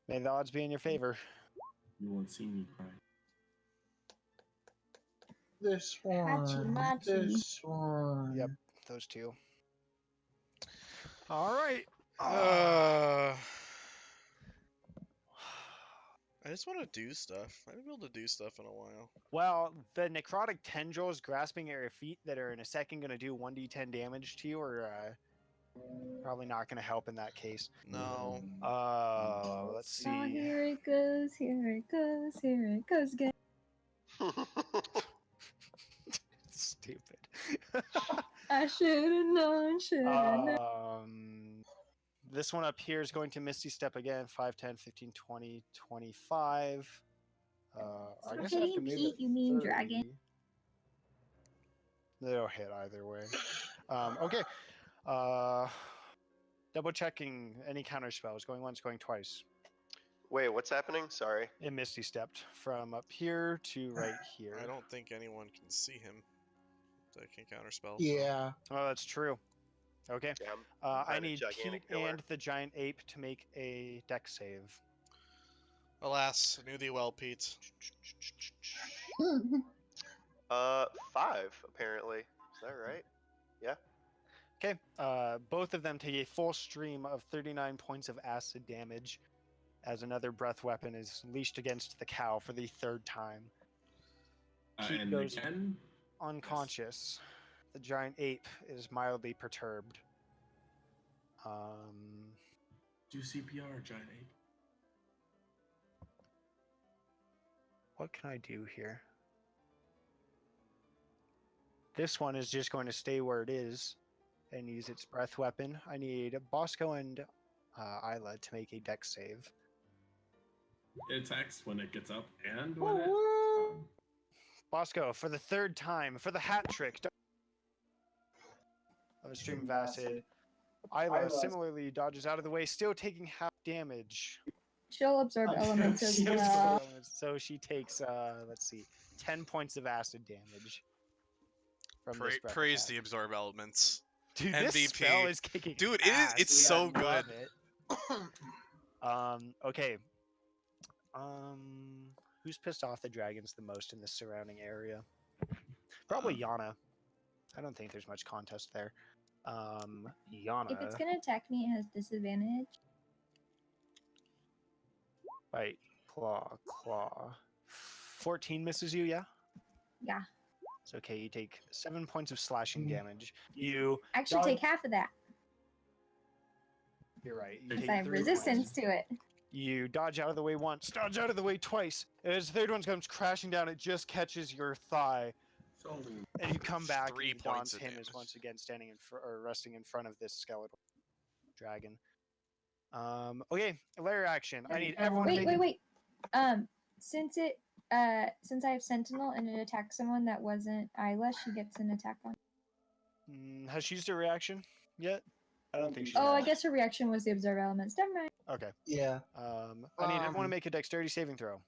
May the odds be in your favor. You won't see me cry. This Hachi one. machi. This one. Yep, those two. All right. I just want to do stuff. I haven't been able to do stuff in a while. Well, the necrotic tendrils grasping at your feet that are in a second going to do 1d10 damage to you are probably not going to help in that case. No. Let's Oh, see. here it goes, here it goes, here it goes again. Stupid. I should have known, should have known. This one up here is going to Misty Step again. 5, 10, 15, 20, 25. I guess I have to Hitting move Pete, it you mean 30. dragon. They'll hit either way. Okay. Double checking any counter spells. Going once, going twice. Wait, what's happening? Sorry. It Misty Stepped from up here to right here. I don't think anyone can see him that can counterspell. Yeah. Oh, that's true. Okay. Yeah, I kinda need gigantic Pete killer. and the giant ape to make a dex save. Alas, knew thee well, Pete. 5 apparently. Is that right? Okay. Both of them take a full stream of 39 points of acid damage as another breath weapon is leashed against the cow for the third time. Pete And goes again, unconscious. The giant ape is mildly perturbed. do CPR, giant ape. What can I do here? This one is just going to stay where it is and use its breath weapon. I need Bosco and Isla to make a dex save. It attacks when it gets up and when it. Bosco, for the third time, for the hat trick of a stream of acid. Isla similarly dodges out of the way, still taking half damage. She'll absorb elements as She absorbs well. elements, so she takes, let's see, 10 points of acid damage from this breath Praise attack. the absorb elements. Dude, MVP. this spell is kicking Dude, ass. it's dude. so I love good. it. Okay. Who's pissed off the dragons the most in the surrounding area? Probably Yana. I don't think there's much contest there. Yana. If it's gonna attack me, it has disadvantage. Bite, claw. 14 misses you, yeah? Yeah. It's okay. You take 7 points of slashing Mm. damage. You. Actually, take half of that You're right. You because take I have 3 resistance points. to it. You dodge out of the way once, dodge out of the way twice. As the third one comes crashing down, it just catches your thigh, So and you come back. 3 and points Don's of him is damage. once again standing or resting in front of this skeletal dragon. Okay, layer action. I need everyone. Wait. Since I have Sentinel and it attacks someone that wasn't Isla, she gets an attack on. Has she used a reaction yet? I don't think she Oh, I has. guess her reaction was the observe elements. Never mind. Okay. Yeah. I need everyone to make a dexterity saving throw.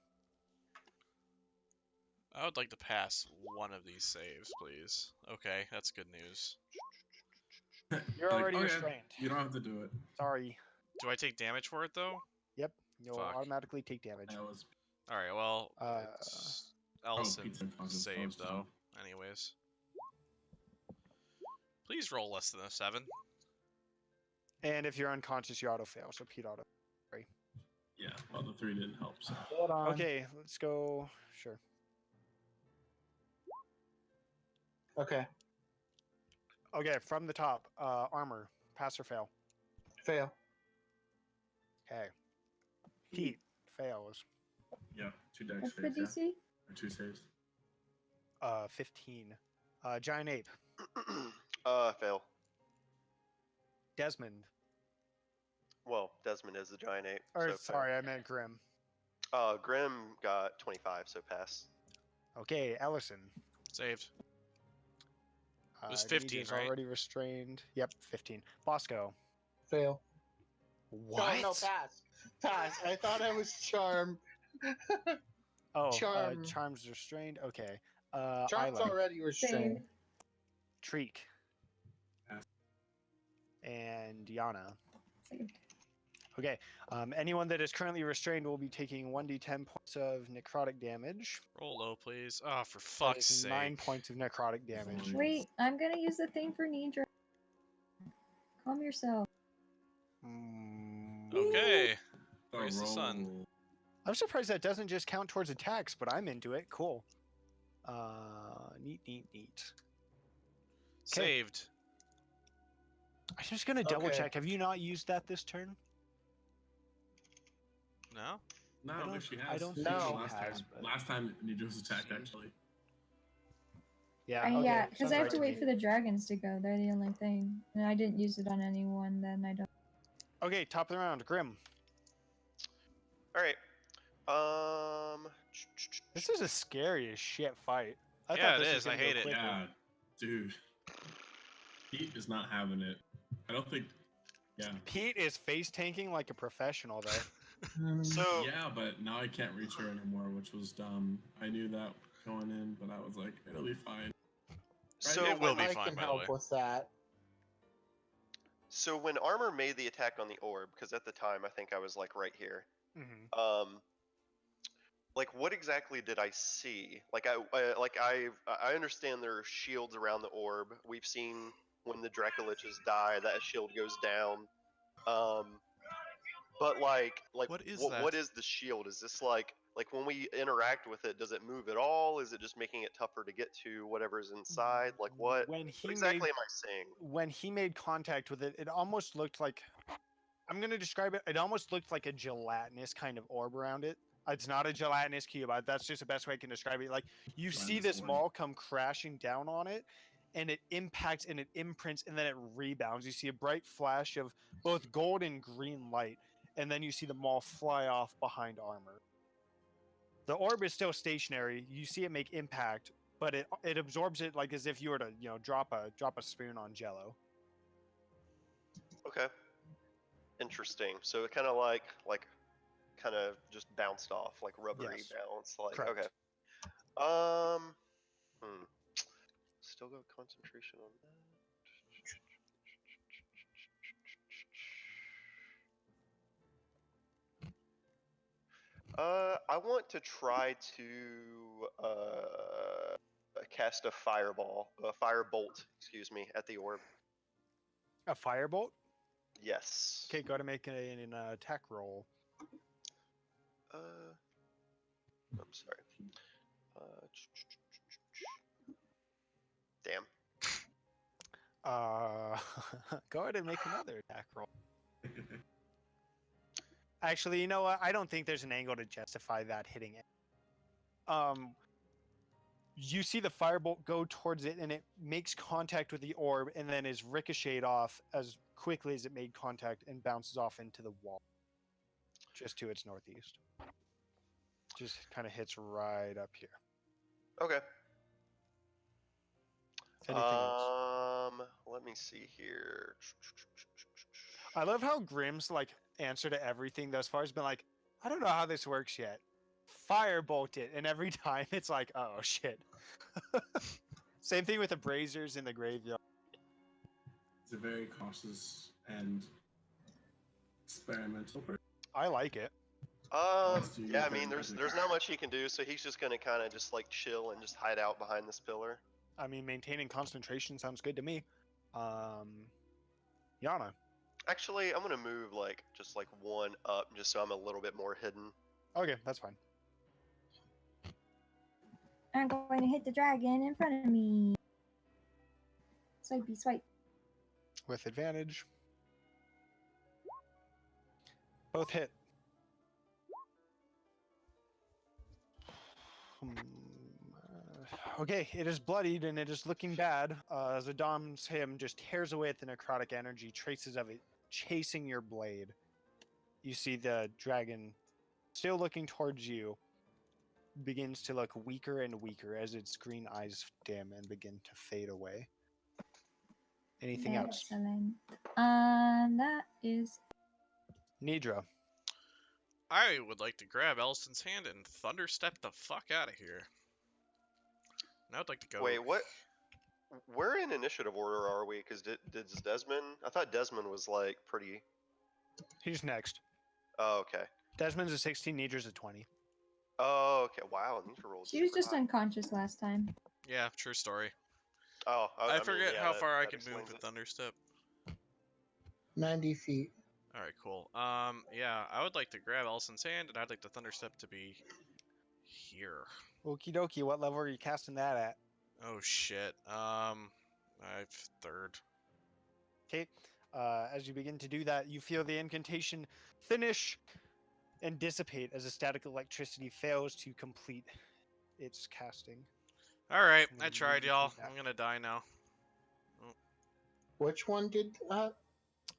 I would like to pass one of these saves, please. Okay, that's good news. You're already restrained. You don't have to do it. Sorry. Do I take damage for it though? Yep. You'll Fuck. automatically take damage. That was All right. Well, Uh, it's Ellison Pizza Puzzles saved post though. Anyways, please roll less than a 7. And if you're unconscious, you auto fail. So Pete auto. Yeah, well, the 3 didn't help. So. Hold on. Okay, let's go. Sure. Okay. Okay, from the top. Armor. Pass or fail. Fail. Okay. Pete fails. Yeah, 2 dex What's the saves. Yeah. DC? Or 2 saves. 15. Giant ape. Fail. Desmond. Well, Desmond is the giant ape. Or so sorry, I meant Grim. Grim got 25, so pass. Okay, Ellison. Saved. It was 15, Nija's right? already restrained. Yep, 15. Bosco. Fail. What? No, pass. Pass. I thought I was charmed. Oh, Charm. Charm's restrained. Okay. Charm's Isla. already restrained. Treek. Pass. And Yana. Saved. Okay. Anyone that is currently restrained will be taking 1d10 points of necrotic damage. Roll low, please. Oh, for That fuck's is sake. 9 points of necrotic damage. Wait, I'm gonna use the thing for Nidra. Calm yourself. Okay. So Praise the sun. I'm surprised that doesn't just count towards attacks, but I'm into it. Cool. Neat. Saved. I'm just gonna double Okay. check. Have you not used that this turn? No? No, I I don't don't- think she has. I don't think she last has, time. but- Last time Nijo's attacked, actually. Yeah. Yeah, okay, because sounds I have right to wait me. for the dragons to go. They're the only thing. And I didn't use it on anyone, then I don't. Okay, top of the round, Grim. All right. This is a scary as shit fight. I Yeah, thought it this is, was gonna I go hate it. quicker. Yeah, dude. Pete is not having it. I don't think. Yeah. Pete is face tanking like a professional, though. So Yeah, but now I can't reach her anymore, which was dumb. I knew that going in, but I was like, it'll be fine. so It will when, be I fine, can by the help way. with that. so when Armor made the attack on the orb, because at the time I think I was like right here. Mm-hmm. Like what exactly did I see? Like I understand there are shields around the orb. We've seen when the Dracoliches die, that shield goes down. But What is that? what is the shield? Is this like when we interact with it, does it move at all? Is it just making it tougher to get to whatever's inside? Like what? When What he exactly made am I seeing? when he made contact with it, it almost looked like. I'm gonna describe it. It almost looked like a gelatinous kind of orb around it. It's not a gelatinous cube. That's just the best way I can describe it. Like you see Gelatinous this orb. ball come crashing down on it, and it impacts and it imprints, and then it rebounds. You see a bright flash of both gold and green light, and then you see the maul fly off behind Armor. The orb is still stationary. You see it make impact, but it absorbs it like as if you were to drop a spoon on Jello. Okay. Interesting. So it kind of like kind of just bounced off like rubbery Yes. bounce. Like Correct. okay. Still got concentration on that. I want to try to cast a firebolt, excuse me, at the orb. A firebolt? Yes. Okay, go to make an attack roll. I'm sorry. Damn. Go ahead and make another attack roll. Actually, you know what? I don't think there's an angle to justify that hitting it. You see the firebolt go towards it, and it makes contact with the orb, and then is ricocheted off as quickly as it made contact, and bounces off into the wall, just to its northeast. Just kind of hits right up here. Okay. Anything else? Let me see here. I love how Grimm's like answer to everything thus far has been like, I don't know how this works yet. Firebolt it, and every time it's like, oh shit. Same thing with the braziers in the graveyard. It's a very cautious and experimental person. I like it. Yeah, I mean, there's not much he can do, so he's just gonna kind of just like chill and just hide out behind this pillar. I mean, maintaining concentration sounds good to me. Yana. Actually, I'm gonna move like just like one up, just so I'm a little bit more hidden. Okay, that's fine. I'm going to hit the dragon in front of me. Swipey swipe. With advantage. Both hit. Okay, it is bloodied and it is looking bad. As Adam's him just tears away at the necrotic energy, traces of it chasing your blade. You see the dragon still looking towards you, begins to look weaker and weaker as its green eyes dim and begin to fade away. Anything else? Excellent. That is Nidra. I would like to grab Ellison's hand and thunderstep the fuck out of here. And I would like to go. Wait, what? Where in initiative order are we? Because did Desmond? I thought Desmond was like pretty. He's next. Oh, okay. Desmond's a 16, Nidra's a 20. Oh, okay. Wow, these rolls. she was super just high. unconscious last time. Yeah, true story. Oh, I mean, forget yeah, how far I that can move explains with it. thunderstep. 90 feet. All right, cool. Yeah, I would like to grab Ellison's hand, and I'd like the thunderstep to be here. Okie dokie, what level are you casting that at? Oh shit. I've third. Okay. As you begin to do that, you feel the incantation finish and dissipate as the static electricity fails to complete its casting. All right, I'm I gonna tried, move you y'all. back. I'm gonna die now. Which one did that?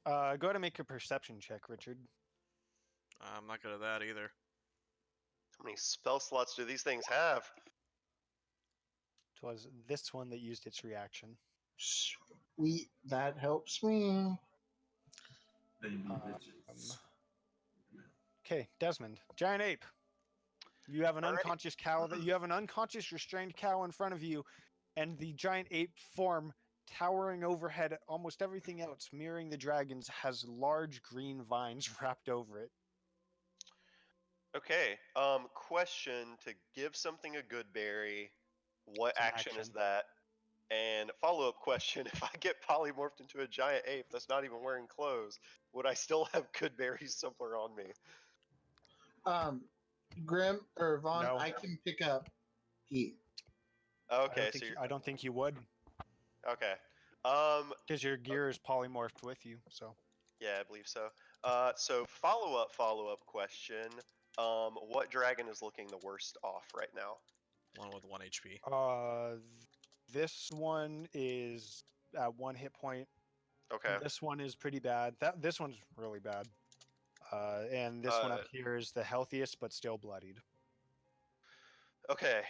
Go ahead and make a perception check, Richard. I'm not good at that either. How many spell slots do these things have? It was this one that used its reaction. Sweet, that helps me. Baby bitches. Okay, Desmond, giant ape. You have an All right. unconscious cow. You have an unconscious restrained cow in front of you, and the giant ape form towering overhead. Almost everything else, mirroring the dragon's, has large green vines wrapped over it. Okay. Question: to give something a good berry, what It's an action is action. that? And follow-up question: if I get polymorphed into a giant ape that's not even wearing clothes, would I still have good berries somewhere on me? Grim or Vaughn, No. I can pick up Pete. Okay, so you're I don't think you would, okay. because your gear is polymorphed with you. So Yeah, I believe so. So follow-up question. What dragon is looking the worst off right now? One with 1 HP. this one is at 1 hit point. Okay. This one is pretty bad. This one's really bad. And this one up here is the healthiest, but still bloodied. Okay.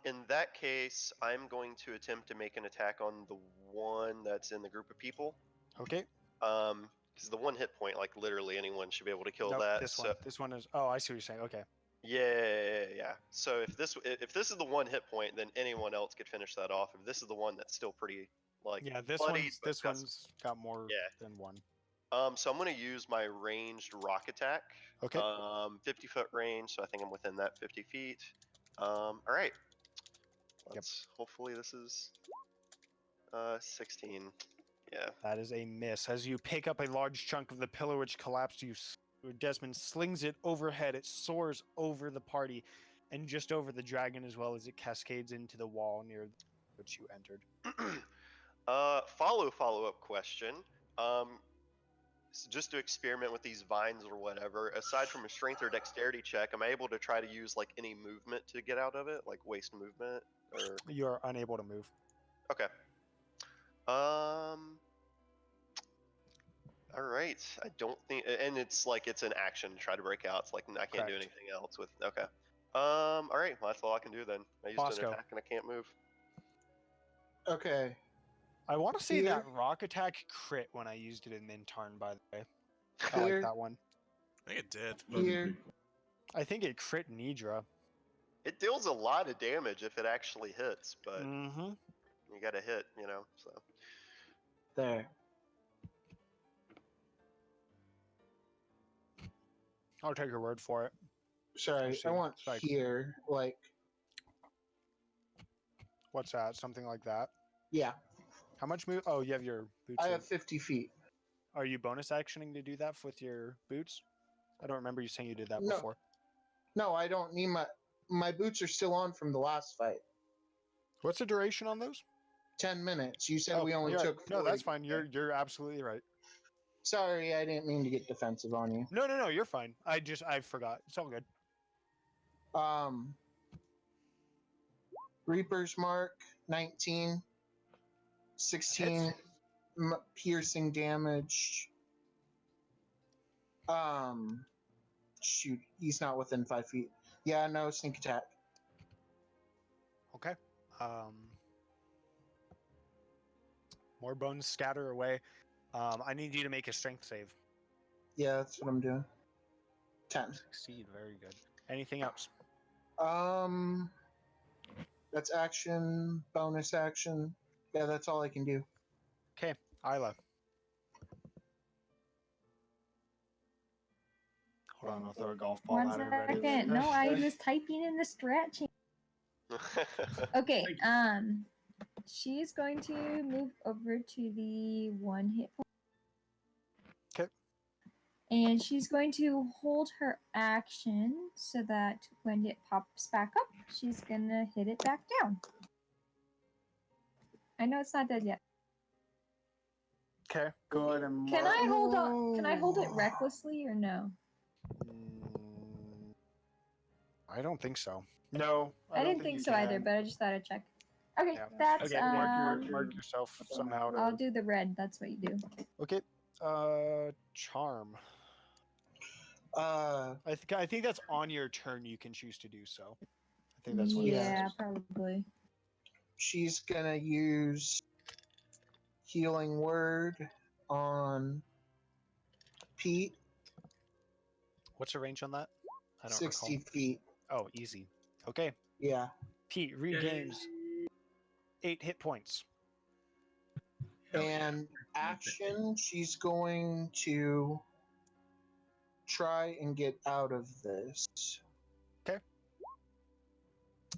In that case, I'm going to attempt to make an attack on the one that's in the group of people. Okay. Because the 1 hit point, like literally anyone should be able to kill Nope, that. This so one. This one is. Oh, I see what you're saying. Okay. yeah. So if this is the 1 hit point, then anyone else could finish that off. If this is the one that's still pretty like Yeah, this bloodied, but this got one's got more Yeah. than one. So I'm gonna use my ranged rock attack. Okay. 50-foot range, so I think I'm within that 50 feet. All right. Hopefully this is 16. Yeah. That is a miss. As you pick up a large chunk of the pillar which collapsed, Desmond slings it overhead. It soars over the party and just over the dragon as well as it cascades into the wall near which you entered. Follow-up question. Just to experiment with these vines or whatever, aside from a strength or dexterity check, am I able to try to use like any movement to get out of it, like waste movement or? You are unable to move. Okay. All right. I don't think, and it's like it's an action to try to break out. It's like I can't do Correct. anything else with. Okay. All right. Well, that's all I can do then. I used an Bosco. attack and I can't move. Okay. I want to say Here. that rock attack crit when I used it in Mintarn, by the way. I Here. like that one. I think it did. That was a Here. big- I think it crit Nidra. It deals a lot of damage if it actually hits, but Mm-hmm. you got to hit, you know. So. There. I'll take your word for it. Sorry, see. I want Like- here. Like, What's that? Something like that. yeah, How much move? Oh, you have your boots. I in. have 50 feet. Are you bonus actioning to do that with your boots? I don't remember you saying you did that No. before. No, I don't need my boots are still on from the last fight. What's the duration on those? 10 minutes. You said we only you're right. took. No, 4 that's to fine. get You're absolutely right. there. Sorry, I didn't mean to get defensive on you. No, you're fine. I forgot. It's all good. Reaper's Mark 19, 16 Hits. piercing damage. Shoot, he's not within 5 feet. Yeah, no sneak attack. Okay. More bones scatter away. I need you to make a strength save. Yeah, that's what I'm doing. 10. Succeed. Very good. Anything else? That's action, bonus action. Yeah, that's all I can do. Okay, Isla. Hold on, I'll throw a golf ball One at her. Ready? second. No, I was typing in the stretching. Okay. She's going to move over to the 1 hit point. Okay. And she's going to hold her action so that when it pops back up, she's gonna hit it back down. I know it's not dead yet. Okay, go ahead and Can mark. I hold on? Can I hold it recklessly or no? I don't think so. No, I didn't think you so either, can. but I just thought I'd check. Okay, Yeah. that's Okay, mark yourself somehow. I'll do the red. That's what you do. Okay. Charm. Uh, I think that's on your turn. You can choose to do so. I think that's what it Yeah, says. probably. she's gonna use healing word on Pete. What's the range on that? I don't 60 recall. feet. Oh, easy. Okay. Yeah. Pete regains 8 hit points. Hell yeah. And action, she's going to try and get out of this.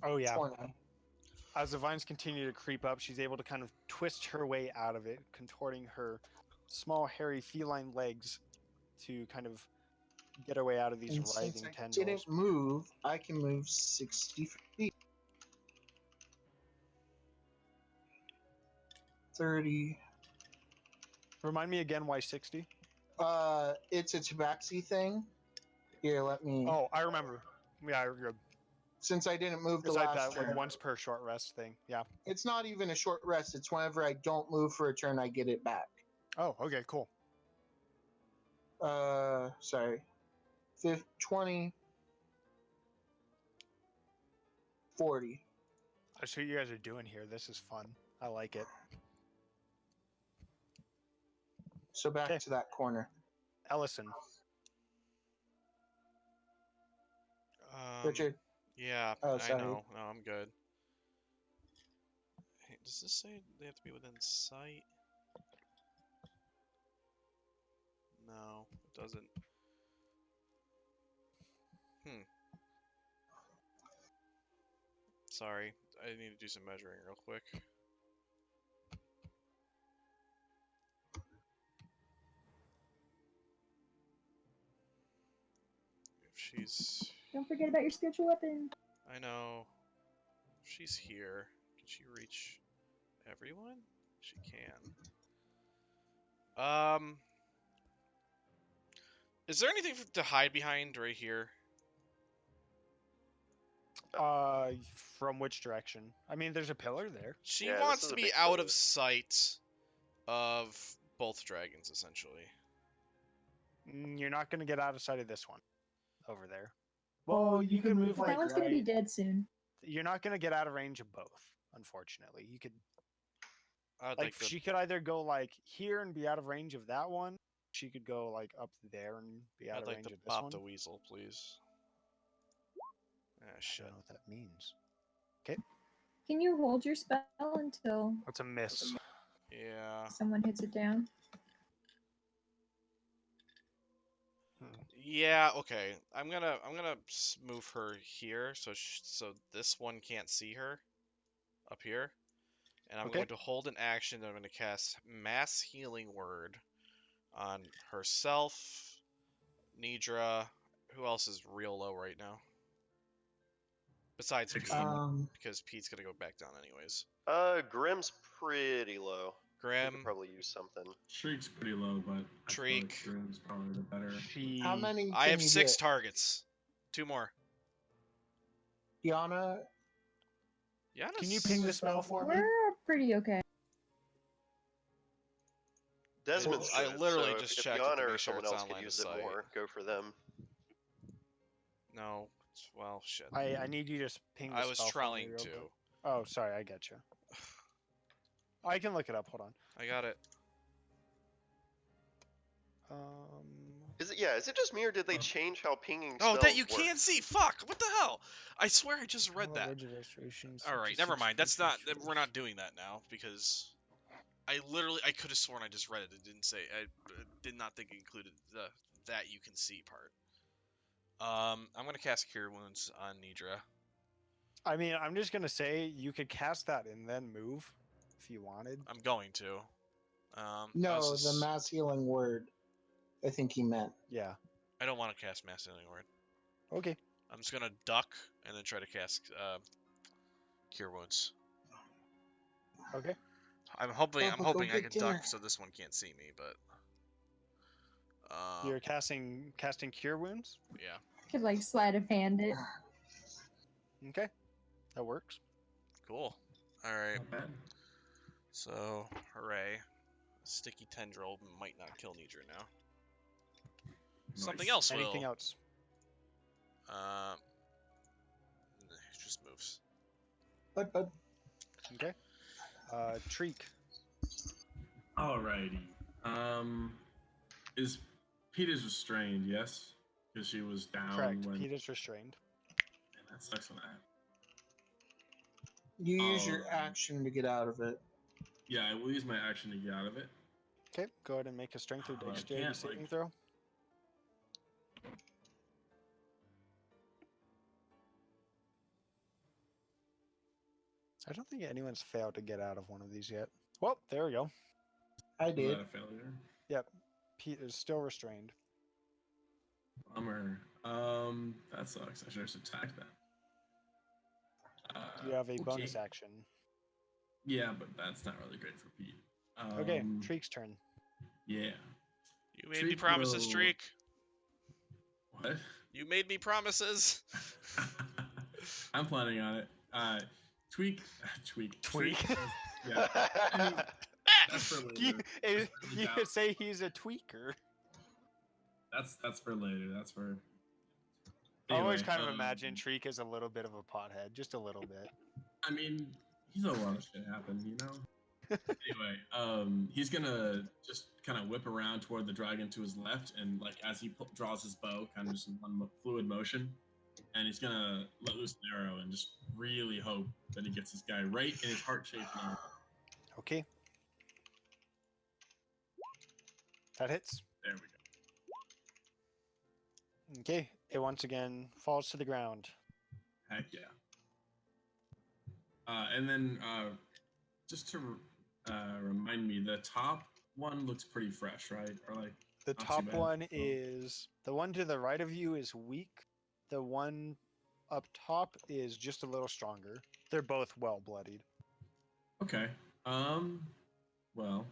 Oh yeah. 20. As the vines continue to creep up, she's able to kind of twist her way out of it, contorting her small, hairy feline legs to kind of get her way out of these And writhing since I tendrils. didn't move, I can move 60 feet. 30. Remind me again why 60? It's a tabaxi thing. Here, let me. Oh, I remember. Yeah, you're good. Since I didn't move the It's like last that, like turn. once per short rest thing. Yeah. It's not even a short rest. It's whenever I don't move for a turn, I get it back. Oh, okay, cool. Sorry. 20. 40. I see what you guys are doing here. This is fun. I like it. So back Okay. to that corner. Ellison. Richard. Yeah, Oh, I sorry. know. No, I'm good. Hey, does this say they have to be within sight? No, it doesn't. Sorry, I need to do some measuring real quick. Don't forget about your spiritual weapon. I know. She's here. Can she reach everyone? She can. Is there anything to hide behind right here? From which direction? I mean, there's a pillar there. She Yeah, this wants is to a be big out pillar. of sight of both dragons, essentially. You're not gonna get out of sight of this one over there. Well, you can move That like one's gonna be right. dead soon. You're not gonna get out of range of both, unfortunately. You could I'd like like to. she could either go like here and be out of range of that one. She could go like up there and be out I'd of like range to of this pop one. the weasel, please. Ah, I shit. don't know what that means. Can you hold your spell until What's a miss? Yeah. someone hits it down? Yeah. Okay. I'm gonna move her here, so this one can't see her up here, and I'm Okay. going to hold an action. I'm going to cast Mass Healing Word on herself, Nidra. Who else is real low right now? Besides Pete, because Pete's gonna go back down anyways. Grim's pretty low. He Grim, could probably use something. Shriek's pretty low, but I feel like Shriek. Grim's probably the better. She. How many? I can have you 6 get? targets. 2 more. Yana, Giannis. Can you ping the spell for me? We're pretty okay. Desmond's I good, literally so just if checked it Yana to or make sure someone it's else on could line of use it sight. more, go for them. No. Well, shit. I need you to ping the I was spell for me trying real to. quick. Oh, sorry, I get you. I can look it up. Hold on. I got it. Is it? Yeah. Is it just me or did they change how pinging Oh, spells that you work? can't see. Fuck. What the hell? I swear I just read that. All right, never mind. That's not. We're not doing that now because I could have sworn I just read it. It didn't say. I did not think it included the that you can see part. I'm gonna cast Cure Wounds on Nidra. I mean, I'm just gonna say you could cast that and then move if you wanted. I'm going to. I no, was the just- mass healing word. I think he meant. Yeah. I don't want to cast Mass Healing Word. Okay. I'm just gonna duck and then try to cast Cure Wounds. Okay. I'm hoping Papa, I go can get dinner. duck so this one can't see me, but You're casting Cure Wounds. yeah. Could like sleight of hand it. Okay. That works. Cool. All right. Not bad. So, hooray. Sticky Tendril might not kill Nidra now. Something Nice. else Anything will. else? It just moves. But Okay. Treek. Alrighty. Is Peter's restrained? Yes, because she was down Correct. when. Pete is restrained. Man, that sucks when that happened. you use your Oh. action to get out of it. Yeah, I will use my action to get out of it. Okay. Go ahead and make a strength or Oh, I dexterity can't, saving like- throw. I don't think anyone's failed to get out of one of these yet. Well, there we go. I Was did. that a failure? Yep. Pete is still restrained. Bummer. That sucks. I should have attacked that. You have a bonus okay. action. Yeah, but that's not really great for Pete. Okay. Treek's turn. Yeah. You made me Treek promises, will- Streak. What? You made me promises. I'm planning on it. Tweak. Tweak. Yeah. That's for you later. you could say he's a tweaker. That's for later. That's for. I always Anyway, kind of imagine Treek as a little bit of a pothead, just a little bit. I mean, he's a lot of shit happen, you know. Anyway, he's gonna just kind of whip around toward the dragon to his left, and like as he draws his bow, kind of just in one fluid motion, and he's gonna let loose an arrow and just really hope that he gets this guy right in his heart-shaped mouth. Okay. That hits. There we go. Okay. It once again falls to the ground. Heck yeah. And then just to remind me, the top one looks pretty fresh, right? Or like The not too top bad. one Oh. is the one to the right of you is weak. The one up top is just a little stronger. They're both well bloodied. Okay. Well.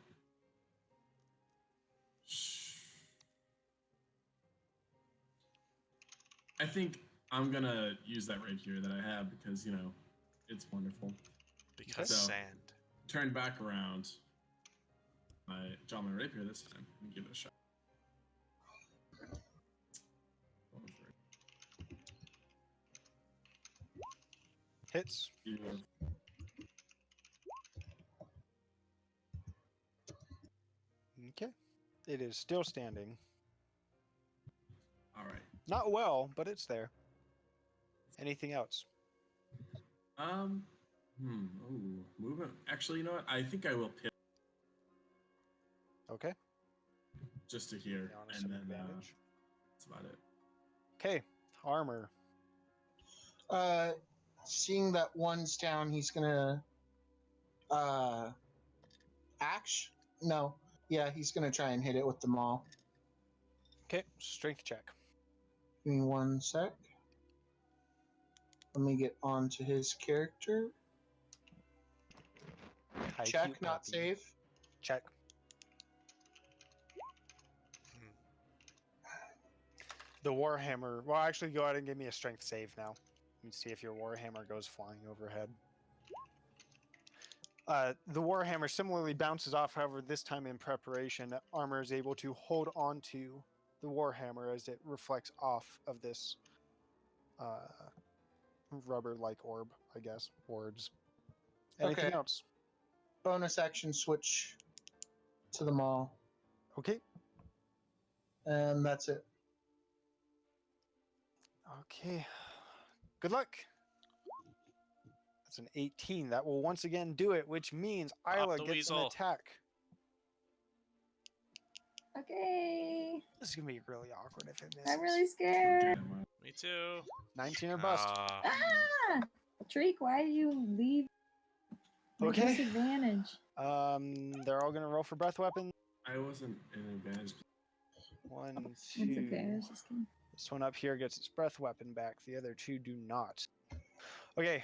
I think I'm gonna use that right here that I have because it's wonderful. Because So- sand. Turn back around. I draw my rapier this time and give it a shot. Going for it. Hits. Beautiful. Okay. It is still standing. All right. Not well, but it's there. Anything else? Ooh, movement. Actually, you know what? I think I will pivot Okay. just to here, Down to and some then advantage. that's about it. Okay. Armor. Seeing that one's down, he's gonna no. Yeah, he's gonna try and hit it with the maul. Okay. Strength check. Give me 1 sec. Let me get onto his character. Hi, Check, cute not puppy. save. Check. Hmm. The Warhammer. Well, actually, go ahead and give me a strength save now. Let me see if your Warhammer goes flying overhead. The Warhammer similarly bounces off, however, this time in preparation, Armor is able to hold onto the Warhammer as it reflects off of this rubber-like orb, I guess. Words. Anything Okay. else? Bonus action switch to the maul. Okay. And that's it. Okay. Good luck. That's an 18. That will once again do it, which means Isla the gets an weasel. attack. Okay. This is going to be really awkward if it misses. I'm really Go scared. get him, Me too. 19 or bust. Ah! Treek, why do you leave? My Okay. disadvantage. They're all going to roll for breath weapon. I wasn't in advantage. 1, It's okay. 2. I was just kidding. This one up here gets its breath weapon back. The other two do not. Okay,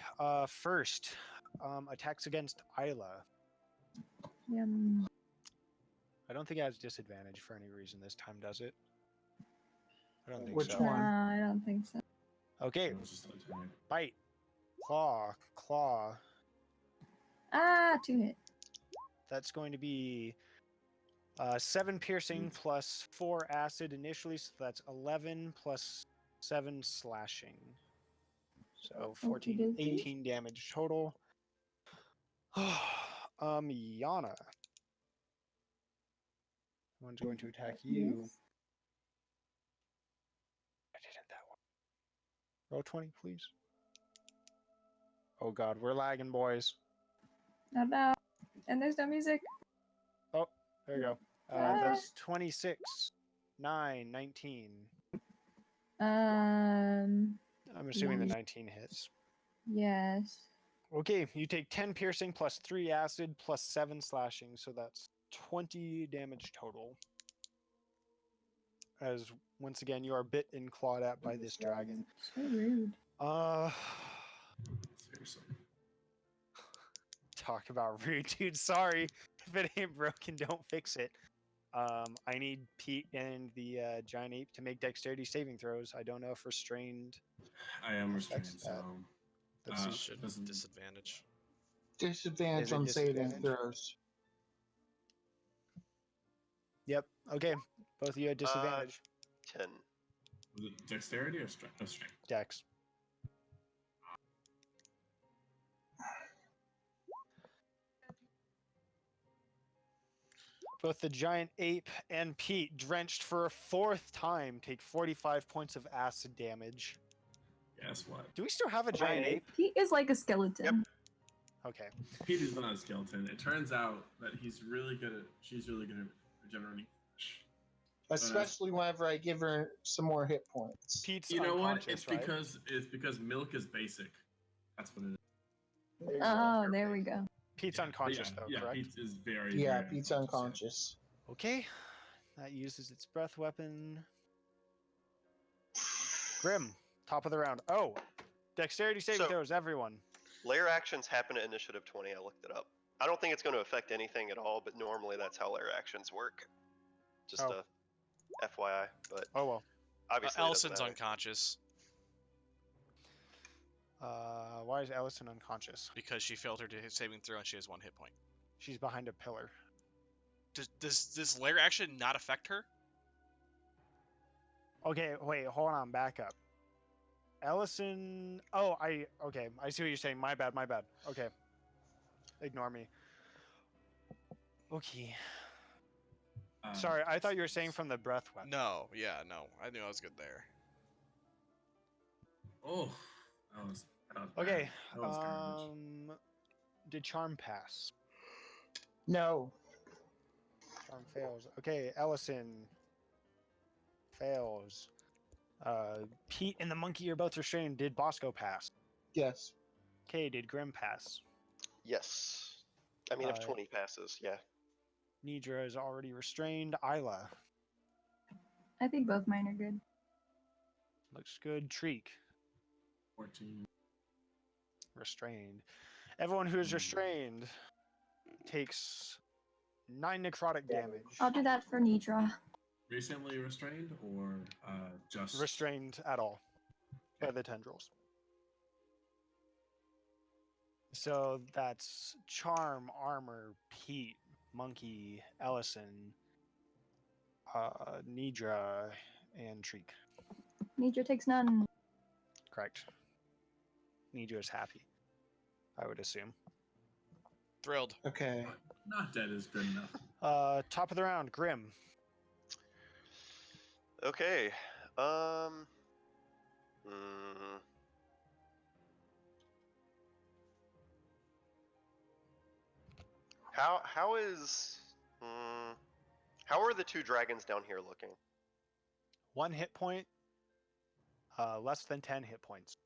first, attacks against Isla. Yum. I don't think it has disadvantage for any reason this time, does it? I don't think Which so. No, one? I don't think so. Okay, It was just an attack. bite. Claw. Ah, 2 hit. That's going to be 7 piercing plus 4 acid initially, so that's 11 plus 7 slashing. So 14, Okey-dokey. 18 damage total. Yana. One's going to attack you. Yes. I didn't that one. Roll 20, please. Oh god, we're lagging, boys. Not bad. And there's no music. Oh, there you go. Ah. That's 26. 9, 19. Um. I'm assuming the Yeah. 19 hits. Yes. Okay, you take 10 piercing plus 3 acid plus 7 slashing, so that's 20 damage total. As once again you are bit and clawed at by this dragon. So rude. Seriously. Talk about rude, dude. Sorry. If it ain't broken, don't fix it. I need Pete and the giant ape to make dexterity saving throws. I don't know if restrained. I am restrained, Affects so that. Let's see. Should doesn't- disadvantage. Disadvantage Is it on saving disadvantage? throws. Yep. Okay. Both of you had disadvantage. 10. Was it dexterity or strength? Oh, strength. Dex. Both the giant ape and Pete, drenched for a 4th time, take 45 points of acid damage. Guess what? Do we still have a giant ape? He is like a skeleton. Yep. Okay. Pete is not a skeleton. It turns out that she's really good at regenerating flesh. Especially whenever I give her some more hit points. Pete's You know what? unconscious, It's right? because milk is basic. That's what it is. There you go. Oh, there we go. Pete's Yeah, unconscious, but though, correct? Pete is very, Yeah, very Pete's yeah. unconscious. Okay. That uses its breath weapon. Grim, Top of the round. Oh, dexterity saving So- throws, everyone. Lair actions happen at initiative 20. I looked it up. I don't think it's going to affect anything at all, but normally that's how lair actions work. Just Oh. a FYI, but Oh well. obviously it doesn't Ellison's matter. unconscious Why is Ellison unconscious? because she failed her saving throw and she has 1 hit point. She's behind a pillar. Does this lair action not affect her? Okay, wait, hold on, back up. Ellison. Oh, okay. I see what you're saying. My bad. Okay. Ignore me. Okay. Sorry, I thought you were saying from the breath weapon. No, yeah, no. I knew I was good there. Oh, that was bad. Okay. That was garbage. Did charm pass? No. Charm fails. Okay, Ellison fails. Pete and the monkey are both restrained. Did Bosco pass? Yes. Okay, did Grim pass? Yes. I mean, if 20 passes, yeah. Nidra is already restrained. Isla. I think both mine are good. Looks good. Treek. 14. Restrained. Everyone who is restrained takes 9 necrotic damage. I'll do that for Nidra. Recently restrained or just Restrained at all by the tendrils. So that's Charm, Armor, Pete, Monkey, Ellison, Nidra, and Treek. Nidra takes none. Correct. Nidra is happy, I would assume. Thrilled. Okay. not dead is good enough. Top of the round, Grim. Okay. How is how are the 2 dragons down here looking? 1 hit point, less than 10 hit points.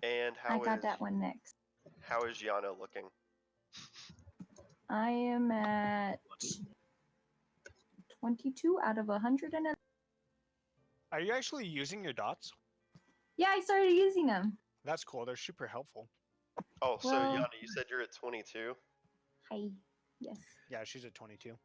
And I got that one next. How is Yana looking? I am at 22 out of 100 and Are you actually using your dots? yeah, I started using them. That's cool. They're super helpful. Oh, so Well- Yana, you said you're at 22? Hi. Yes. Yeah, she's at 22.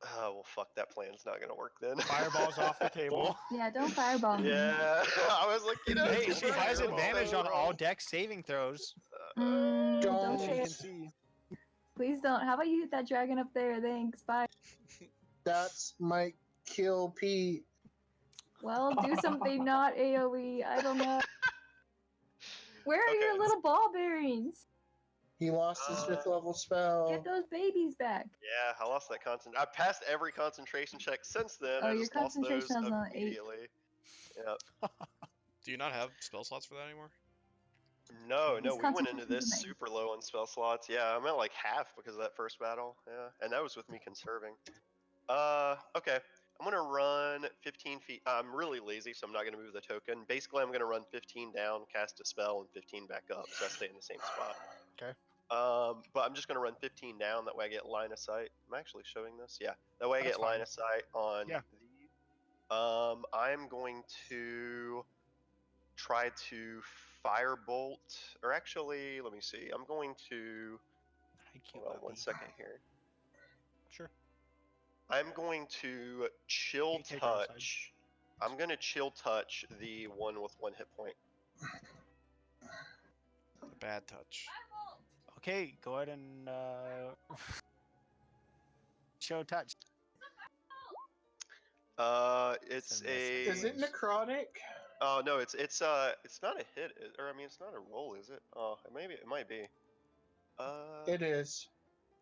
Oh, well, fuck, that plan's not gonna work then. Fireball's off the table. Yeah, don't fireball me. Yeah, I was like, you know. Hey, it's she has fireball. advantage on all deck saving throws. Don't Don't. As say you it. can see. Please don't. How about you hit that dragon up there? Thanks. Bye. That's might kill Pete. Well, do something not AoE. I don't know. Where are your Okay. little ball bearings? He lost his 5th level spell. Get those babies back. Yeah, I lost that concentration. I passed every concentration check since then. Oh, I your just lost those concentration is on 8. immediately. Yep. Do you not have spell slots for that anymore? No, His we went into concentration's this amazing. super low on spell slots. Yeah, I'm at like half because of that first battle. Yeah, and that was with me conserving. Okay. I'm gonna run 15 feet. I'm really lazy, so I'm not gonna move the token. Basically, I'm gonna run 15 down, cast a spell, and 15 back up, so I stay in the same spot. Okay. But I'm just gonna run 15 down. That way, I get line of sight. I'm actually showing this. Yeah. That way, I That's get line fine. of sight on Yeah. the. I'm going to try to firebolt, or actually, let me see. I'm going to. Thank Hold on 1 second here. Sure. I'm going to chill Can you take her outside? touch. I'm gonna chill touch the one with 1 hit point. The bad touch. Okay, go ahead and show touch. It's It's a miss, a. Is it necrotic? Oh no, it's not a hit, or I mean, it's not a roll, is it? Oh, maybe it might be. It is.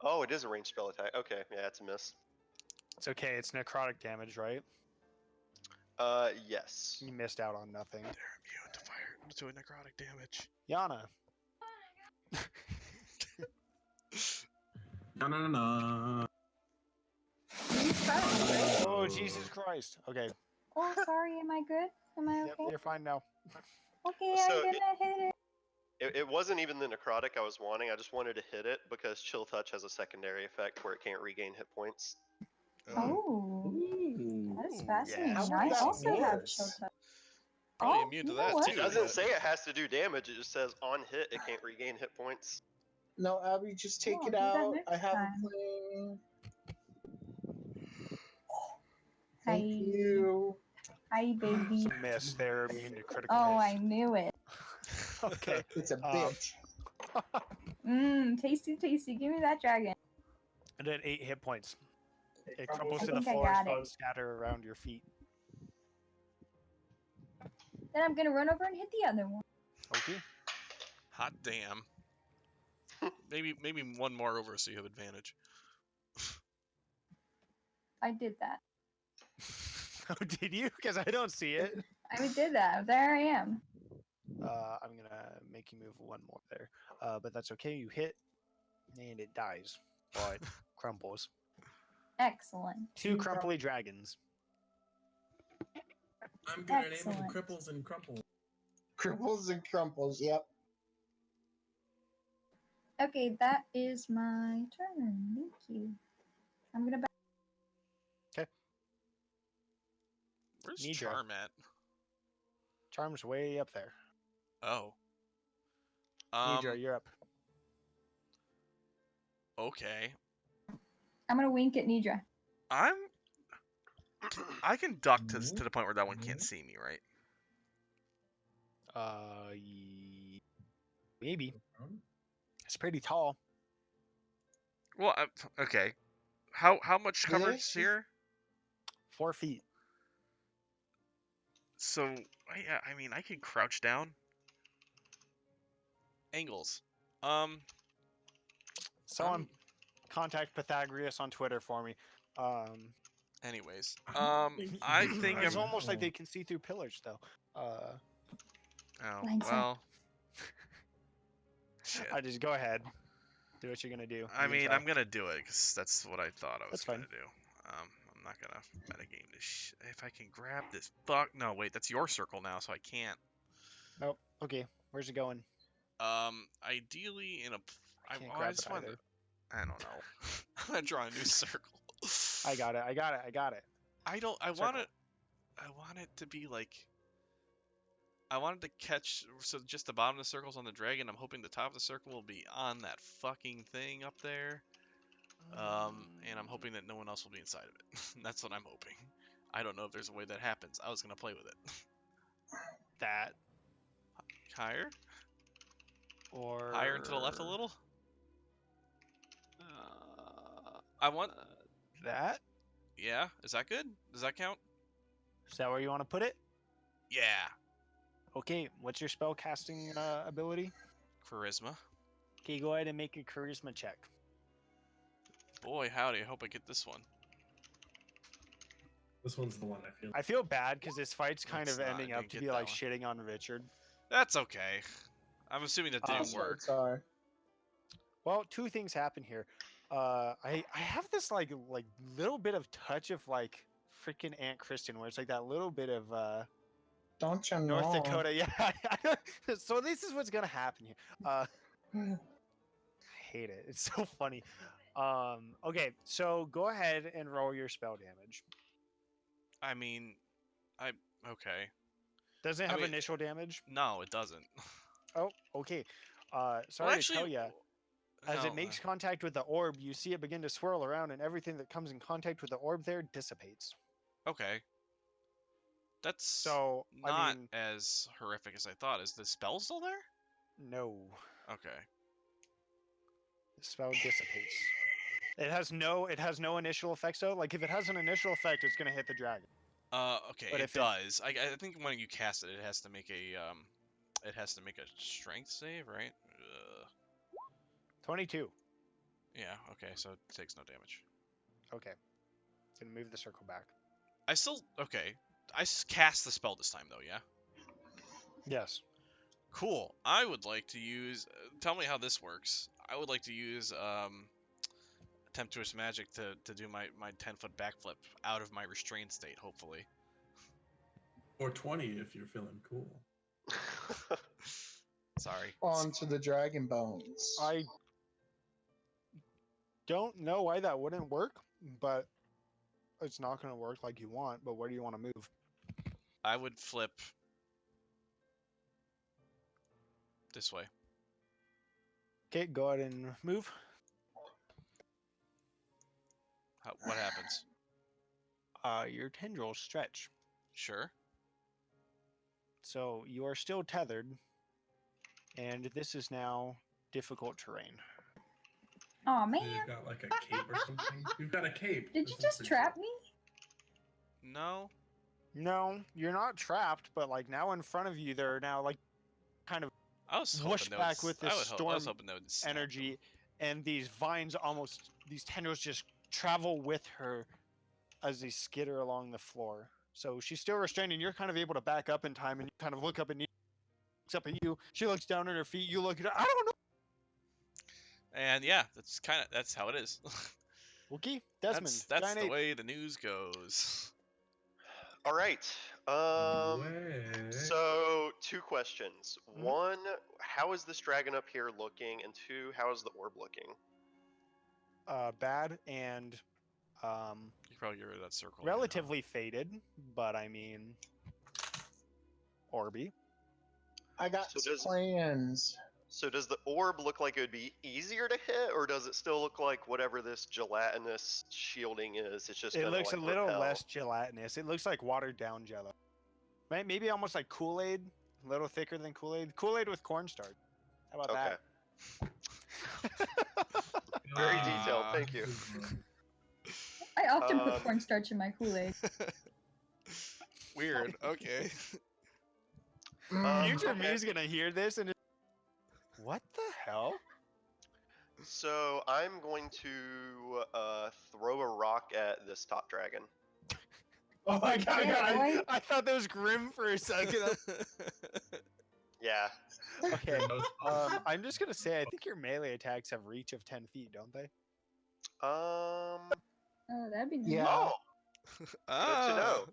Oh, it is a ranged spell attack. Okay, yeah, it's a miss. It's okay. It's necrotic damage, right? Yes. You missed out on nothing. They're immune to fire to necrotic damage. Yana. No. You tried, right? Oh, Jesus Christ. Okay. Oh, sorry. Am I good? Am I Yep, okay? you're fine now. Okay, So I'm gonna hit it. It wasn't even the necrotic I was wanting. I just wanted to hit it because chill touch has a secondary effect where it can't regain hit points. Oh, Ooh. that's Ooh, fascinating. yes. How I would that also have work? chill touch. Probably Oh, immune to you know that what? It too. doesn't but- say it has to do damage. It just says on hit it can't regain hit points. No, Abby, just take Oh, it I'll do that out. next I have time. a plan. Hi, Thank you. hi, baby. It's a miss. They're immune to critical Oh, I hits. knew it. Okay. It's a Um, bitch. Tasty, tasty. Give me that dragon. And then 8 hit points. It crumbles I to the think I floor, got it. stones scatter around your feet. Then I'm gonna run over and hit the other one. Okay. Hot damn. maybe one more over so you have advantage. I did that. Oh, did you? Because I don't see it. I did that. There I am. I'm gonna make you move one more there, but that's okay. You hit, and it dies, or it crumbles. Excellent. 2 crumply dragons. I'm good at naming Excellent. cripples and crumples. Cripples and crumples, yep. Okay, that is my turn. Thank you. I'm gonna back. Where's Nidra. Charm at? Charm's way up there. Oh. Nidra, you're up. Okay. I'm gonna wink at Nidra. I can duck to the point where that one can't see me, right? Maybe. It's pretty tall. Well, okay. How much coverage This- here? 4 feet. So, I mean, I can crouch down. Angles. Someone contact Pythagoras on Twitter for me. Anyways, Thank you. I think It's I'm. almost like they can see through pillars, though. Oh Blind sight. well. Shit. I just go ahead. Do what you're gonna do. I You can mean, try. I'm gonna do it because that's what I thought I was That's fine. gonna do. I'm not gonna metagame this. If I can grab this, fuck. No, wait, that's your circle now, so I can't. Nope. Okay. Where's it going? Ideally in a. I can't I grab just it wanted. either. I don't know. I'm gonna draw a new circle. I got it. I got it. I got it. I don't. I Circle. want it. I want it to be like. I wanted to catch so just the bottom of the circle's on the dragon. I'm hoping the top of the circle will be on that fucking thing up there. And I'm hoping that no one else will be inside of it. That's what I'm hoping. I don't know if there's a way that happens. I was gonna play with it. That Higher? or Higher and to the left a little? Uh, I want. that. Yeah, is that good? Does that count? Is that where you want to put it? Yeah. Okay. What's your spell casting ability? Charisma. Okay, go ahead and make a charisma check. Boy, howdy. I hope I get this one. This one's the one I feel. I feel bad because this fight's kind It's of not, ending I up didn't to get be that like one. shitting on Richard. That's okay. I'm assuming that didn't That's what work. it's are. Well, 2 things happen here. I have this like little bit of touch of like freaking Aunt Kristen, where it's like that little bit of Don't you know? North Dakota. Yeah. So this is what's gonna happen here. I hate it. It's so funny. Okay, so go ahead and roll your spell damage. I mean, okay. Does it I have mean- initial damage? No, it doesn't. Oh, okay. Sorry Well, to actually, tell you. As no, it makes contact with the orb, you see it begin to swirl around, and everything that comes in contact with the orb there dissipates. okay. That's So, not I mean, as horrific as I thought. Is the spell still there? no. Okay. The spell dissipates. It has no initial effects though. Like if it has an initial effect, it's gonna hit the dragon. Okay, But it if it- does. I think when you cast it, it has to make a strength save, right? 22. Yeah. Okay, so it takes no damage. Okay. Then move the circle back. I still okay. Cast the spell this time though, yeah. Yes. Cool. I would like to use. Tell me how this works. I would like to use Temptress Magic to do my 10-foot backflip out of my restrained state, hopefully. Or 20 if you're feeling cool. Sorry. Onto the dragon bones. I don't know why that wouldn't work, but it's not gonna work like you want. But where do you want to move? I would flip This way. Okay, go ahead and move. What happens? Your tendrils stretch. Sure. So you are still tethered, and this is now difficult terrain. Aw, So man. you've got like a cape or something? You've got a cape. Did This you is just pretty trap cool. me? No. No, you're not trapped, but like now in front of you, there are now like kind of I was whoosh hoping back with this I was storm hoping they would snap energy, and these vines almost, these tendrils just travel with her as they skitter along the floor. So she's still restrained, and you're kind of able to back up in time, and you kind of look up and looks up at you. She looks down at her feet. You look at her. I don't know. And yeah, that's how it is. Wookie, Desmond, that's giant the ape. way the news goes. All right. Way. So 2 questions. Mhm. 1, how is this dragon up here looking? And 2, how is the orb looking? Bad and You can probably get rid of that circle. relatively faded, but I mean, Orby. I got So does- plans. So does the orb look like it would be easier to hit, or does it still look like whatever this gelatinous shielding is? It's just It gonna looks like a little repel? less gelatinous. It looks like watered down Jello. Maybe almost like Kool-Aid, a little thicker than Kool-Aid. Kool-Aid with cornstarch. How about Okay. that? Very detailed. Thank you. I often put Um, cornstarch in my Kool-Aid. Weird. Okay. Future okay. me's gonna hear this and what the hell? So I'm going to throw a rock at this top dragon. Oh my god! Yeah, boy. I thought that was grim for a second. Yeah. Okay. Your most- I'm just gonna say I think your melee attacks have reach of 10 feet, don't they? Um. Oh, that'd be nice. Yeah. Oh, good to know.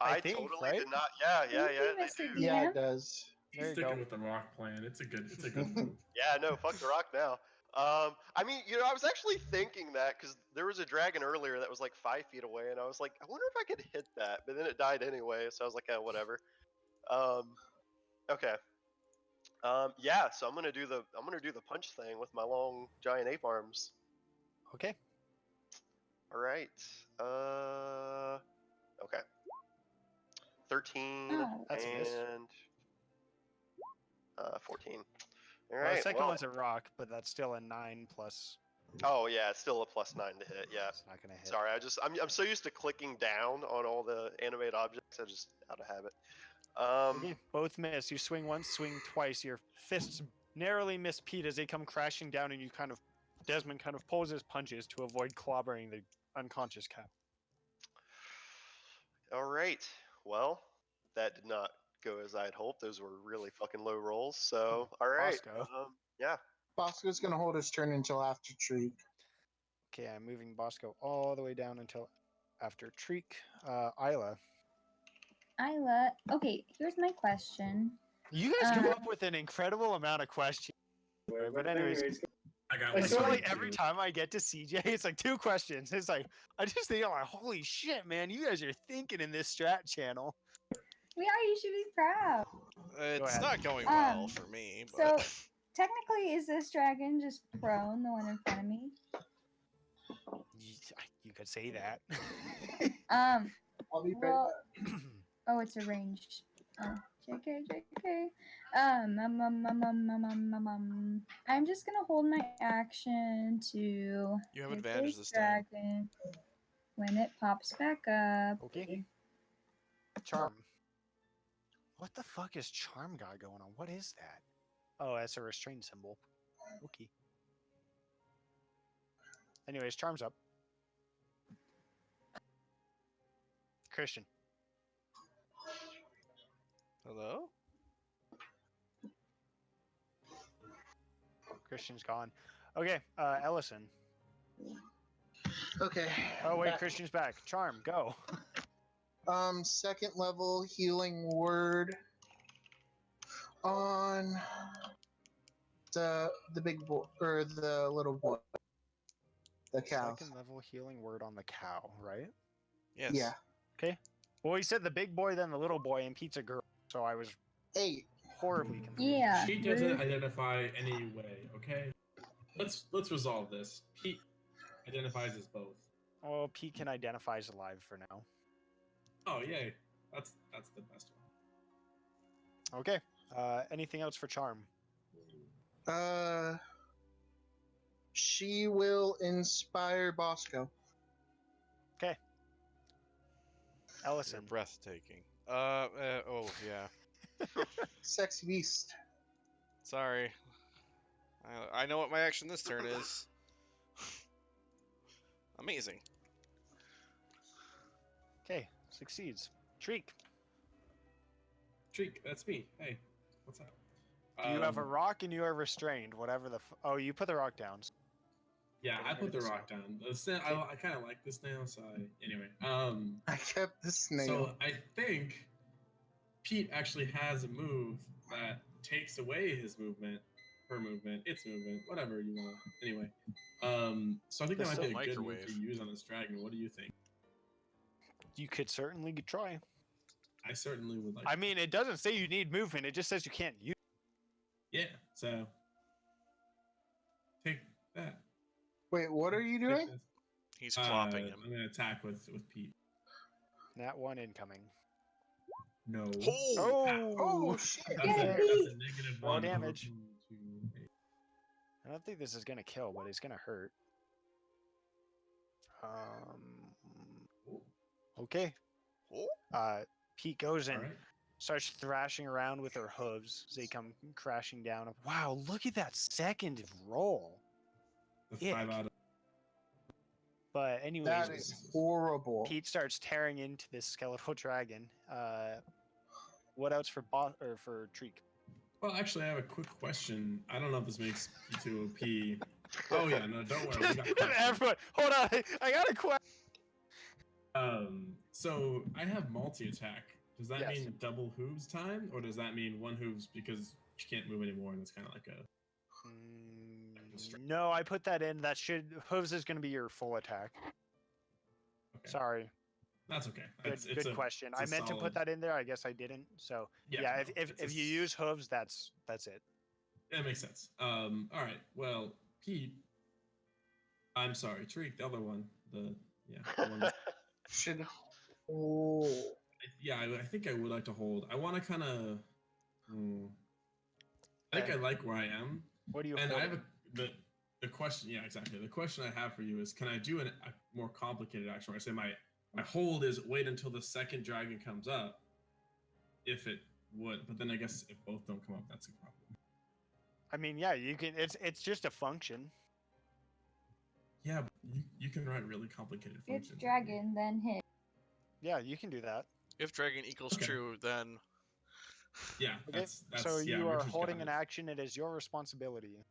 I I think, totally right? did not. Yeah, Thank you, they Mr. do. D. Yeah, Yeah. it does. There you Sticking go. with the rock plan. It's a good one. Yeah, no, fuck the rock now. I mean, I was actually thinking that because there was a dragon earlier that was like 5 feet away, and I was like, I wonder if I could hit that, but then it died anyway, so I was like, whatever. Okay. Yeah, so I'm gonna do the punch thing with my long giant ape arms. Okay. All right. Okay. 13 Oh. That's a miss. and 14. All Well, right. the second well, one's a rock, but that's still a 9 plus. Oh yeah, it's still a +9 to hit. Yeah. It's not gonna hit. Sorry, I'm so used to clicking down on all the animated objects, I just out of habit. Okay, both miss. You swing once, swing twice. Your fists narrowly miss Pete as they come crashing down, and Desmond kind of pulls his punches to avoid clobbering the unconscious cow. All right. Well, that did not go as I had hoped. Those were really fucking low rolls. So, all right. Bosco. Yeah. Bosco's gonna hold his turn until after Treek. Okay, I'm moving Bosco all the way down until after Treek. Isla. Isla. Okay, here's my question. You guys come up with an incredible amount of questions. But anyways, I got I one. feel for like you, every too. time I get to CJ, it's like 2 questions. It's like I just think I'm like, holy shit, man, you guys are thinking in this strat channel. We are. You should be proud. It's ahead. not going well Um, for me, So, but technically, is this dragon just prone, the one in front of me? You could say that. I'll be Well, oh, it's a ranged. Oh, JK. I'm just gonna hold my action to you have hit advantage this time. dragon when it pops back up. Okay. Charm. What the fuck is Charm got going on? What is that? Oh, that's a restraint symbol. Okay. Anyways, Charm's up. Christian. Hello? Christian's gone. Okay, Ellison. Okay. Oh wait, back. Christian's back. Charm, go. Second level healing word on the big boy or the little boy, the cow. Second level healing word on the cow, right? Yes. Yeah, Okay. Well, he said the big boy, then the little boy, and Pete's a girl. So I was 8. horribly confused. Yeah. She doesn't rude. identify any way. Okay, let's resolve this. Pete identifies as both. Well, Pete can identify as alive for now. Oh yay, that's the best one. Okay. Anything else for charm? She will inspire Bosco. Okay. You're Ellison. breathtaking. Oh yeah. Sexy beast. Sorry. I know what my action this turn is. Amazing. Okay. Succeeds. Treek. Treek, that's me. Hey, what's up? Do you have a rock and you are restrained? Whatever the. Oh, you put the rock down. Yeah, I put the So- rock down. I kind of like this now, so anyway. I kept the snail. So I think Pete actually has a move that takes away his movement, her movement, its movement, whatever you want. Anyway, so I think that This might is be a a good move microwave. to use on this dragon. What do you think? You could certainly try. I certainly would like. I mean, it doesn't say you need movement. It just says you can't use. Yeah. So take that. Wait, what are you Take doing? this. He's clopping him. I'm gonna attack with Pete. That one incoming. No. Oh. Oh shit! That's a Yay! negative Roll one. damage. 1, 2, 8. I don't think this is gonna kill, but it's gonna hurt. Okay. Oh. Pete goes in, All right. starts thrashing around with her hooves as they come crashing down. Wow, look at that second roll. The 5 Ick. out of. But anyways, That is horrible. Pete starts tearing into this skeletal dragon. What else for for Treek? Well, actually, I have a quick question. I don't know if this makes P2OP. Oh yeah, no, don't worry. We got questions. Everyone, hold on. I got a question. So I have multi-attack. Does that Yes. mean double hooves time, or does that mean one hooves because you can't move anymore and it's kind of like a? No, I put that in. That should hooves is going to be your full attack. Okay. Sorry. That's okay. Good question. it's I a meant to put solid- that in there. I guess I didn't. So yeah, no, if it's a you use hooves, that's it. That makes sense. All right. Well, Pete. I'm sorry, Tariq. The other one. The one. Should. Oh. Yeah, I think I would like to hold. I want to kind of. I think Okay. I like where I am, What do you? and I hold have it? the question. Yeah, exactly. The question I have for you is: can I do a more complicated action? Where I say my hold is wait until the second dragon comes up, if it would. But then I guess if both don't come up, that's a problem. I mean, yeah, you can. It's just a function. Yeah, but you can write really complicated If functions. dragon, then hit. Yeah, you can do that. If dragon equals Okay. true, then Yeah, Okay. that's So yeah, you are Richard's got holding it. an action. It is your responsibility.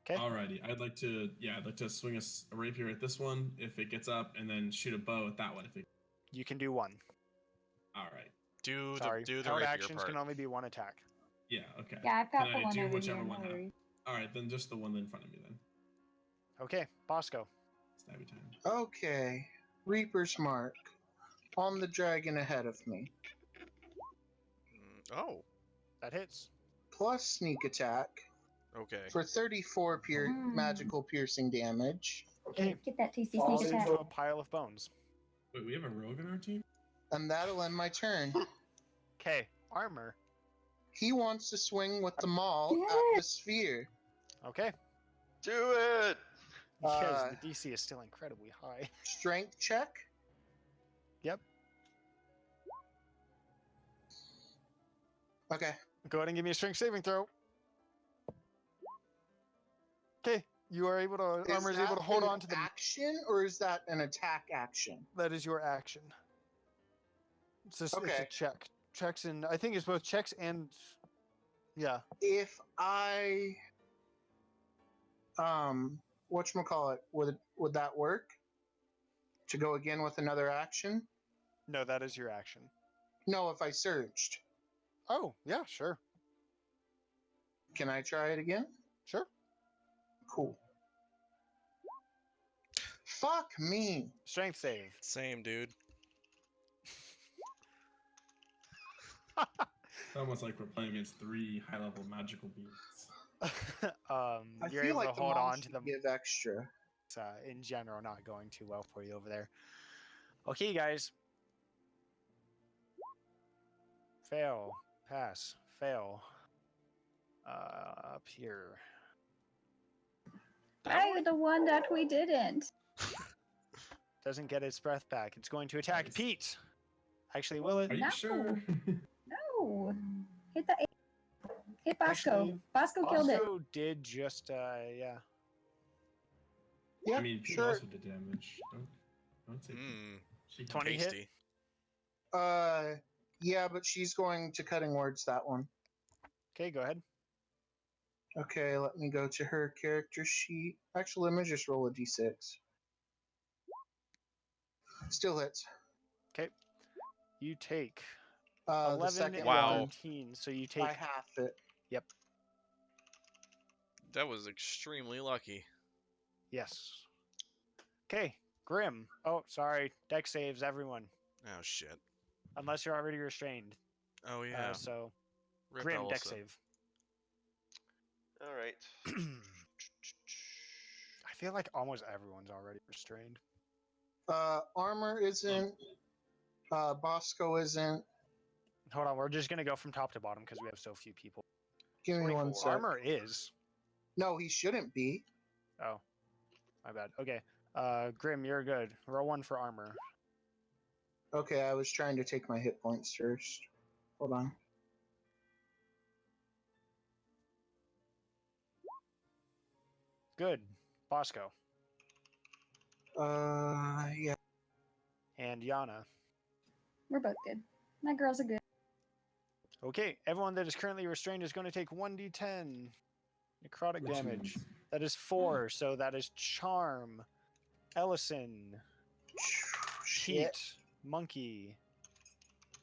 Okay. Alrighty, I'd like to swing a rapier at this one if it gets up, and then shoot a bow at that one if it. You can do one. All right. do Sorry. the Held rapier actions part. can only be one attack. Yeah. Okay. Yeah, I've got Can the I one do over whichever here. one No I- worries. All right, then just the one in front of me then. Okay, Bosco. Stabby time. Okay. Reaper's Mark on the dragon ahead of me. Oh, That hits. Plus sneak attack okay. for 34 magical piercing damage. Okay. Get that tasty Falls sneak attack. into a pile of bones. Wait, we have a rogue on our team? And that'll end my turn. Okay, armor. He wants to swing with the maul at the sphere. Okay. Do it! Because the DC is still incredibly high. Strength check. Yep. Okay. Go ahead and give me a strength saving throw. Okay, you are able to. Armor is able to hold an on to the. action, or is that an attack action? That is your action. It's a Okay. check. Checks and I think it's both checks and. Yeah. If I whatchamacallit, would that work? To go again with another action? No, that is your action. No, if I surged. Oh, yeah, sure. Can I try it again? Sure. Cool. Fuck me. Strength save. Same, dude. It's almost like we're playing against 3 high-level magical beings. I You're feel able like to the hold mom on to should them. give extra. It's, in general, not going too well for you over there. Okay, guys. Fail. Pass. Fail. Up here. I'm the one that we didn't. Doesn't get its breath back. It's going to attack Nice. Pete. Actually, will it? Are you No. sure? No. Hit the. Hit Bosco. Actually, Bosco killed it. Also did just, yeah. Yeah, I mean, Pete sure. also did damage. Don't say Pete. Mmm. She 20 hit? Tasty. Yeah, but she's going to cutting words that one. Okay, go ahead. Okay, let me go to her character sheet. Actually, let me just roll a d6. Still hits. Okay. You take The 11 second and Wow. one, 13, so you I take... half it. That was extremely lucky. Yes. Okay, Grim. Oh, sorry. Deck saves, everyone. Oh shit. Unless you're already restrained. Oh yeah. So, Rip Grim, deck Ellison. save. All right. I feel like almost everyone's already restrained. Armor isn't. Bosco isn't. Hold on, we're just going to go from top to bottom because we have so few people. Give me 24. one sec. Armor is. No, he shouldn't be. Oh, my bad. Okay. Grim, you're good. Roll 1 for armor. Okay, I was trying to take my hit points first. Hold on. Good. Bosco. Yeah. And Yana. We're both good. My girls are good. Okay, everyone that is currently restrained is going to take 1d10 necrotic Which damage. ones? That is 4, so that is Charm, Ellison, Shit. Pete, Monkey,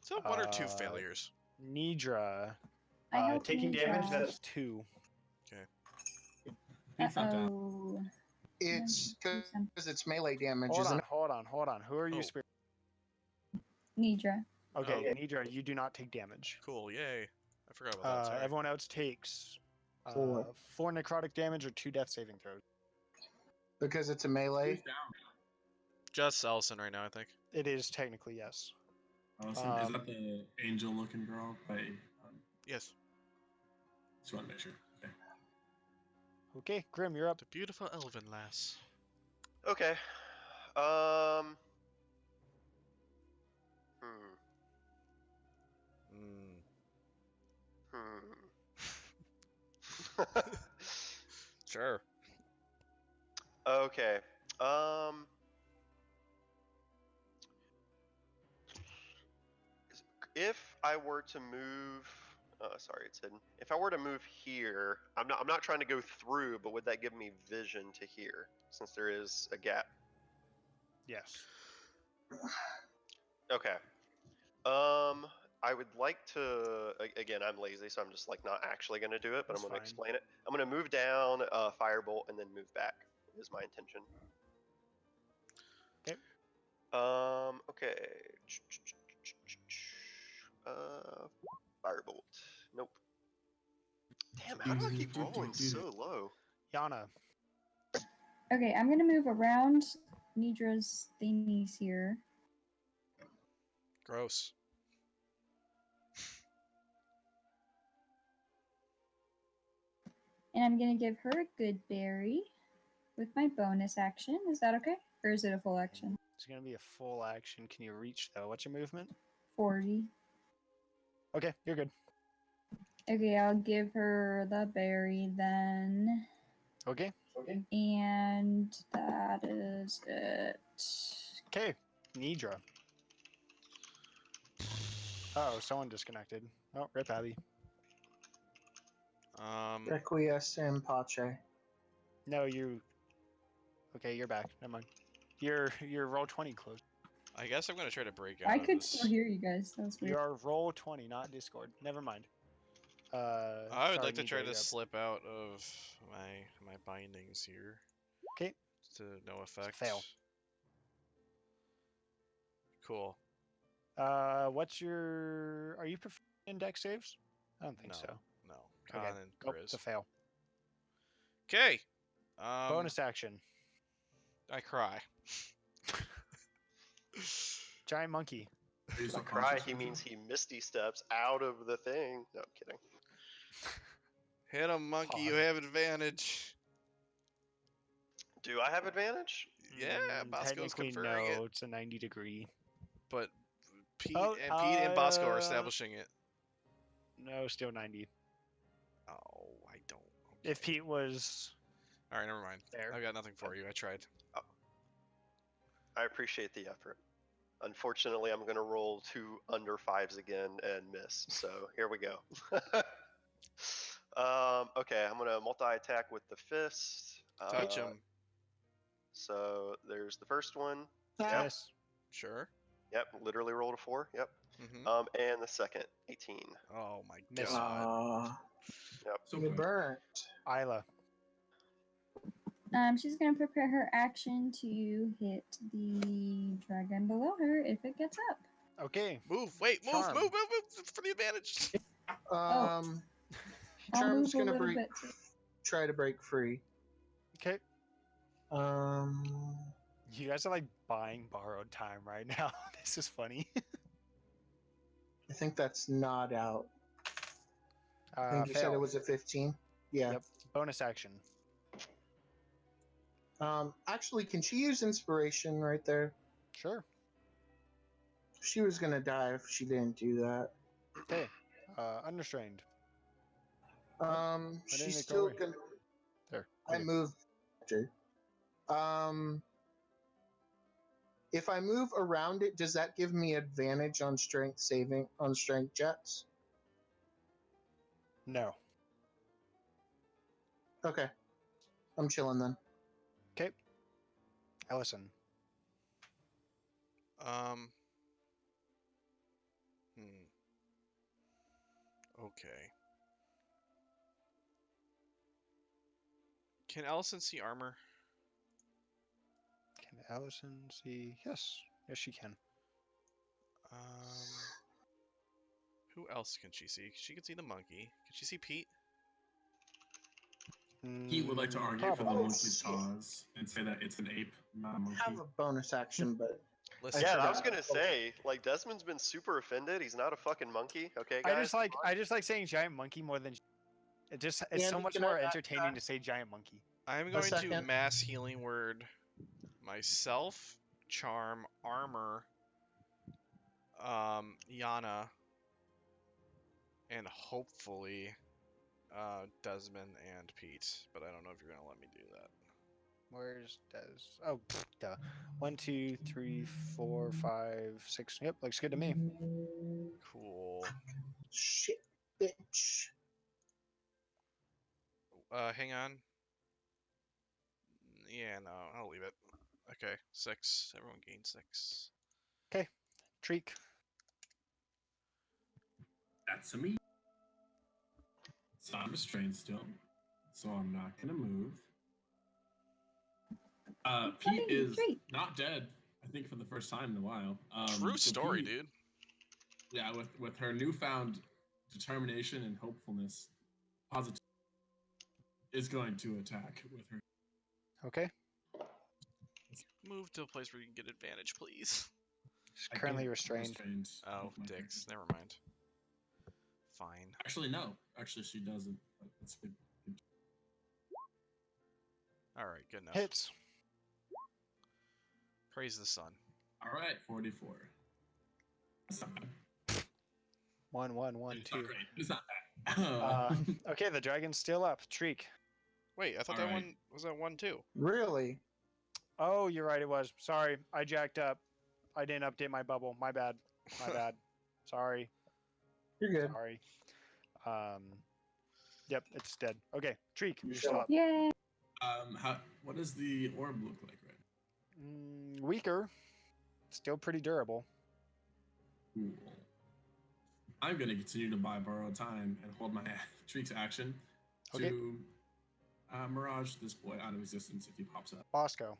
Is that 1 or 2 Uh, failures? Nidra. I hope Taking Nidra- damage, that's 2. Pete's not down. Uh-oh. It's because it's melee damage, Hold isn't on, it? hold on. Who are you? Oh. Nidra. Okay, Oh. Nidra, you do not take damage. Cool, yay. I forgot about that, sorry. Everyone else takes 4. 4 necrotic damage or 2 death saving throws. Because it's a melee. Who's down? Just Ellison right now, I think. It is technically yes. Allison, is that the angel-looking girl? Yes. Just want to make sure. Okay. Okay, Grim, you're up. The beautiful elven lass. Okay. Sure. Okay. If I were to move, sorry, it's hidden. If I were to move here, I'm not trying to go through, but would that give me vision to here, since there is a gap? Yes. Okay. I would like to. Again, I'm lazy, so I'm just like not actually going to do it, but That's I'm going to fine. explain it. I'm going to move down, firebolt, and then move back. Is my intention. Okay. Okay. Firebolt. Nope. Damn, how do I keep rolling so low? Yana. Okay, I'm gonna move around Nidra's thingies here. Gross. And I'm gonna give her a good berry with my bonus action. Is that okay? Or is it a full action? It's going to be a full action. Can you reach, though? What's your movement? 40. Okay, you're good. Okay, I'll give her the berry then. Okay. And that is it. Okay, Nidra. Oh, someone disconnected. Oh, rip Abby. Requiesce in Pace. No, you... Okay, you're back. Never mind. Your roll 20 closed. I guess I'm gonna try to break out I of could this. still hear you guys. That was weird. Your roll 20, not Discord. Never mind. I would sorry, like to try Nidra, to you're up. slip out of my bindings here. 'Kay. To no effect. fail. Cool. What's your... Are you Index saves? I don't think No. so. No. Con Okay. and Nope, Grizz. it's a fail. Okay. Bonus action. I cry. Giant monkey. Are you By still cry, conscious, he Richard? means he misty steps out of the thing. No, I'm kidding. Hit him, monkey. You Pog. have advantage. Do I have advantage? Yeah, Bosco's Technically, conferring it. no. It's a 90-degree. But Pete Oh, and Bosco are establishing it. No, still 90. Oh, I don't. If Okay. Pete was All right, never mind. there. I've got nothing for you. I tried. I appreciate the effort. Unfortunately, I'm going to roll 2 under 5s again and miss. So here we go. Okay, I'm going to multi-attack with the fist. Touch him. So there's the first one. Yes. Sure. Yep, literally rolled a 4. Yep. Mm-hmm. And the second, 18. Oh my Miss. god. So You close. burnt. Isla. She's gonna prepare her action to hit the dragon below her if it gets up. Okay. Move. Wait. Move. Charm. Move. For the advantage. I'll Charm's move a gonna little break, bit. Too. try to break free. Okay. Um, You guys are like buying borrowed time right now. This is funny. I think that's not out. I think you said Fail. it was a 15. Yeah. Yep. Bonus action. Actually, can she use inspiration right there? Sure. She was gonna die if she didn't do that. Okay. Unrestrained. didn't She's it go still away? gonna. There. I Okay. moved. If I move around it, does that give me advantage on strength checks? No. Okay, I'm chilling then. Okay. Ellison. Okay. Can Ellison see armor? Can Ellison see? Yes. Yes, she can. Who else can she see? She can see the monkey. Can she see Pete? He would like to argue for the Probably. monkey's cause and say that it's an ape, not a monkey. I have a bonus action, but Listen, Yeah, I forgot. was going to say, like, Desmond's been super offended. He's not a fucking monkey. Okay, guys? I just like saying giant monkey more than it's so Andy, much can I more back entertaining track? to say giant monkey. I'm going to second. mass healing word myself, charm, armor, Yana, and hopefully Desmond and Pete. But I don't know if you're gonna let me do that. Where's Des? Oh, duh. 1, 2, 3, 4, 5, 6. Yep, looks good to me. Cool. Shit, bitch. Hang on. Yeah, no, I'll leave it. Okay, 6. Everyone gains 6. Treek. That's a me. So I'm restrained still, so I'm not gonna move. Pete Funny is treat. not dead. I think for the first time in a while. True so story, Pete, dude. Yeah, with her newfound determination and hopefulness, positive is going to attack with her. Okay. Move to a place where you can get advantage, please. She's I currently get restrained. Oh, with my dicks. character. Never mind. Fine. Actually, no. Actually, she doesn't. But that's good. All right, good enough. Hits. Praise the sun. All right, 44. That's not bad. 1, 1, 1, It's 2. not great. It's not bad. Okay, the dragon's still up. Treek. Wait, I thought All that right. one was that 1 too. Really? Oh, you're right. It was. Sorry, I jacked up. I didn't update my bubble. My bad. My bad. Sorry. You're good. Sorry. Yep, it's dead. Okay, Treek, you're Sure. still up. Yay! What does the orb look like right Weaker. Still pretty durable. now? Cool. I'm going to continue to buy borrowed time and hold my Treek's action Okay. to mirage this boy out of existence if he pops up. Bosco.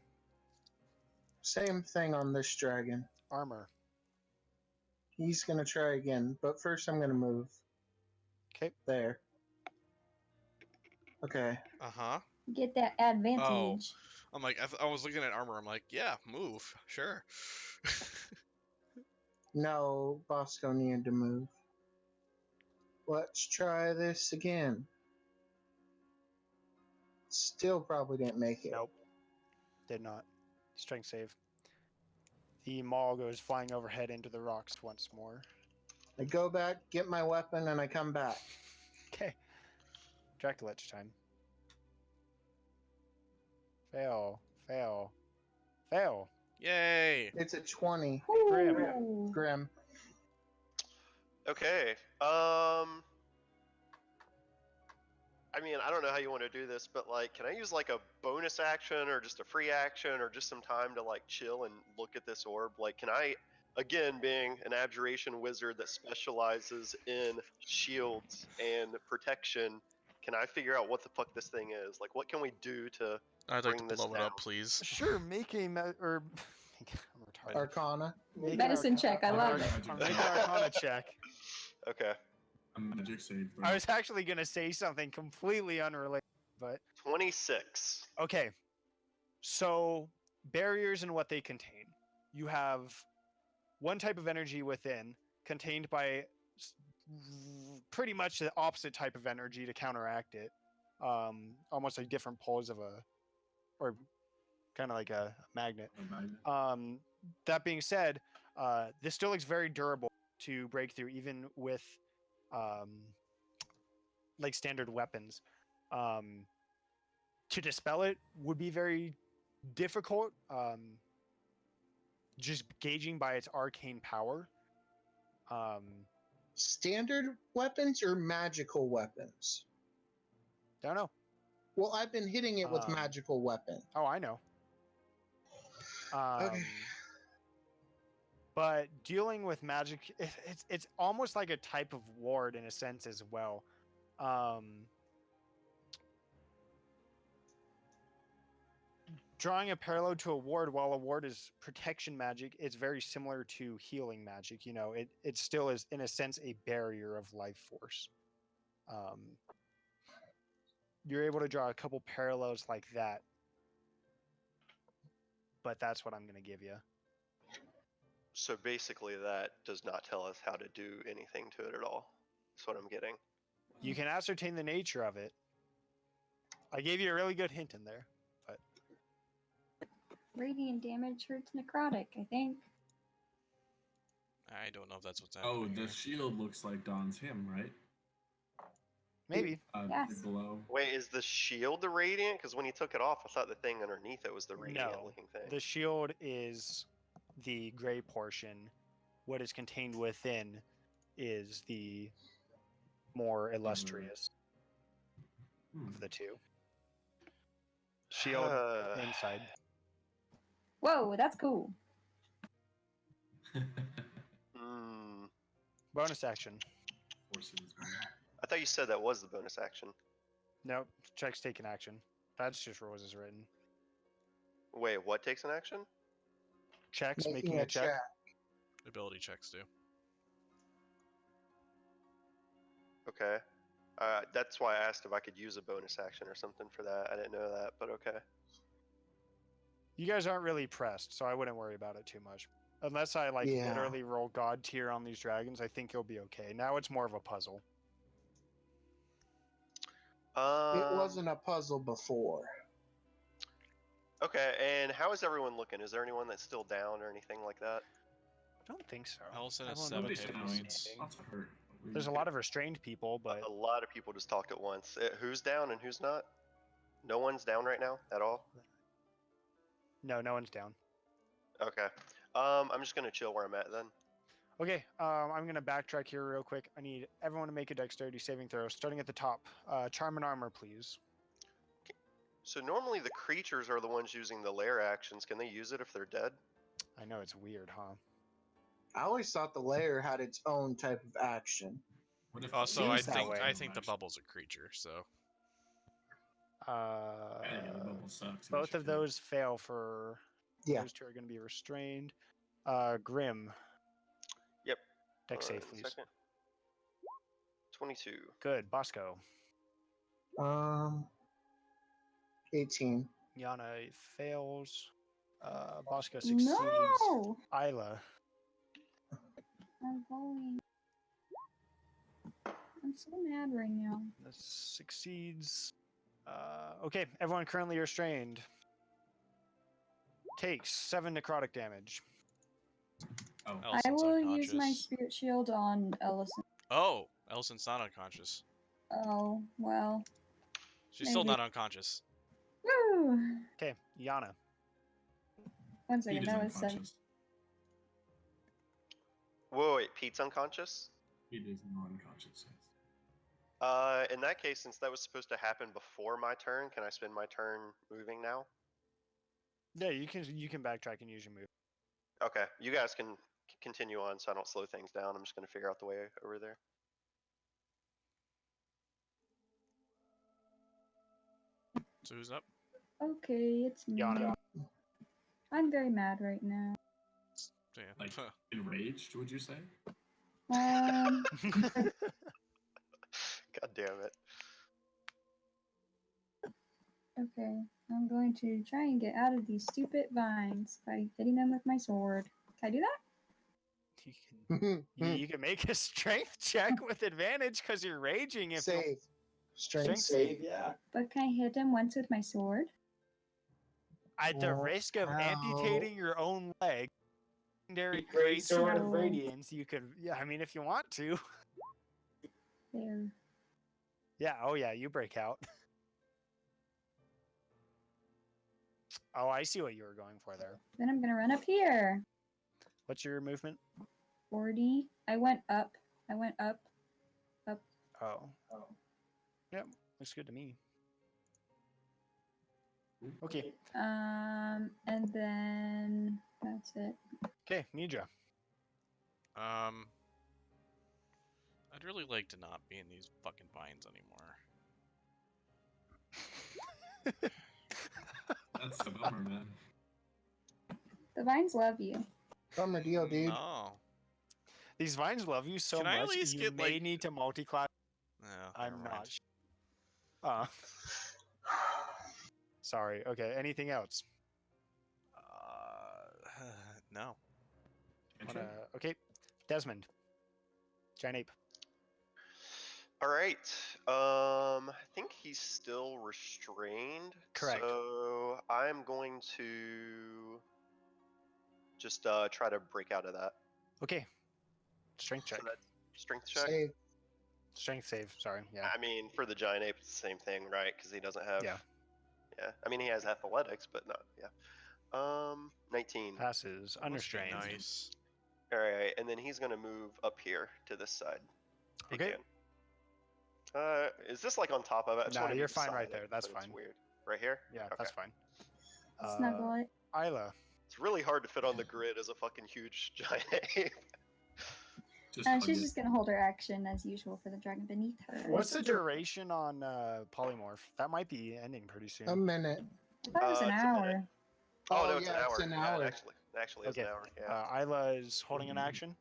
Same thing on this dragon. Armor. He's gonna try again, but first I'm gonna move. Okay. There. Okay. Uh-huh. Get that Oh. advantage. I'm like, I was looking at armor. I'm like, yeah, move. Sure. No, Bosco needed to move. Let's try this again. Still probably didn't make it. Nope. Did not. Strength save. The maul goes flying overhead into the rocks once more. I go back, get my weapon, and I come back. Okay. Dracolich time. Fail. Fail. Fail. Yay. It's a 20. Grim. Ooh. Grim. Okay. I mean, I don't know how you want to do this, but like, can I use like a bonus action or just a free action or just some time to like chill and look at this orb? Like, can I, again, being an abjuration wizard that specializes in shields and protection, can I figure out what the fuck this thing is? Like, what can we do to I'd like bring to this blow it down? up, please. Sure, make a or I'm retarded. Arcana. Make an Medicine check, I love arcana- it. I'm making an arcana check. Okay. A magic save. Throw. I was actually gonna say something completely unrelated, but 26. okay. So barriers and what they contain. You have one type of energy within, contained by pretty much the opposite type of energy to counteract it. Almost like different poles of a, or kind of like a magnet. A magnet. That being said, this still looks very durable to break through, even with like standard weapons. To dispel it would be very difficult, just gauging by its arcane power. Standard weapons or magical weapons? Don't know. Well, I've been hitting it with Um, magical weapons. Oh, I know. Okay. But dealing with magic, it's almost like a type of ward in a sense as well. Drawing a parallel to a ward, while a ward is protection magic, it's very similar to healing magic. You know, it still is in a sense a barrier of life force. You're able to draw a couple parallels like that, but that's what I'm going to give you. So basically, that does not tell us how to do anything to it at all. That's what I'm getting. You can ascertain the nature of it. I gave you a really good hint in there, but Radiant damage hurts necrotic, I think. I don't know if that's what's Oh, happening. the here. shield looks like Don's him, right? maybe. Yes. Below. Wait, is the shield the radiant? Because when he took it off, I thought the thing underneath it was the radiant No, looking thing. the shield is the gray portion. What is contained within is the more illustrious of the two. Shield inside. Whoa, that's cool. Hmm. Bonus action. Forces. I thought you said that was the bonus action. Nope. Check's taken action. That's just rules as written. Wait, what takes an action? Checks, making a check. Ability checks do. Okay. That's why I asked if I could use a bonus action or something for that. I didn't know that, but okay. You guys aren't really pressed, so I wouldn't worry about it too much. Unless I Yeah. literally roll god tier on these dragons, I think you'll be okay. Now it's more of a puzzle. It wasn't a puzzle before. Okay, and how is everyone looking? Is there anyone that's still down or anything like that? I don't think so. Allison has Everyone 7 looks hit to be points. standing. Lots of hurt. There's a lot of restrained people, but A lot of people just talked at once. Who's down and who's not? No one's down right now at all? no one's down. Okay. I'm just gonna chill where I'm at then. Okay, I'm gonna backtrack here real quick. I need everyone to make a dexterity saving throw, starting at the top. Charm and armor, please. So normally the creatures are the ones using the lair actions. Can they use it if they're dead? I know it's weird, huh? I always thought the lair had its own type of action. What if Also, I Seems that way. think the bubble's a creature, so Yeah, the bubble sucks. Both of those fail for Yeah. those two are going to be restrained. Grim. Yep. Dex save, One please. second. 22. Good. Bosco. 18. Yana fails. Bosco succeeds. No! Isla. I'm falling. I'm so mad right now. This succeeds. Okay, everyone currently restrained takes 7 necrotic damage. Oh, I Ellison's will use my unconscious. spirit shield on Ellison. Oh, Ellison's not unconscious. Oh, well. She's still Maybe. not unconscious. Woo! Okay, Yana. 1 Pete second, is that was 7. unconscious. Whoa, wait, Pete's unconscious? Pete is non-unconscious. Yes. In that case, since that was supposed to happen before my turn, can I spend my turn moving now? Yeah, you can backtrack and use your move. Okay, you guys can continue on so I don't slow things down. I'm just going to figure out the way over there. So who's up? Okay, it's me. Yana. I'm very mad right now. Yeah. Like enraged, would you say? Um, God damn it. okay. I'm going to try and get out of these stupid vines by hitting them with my sword. Can I do that? You can make a strength check with advantage because you're raging. If you Save. Strength strength save. save, yeah. But can I hit him once with my sword? At the Oh, risk of ow. amputating your own leg, legendary Great great sword of sword. radiance, you could. Yeah, I mean, if you want to. There. Yeah. Oh yeah, you break out. Oh, I see what you were going for there. Then I'm gonna run up here. What's your movement? 40. I went up. I went up. Oh. Yep. Looks good to me. Okay. And then that's it. Okay, Nidra. I'd really like to not be in these fucking vines anymore. That's a bummer, man. The vines love you. Bummer deal, dude. No. These vines love you so Can I at much. least You get, may like- need to multi-class. No, I'm never not. mind. Sorry. Okay. Anything else? No. Okay. Desmond. Giant ape. All right. I think he's still restrained. Correct. So I'm going to just try to break out of that. Okay. Strength check. So that's strength check. Save. Strength save. Sorry. Yeah. I mean, for the giant ape, it's the same thing, right? Because he doesn't have. Yeah. Yeah. I mean, he has athletics, but not. Yeah. 19. Passes. That must be Unrestrained. Nice. All right, and then he's gonna move up here to this side. Okay. Again. Is this like on top of it? I just Nah, wanna be you're fine right beside there. it, That's but it's fine. weird. Right here? Yeah, Okay. that's fine. Snuggle it. Isla. It's really hard to fit on the grid as a fucking huge giant ape. Just hug She's it. just gonna hold her action as usual for the dragon beneath her. What's the duration on polymorph? That might be ending pretty soon. A minute. I thought it was an It's a minute. hour. Oh, no, it's yeah, an hour. It's an Yeah, hour. it actually is Okay. an hour. Yeah. Isla is holding an action.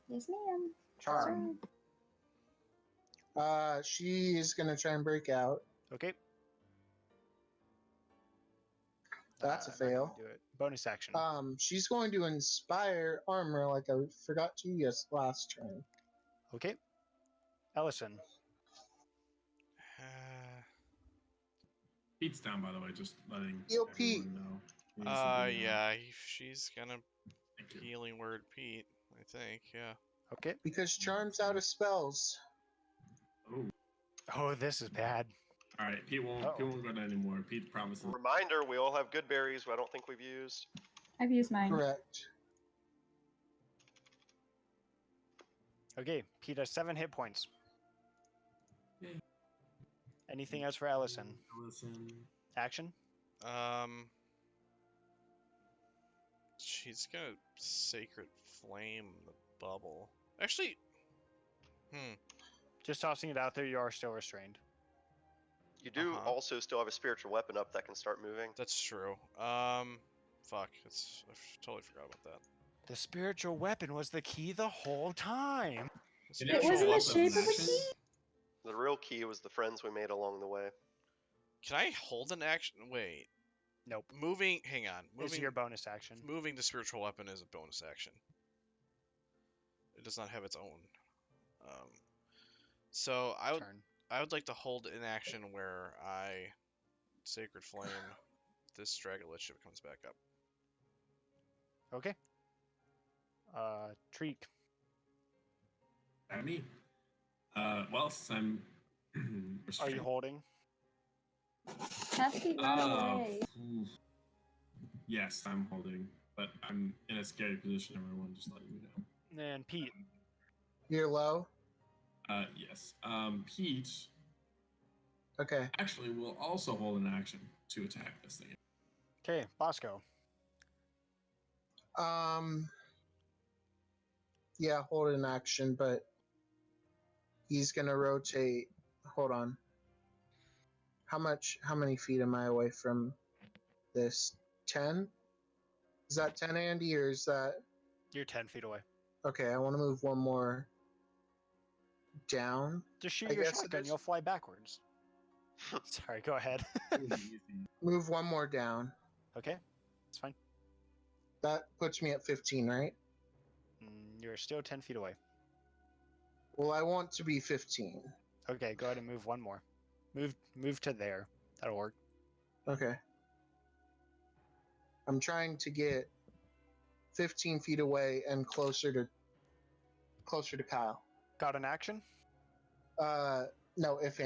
Yes, ma'am. Charm. She is gonna try and break out. Okay. That's a not gonna fail. Do it. Bonus action. She's going to inspire armor like I forgot to use last turn. Okay. Ellison. Pete's down, by the way, just letting Heal everyone Pete. know. He needs to be, Yeah, she's gonna Thank you. healing word Pete, I think, yeah. Okay. Because Charm's out of spells. Oh, Oh, this is bad. all right. Pete won't go down anymore. Pete promises. Reminder: we all have good berries. I don't think we've used. I've used mine. Correct. Okay. Pete has 7 hit points. Yay. Anything else for Ellison? Ellison. Action? She's gonna sacred flame the bubble. Actually, Just tossing it out there, you are still restrained. You do Uh-huh. also still have a spiritual weapon up that can start moving. that's true. Fuck, I totally forgot about that. The spiritual weapon was the key the whole time. It was in the shape of a key. The real key was the friends we made along the way. Can I hold an action? Wait. Nope. Moving. Hang on. This is your bonus action. Moving the spiritual weapon is a bonus action. It does not have its own. So I would like to hold an action where I Sacred Flame this Dragolich if it comes back up. Okay. Treek. At me. Well, since I'm Are restrained. you holding? Have to run away. Yes, I'm holding, but I'm in a scary position, everyone, just letting you know. And Pete. You're low? Yes. Pete Okay. actually will also hold an action to attack this thing. Okay, Bosco. Yeah, hold an action, but he's gonna rotate. Hold on. How many feet am I away from this? 10? Is that 10, Andy, or is that... You're 10 feet away. Okay, I want to move one more down. Just shoot I your guess it shotgun, is. you'll fly backwards. Sorry, go ahead. Move one more down. Okay, it's fine. That puts me at 15, right? You're still 10 feet away. Well, I want to be 15. Okay, go ahead and move one more. Move to there. That'll work. Okay. I'm trying to get 15 feet away and closer to Kyle. Got an action? No, if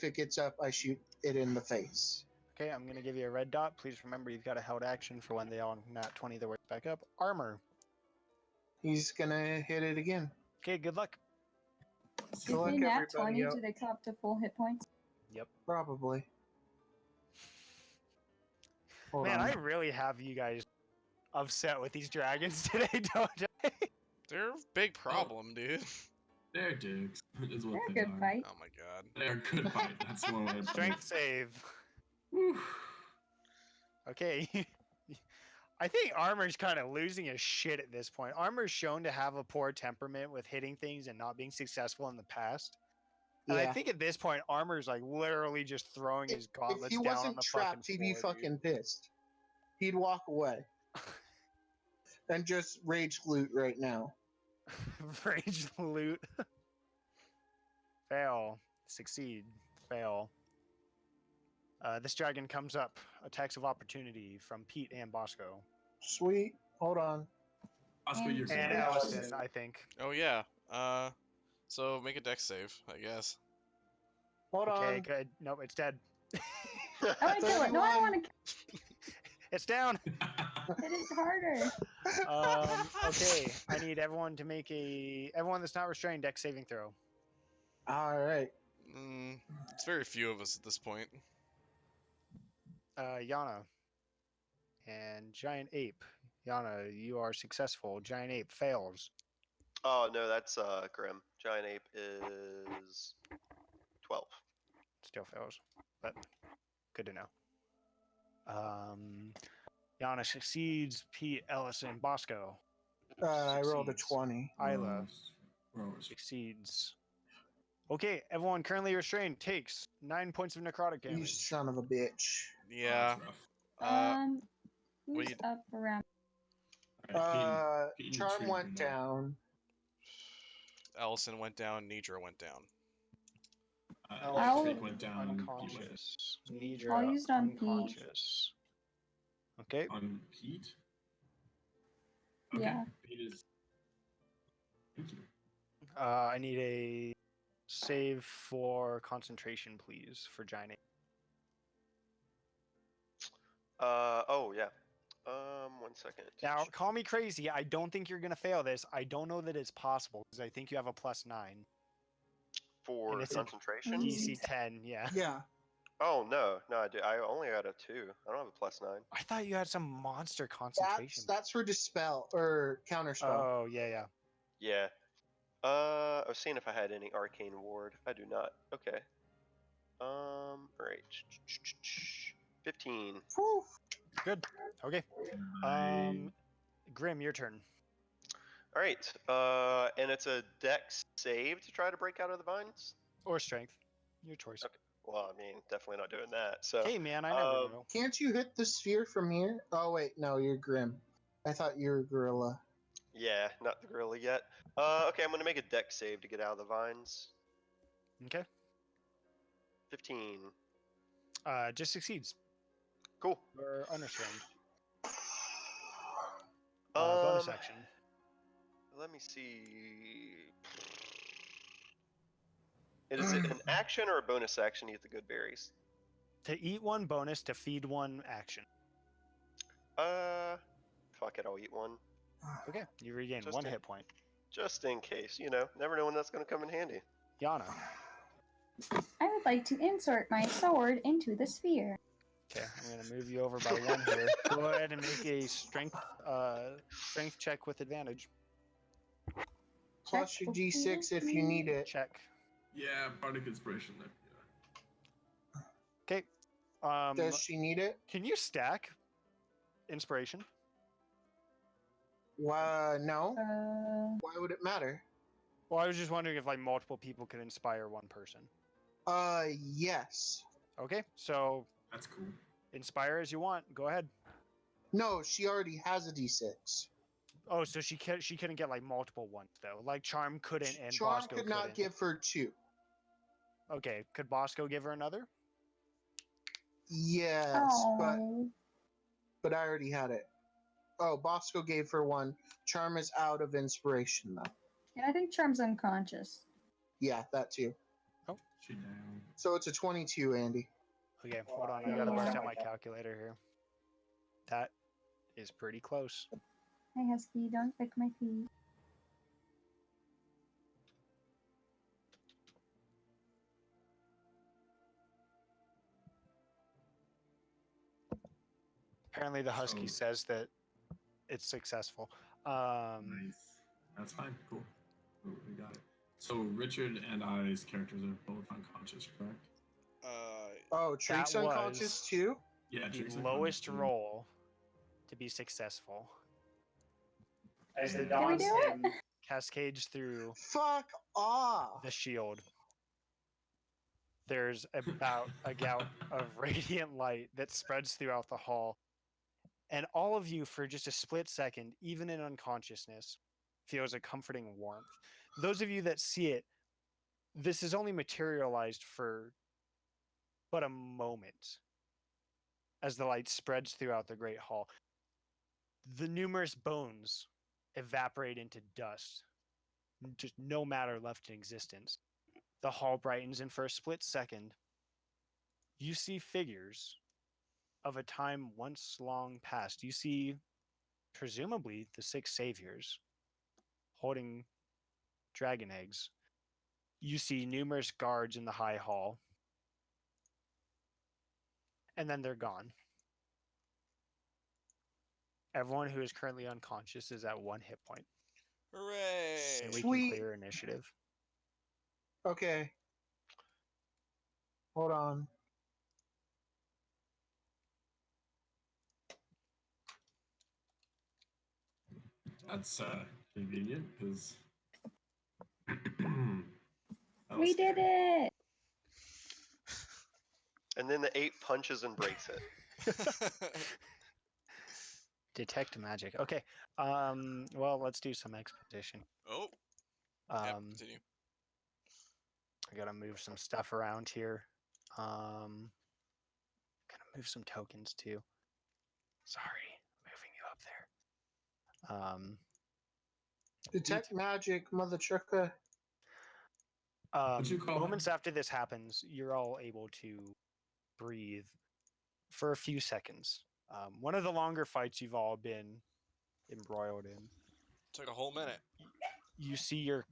it gets up, I shoot it in the face. Okay, I'm going to give you a red dot. Please remember you've got a held action for when they all nat 20 their way back up. Armor. He's gonna hit it again. Okay, good luck. If Good luck, they nat everybody 20, out. do they come up to full hit points? Yep. Probably. Hold Man, on. I really have you guys upset with these dragons today, don't I? They're a big problem, dude. They're dukes. Is what They're a they good are. fight. Oh my god. They're a good fight. That's one way to put it. Strength save. Whew. Okay. I think Armor's kind of losing his shit at this point. Armor's shown to have a poor temperament with hitting things and not being successful in the past. And I Yeah. think at this point, Armor's like literally just throwing his If gauntlets he down on wasn't the trapped, he'd fucking be floor, fucking pissed. He'd walk away. And just rage loot right now. dude. Rage loot. Fail. Succeed. Fail. This dragon comes up. Attacks of opportunity from Pete and Bosco. Sweet. Hold on. Oscar, you're And Yeah. Allison, I think. Oh yeah. So make a dex save, I guess. Hold Okay, on. good. Nope, it's dead. I want to kill it. No, I 31. want to It's down. hit it harder. Okay, I need everyone to make everyone that's not restrained dex saving throw. All right. It's very few of us at this point. Yana and Giant Ape. Yana, you are successful. Giant Ape fails. Oh no, that's Grim. Giant Ape is 12. Still fails, but good to know. Yana succeeds. Pete, Ellison, Bosco I rolled a Succeeds. 20. Isla Rose. succeeds. Okay, everyone currently restrained takes 9 points of necrotic You damage. son of a bitch. Yeah. Oh, that's rough. What do Who's you- up around? Alright, Pete and Charm Treek went are now. down. Ellison went down. Nidra went down. I'll- Treek went down. Pete went Unconscious. I'll Nidra use it on Pete. unconscious. Okay. on Pete. Okay. Yeah. Pete is. Thank you. I need a save for concentration, please, for Giant Ape. Oh yeah. 1 second. Now, call me crazy. I don't think you're gonna fail this. I don't know that it's possible because I think you have a +9. For and it's a concentration? Easy. DC 10. Yeah. Yeah. Oh no, I do. I only got a 2. I don't have a +9. I thought you had some monster concentration. That's for dispel or counterspell. Oh yeah, yeah. Yeah. I was seeing if I had any arcane ward. I do not. Okay. Alright. 15. Whew. Good. Okay. I- Grim, your turn. All right. And it's a dex save to try to break out of the vines. Or strength. Your choice. Okay. Well, I mean, definitely not doing that. So. Hey, man, I never know. Can't you hit the sphere from here? Oh wait, no, you're Grim. I thought you were Gorilla. Yeah, not the gorilla yet. Okay, I'm gonna make a dex save to get out of the vines. Okay. 15. Just succeeds. Cool. You're unrestrained. Bonus action. Let me see. Is it an action or a bonus action to eat the good berries? To eat one, bonus. To feed one, action. Fuck it, I'll eat one. Okay, you regain Just 1 in- hit point. Just in case, you know. Never know when that's gonna come in handy. Yana. I would like to insert my sword into the sphere. Okay, I'm gonna move you over by 1 here. Go ahead and make a strength check with advantage. Plus your D6 if you need it. Check. Yeah, bardic inspiration. Yeah. Okay. Does she need it? Can you stack inspiration? No. Why would it matter? Well, I was just wondering if like multiple people could inspire one person. Yes. Okay, so That's cool. inspire as you want. Go ahead. No, she already has a D6. Oh, so she couldn't get like multiple ones though. Like Charm couldn't and Charm Bosco could not couldn't. give her 2. Okay, could Bosco give her another? Yes, Oh. but I already had it. Oh, Bosco gave her 1. Charm is out of inspiration though. And I think Charm's unconscious. Yeah, that too. She down. So it's a 22, Andy. Okay, hold on. I gotta bust out my calculator here. That is pretty close. Hi, Husky. Don't lick my feet. Apparently, the husky So- says that it's successful. Nice. That's fine. Cool. We got it. So Richard and I's characters are both unconscious, correct? Oh, Treek's That unconscious was- too? Yeah. The Trick's lowest unconscious, too. roll to be successful. As the Can we dawn do it? stem cascades through Fuck off! the shield, there's about a gout of radiant light that spreads throughout the hall. And all of you, for just a split second, even in unconsciousness, feels a comforting warmth. Those of you that see it, this is only materialized for but a moment as the light spreads throughout the great hall. The numerous bones evaporate into dust, just no matter left in existence. The hall brightens, and for a split second, you see figures of a time once long past. You see, presumably, the 6 saviors holding dragon eggs. You see numerous guards in the high hall. And then they're gone. Everyone who is currently unconscious is at 1 hit point. Hooray! So we Sweet. can clear initiative. Okay. Hold on. That's convenient because We did it! And then the 8 punches and breaks it. Detect magic. Okay. Well, let's do some exposition. Oh, yeah, Um, continue. I gotta move some stuff around here. Gotta move some tokens too. Sorry, moving you up there. Detect magic, mother trucker. What'd you call Moments him? after this happens, you're all able to breathe for a few seconds. One of the longer fights you've all been embroiled in. Took a whole minute. You see your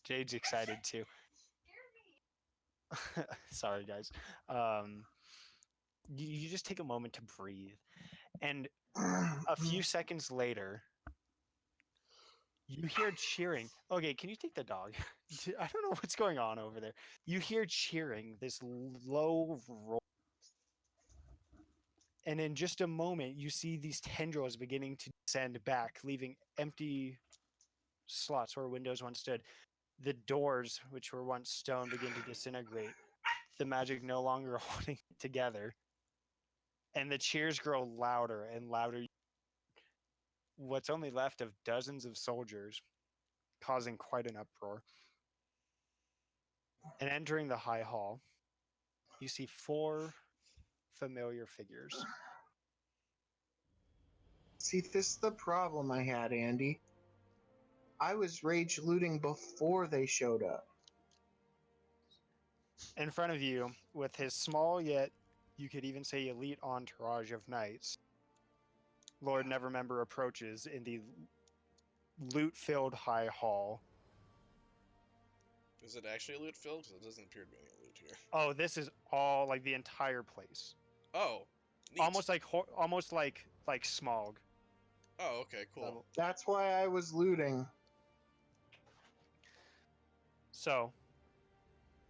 Jade's excited too. Sorry guys. You just take a moment to breathe, and a few seconds later you hear cheering. Okay, can you take the dog? I don't know what's going on over there. You hear cheering, this low roll, And in just a moment, you see these tendrils beginning to descend back, leaving empty slots where windows once stood. The doors, which were once stone, begin to disintegrate. The magic no longer holding it together. And the cheers grow louder and louder. What's only left of dozens of soldiers, causing quite an uproar. And entering the high hall, you see 4 familiar figures. See, this is the problem I had, Andy. I was rage looting before they showed up. In front of you, with his small yet, you could even say elite entourage of knights, Lord Nevermember approaches in the loot-filled high hall. Is it actually loot filled? Because it doesn't appear to be any loot here. Oh, this is all like the entire place. Oh, neat. Almost like smog. Oh, okay, cool. Level. That's why I was looting. So,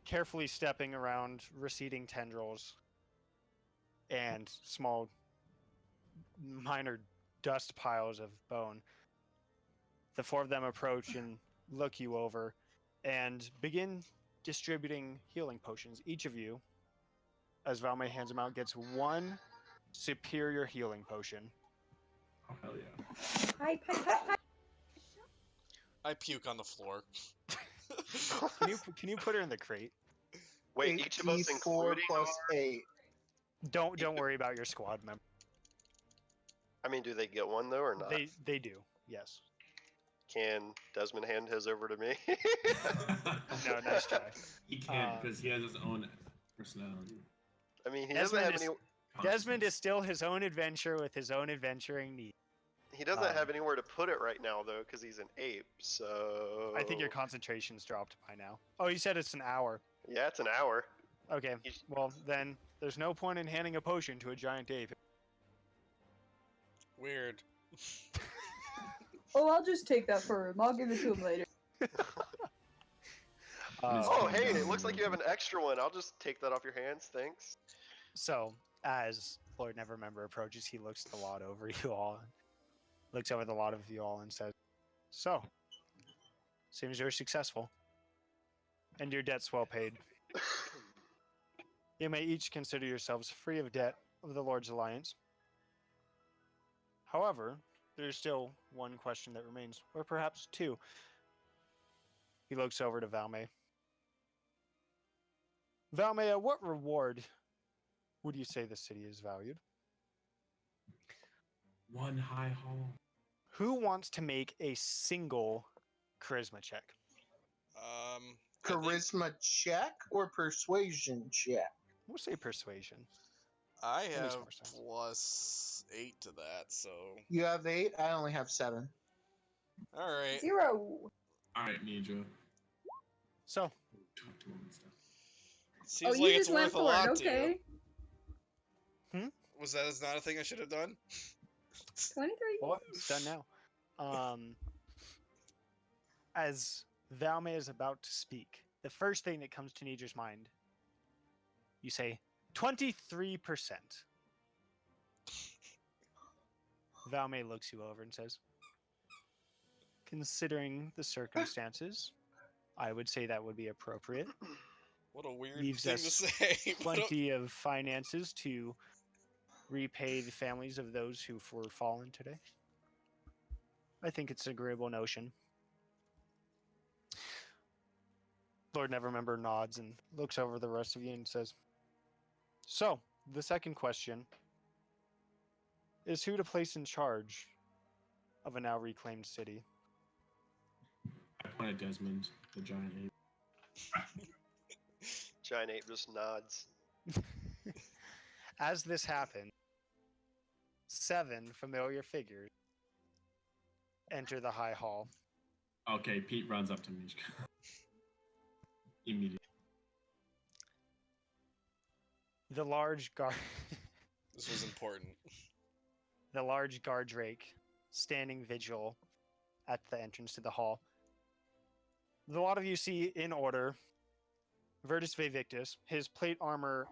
carefully stepping around receding tendrils and small minor dust piles of bone, the 4 of them approach and look you over and begin distributing healing potions. Each of you, as Valmay hands them out, gets 1 superior healing potion. Oh, hell yeah. Hi, hi, hi, hi. I puke on the floor. Can you put her in the crate? Wait, each of us 8d4 including plus our... 8. Don't worry about your squad member. I mean, do they get one though or not? They do. Yes. Can Desmond hand his over to me? No, nice try. He can't because he has his own personality. I mean, he doesn't have any. Desmond is still his own adventure with his own adventuring needs. He doesn't have anywhere to put it right now though, because he's an ape. So. I think your concentration's dropped by now. Oh, you said it's an hour. Yeah, it's an hour. Okay. Well, then there's no point in handing a potion to a giant ape. Weird. Oh, I'll just take that for him. I'll give it to him later. Oh, hey, it looks like you have an extra one. I'll just take that off your hands. Thanks. So, as Lord Nevermember approaches, he looks the lot over you all, looks over the lot of you all, and says, "So, seems you're successful, and your debt's well paid. You may each consider yourselves free of debt of the Lord's Alliance. However, there's still 1 question that remains, or perhaps 2. He looks over to Valmay. Valmay, at what reward would you say the city is valued? 1 high hall. Who wants to make a single charisma check? I think- Charisma check or persuasion check? We'll say persuasion. I That makes have more sense. +8 to that, so. You have 8. I only have 7. Alright. 0. Alright, Nidra. So, Talk to him and stuff. Seems Oh, like you it's just went worth a for lot it. to you. Okay. Was that not a thing I should have done? 23. well, it's done now. As Valmay is about to speak, the first thing that comes to Nidra's mind, you say, 23%. Valmay looks you over and says, considering the circumstances, I would say that would be appropriate. What a weird Leaves thing us to say. Plenty of finances to repay the families of those who were fallen today. I think it's an agreeable notion. Lord Nevermember nods and looks over the rest of you and says, so, the second question is who to place in charge of a now reclaimed city. I point at Desmond, the giant ape. Giant ape just nods. As this happens, 7 familiar figures enter the high hall. Okay, Pete runs up to Mishka. Immediately. The large guard This was important. the large guard drake standing vigil at the entrance to the hall. A lot of you see in order Virtus Vivictus, his plate armor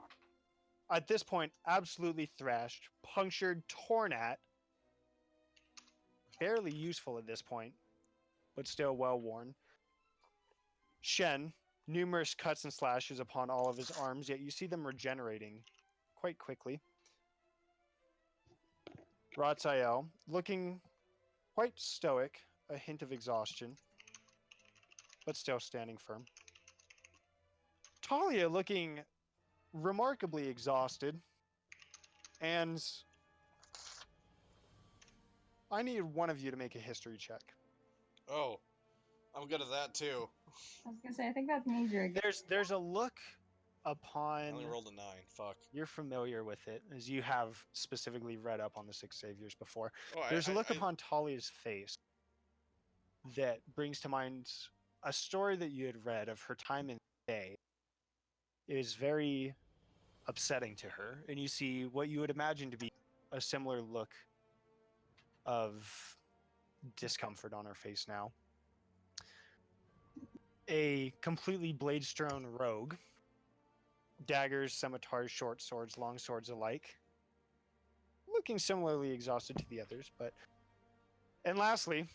at this point, absolutely thrashed, punctured, torn at, barely useful at this point, but still well worn. Shen, numerous cuts and slashes upon all of his arms, yet you see them regenerating quite quickly. Ratzael, looking quite stoic, a hint of exhaustion, but still standing firm. Talia looking remarkably exhausted, and I need one of you to make a history check. Oh, I'm good at that too. I was gonna say, I think that's major. There's a look I upon. only rolled a 9. Fuck. You're familiar with it, as you have specifically read up on the Six Saviors before. Oh, There's a look upon Talia's face that brings to mind a story that you had read of her time in the day. It is very upsetting to her, and you see what you would imagine to be a similar look of discomfort on her face now. A completely blade-strewn rogue, daggers, scimitars, short swords, long swords alike, looking similarly exhausted to the others, but... And lastly,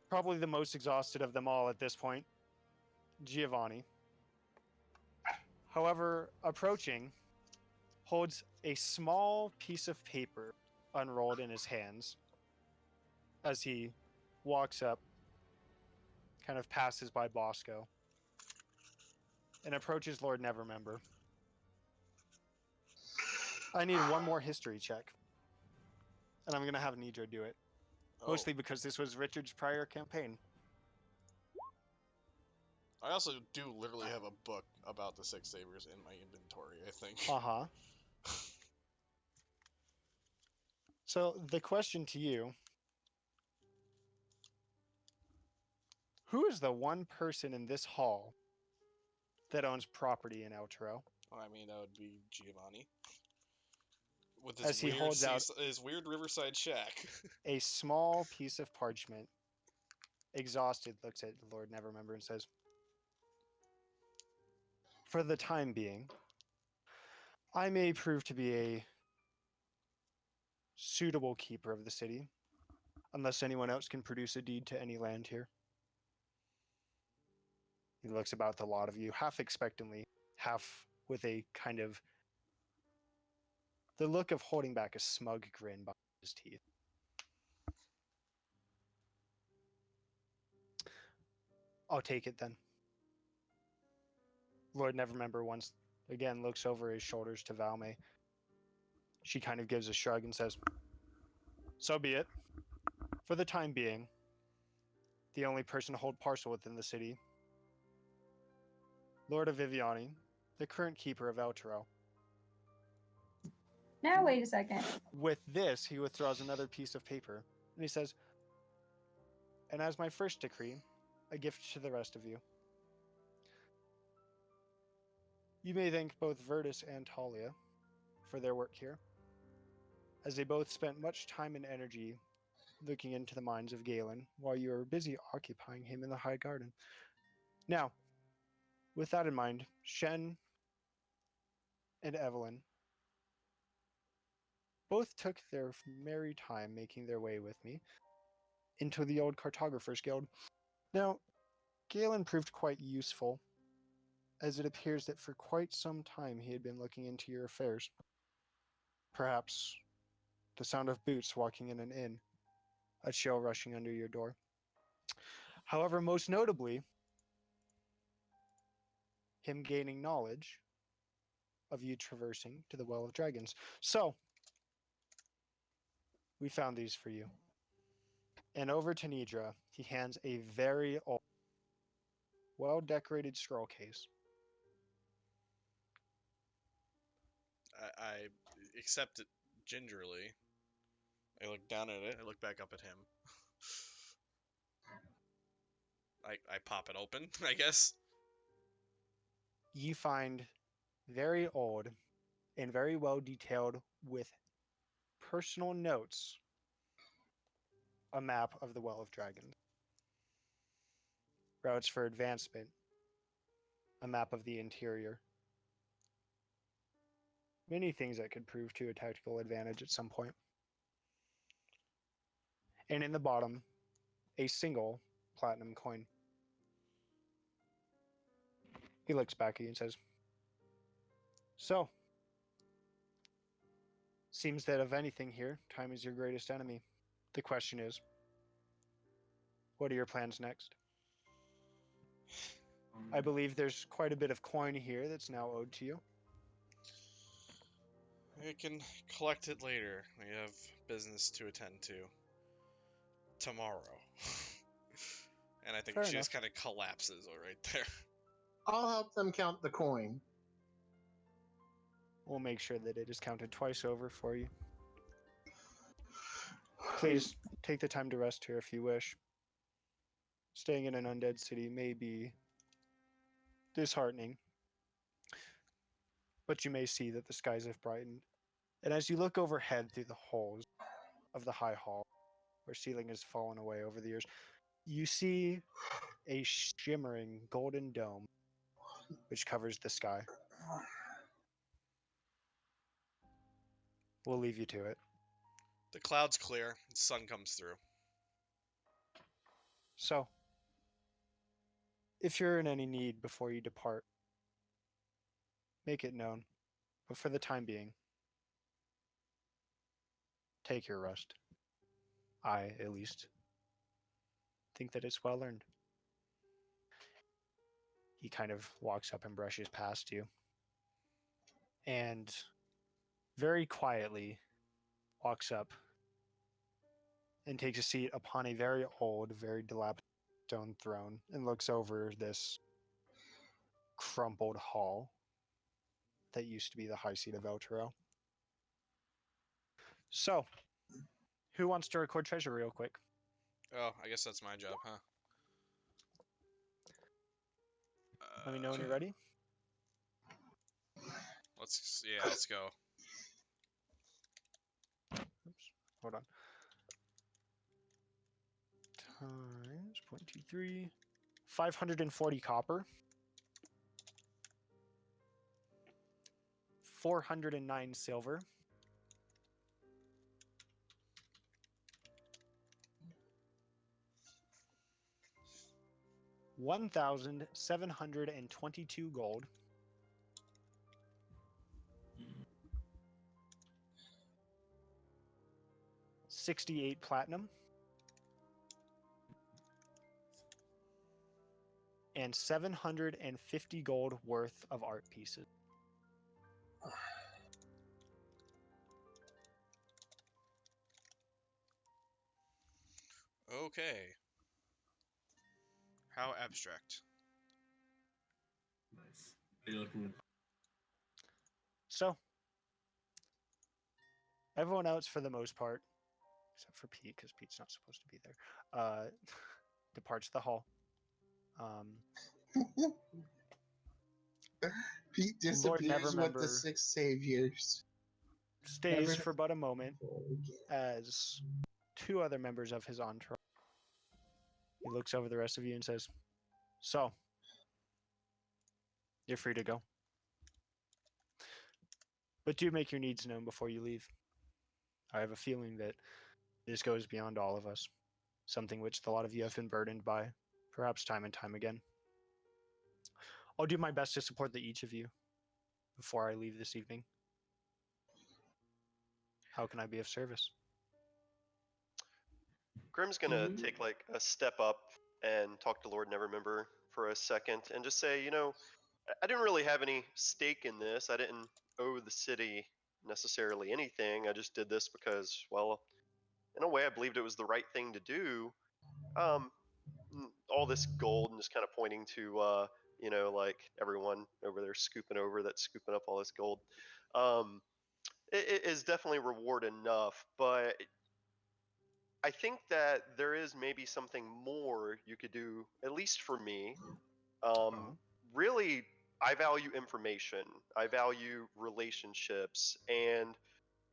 probably the most exhausted of them all at this point, Giovanni. However, approaching, holds a small piece of paper unrolled in his hands as he walks up, kind of passes by Bosco, and approaches Lord Nevermember. I need one more history check, and I'm going to have Nidra do it. Oh. Mostly because this was Richard's prior campaign. I also do literally have a book about the Six Saviors in my inventory, I think. Uh-huh. So, the question to you, who is the one person in this hall that owns property in Elturel? Well, I mean, that would be Giovanni. With As his he weird, holds out his weird riverside shack. a small piece of parchment, exhausted, looks at Lord Nevermember and says, "For the time being, I may prove to be a suitable keeper of the city, unless anyone else can produce a deed to any land here." He looks about the lot of you, half expectantly, half with a kind of the look of holding back a smug grin behind his teeth. "I'll take it then." Lord Nevermember once again looks over his shoulders to Valme. She kind of gives a shrug and says, "So be it. For the time being, the only person to hold parcel within the city, Lord of Viviani, the current keeper of Elturel." Now wait a second. With this, he withdraws another piece of paper, and he says, "And as my first decree, a gift to the rest of you. You may thank both Virtus and Talia for their work here, as they both spent much time and energy looking into the minds of Galen while you were busy occupying him in the High Garden. Now, with that in mind, Shen and Evelyn both took their merry time making their way with me into the old Cartographers Guild. Now, Galen proved quite useful, as it appears that for quite some time he had been looking into your affairs. Perhaps the sound of boots walking in an inn, a chill rushing under your door. However, most notably, him gaining knowledge of you traversing to the Well of Dragons. So, we found these for you. And over to Nidra, he hands a very old, well-decorated scroll case. I accept it gingerly. I look down at it. I look back up at him. I pop it open, I guess. You find very old and very well detailed with personal notes a map of the Well of Dragons. Routes for advancement, a map of the interior. many things that could prove to a tactical advantage at some point. And in the bottom, a single platinum coin. He looks back at you and says, "So, seems that of anything here, time is your greatest enemy. The question is, what are your plans next? I believe there's quite a bit of coin here that's now owed to you." We can collect it later. We have business to attend to tomorrow. And I think Fair she just enough. kind of collapses right there. I'll help them count the coin. We'll make sure that it is counted twice over for you. Please take the time to rest here if you wish. Staying in an undead city may be disheartening, but you may see that the skies have brightened. And as you look overhead through the holes of the high hall, where ceiling has fallen away over the years, you see a shimmering golden dome which covers the sky. We'll leave you to it. The clouds clear, the sun comes through. So, if you're in any need before you depart, make it known. But for the time being, take your rest. I, at least, think that it's well earned. He kind of walks up and brushes past you. And very quietly walks up and takes a seat upon a very old, very dilapidated stone throne and looks over this crumpled hall that used to be the high seat of Elturel. So, who wants to record treasure real quick? Oh, I guess that's my job, huh? Let me know when you're ready. Let's go. Oops, hold on. Times 0.23. 540 copper. 409 silver. 1,722 gold. 68 platinum. And 750 gold worth of art pieces. Okay. How abstract. Nice. Are you looking at So, everyone else, for the most part, except for Pete, because Pete's not supposed to be there, departs the hall. Pete Lord disappears with the Nevermember 6 saviors. stays Never- for but a moment as two other members of his entourage. He looks over the rest of you and says, "So, you're free to go. But do make your needs known before you leave. I have a feeling that this goes beyond all of us, something which a lot of you have been burdened by, perhaps time and time again. I'll do my best to support each of you before I leave this evening. How can I be of service?" Grim's gonna take like a step up and talk to Lord Nevermember for a second and just say, you know, I didn't really have any stake in this. I didn't owe the city necessarily anything. I just did this because, well, in a way, I believed it was the right thing to do. All this gold and just kind of pointing to, you know, like everyone over there scooping over that's scooping up all this gold. It is definitely reward enough, but I think that there is maybe something more you could do, at least for me. Really, I value information. I value relationships, and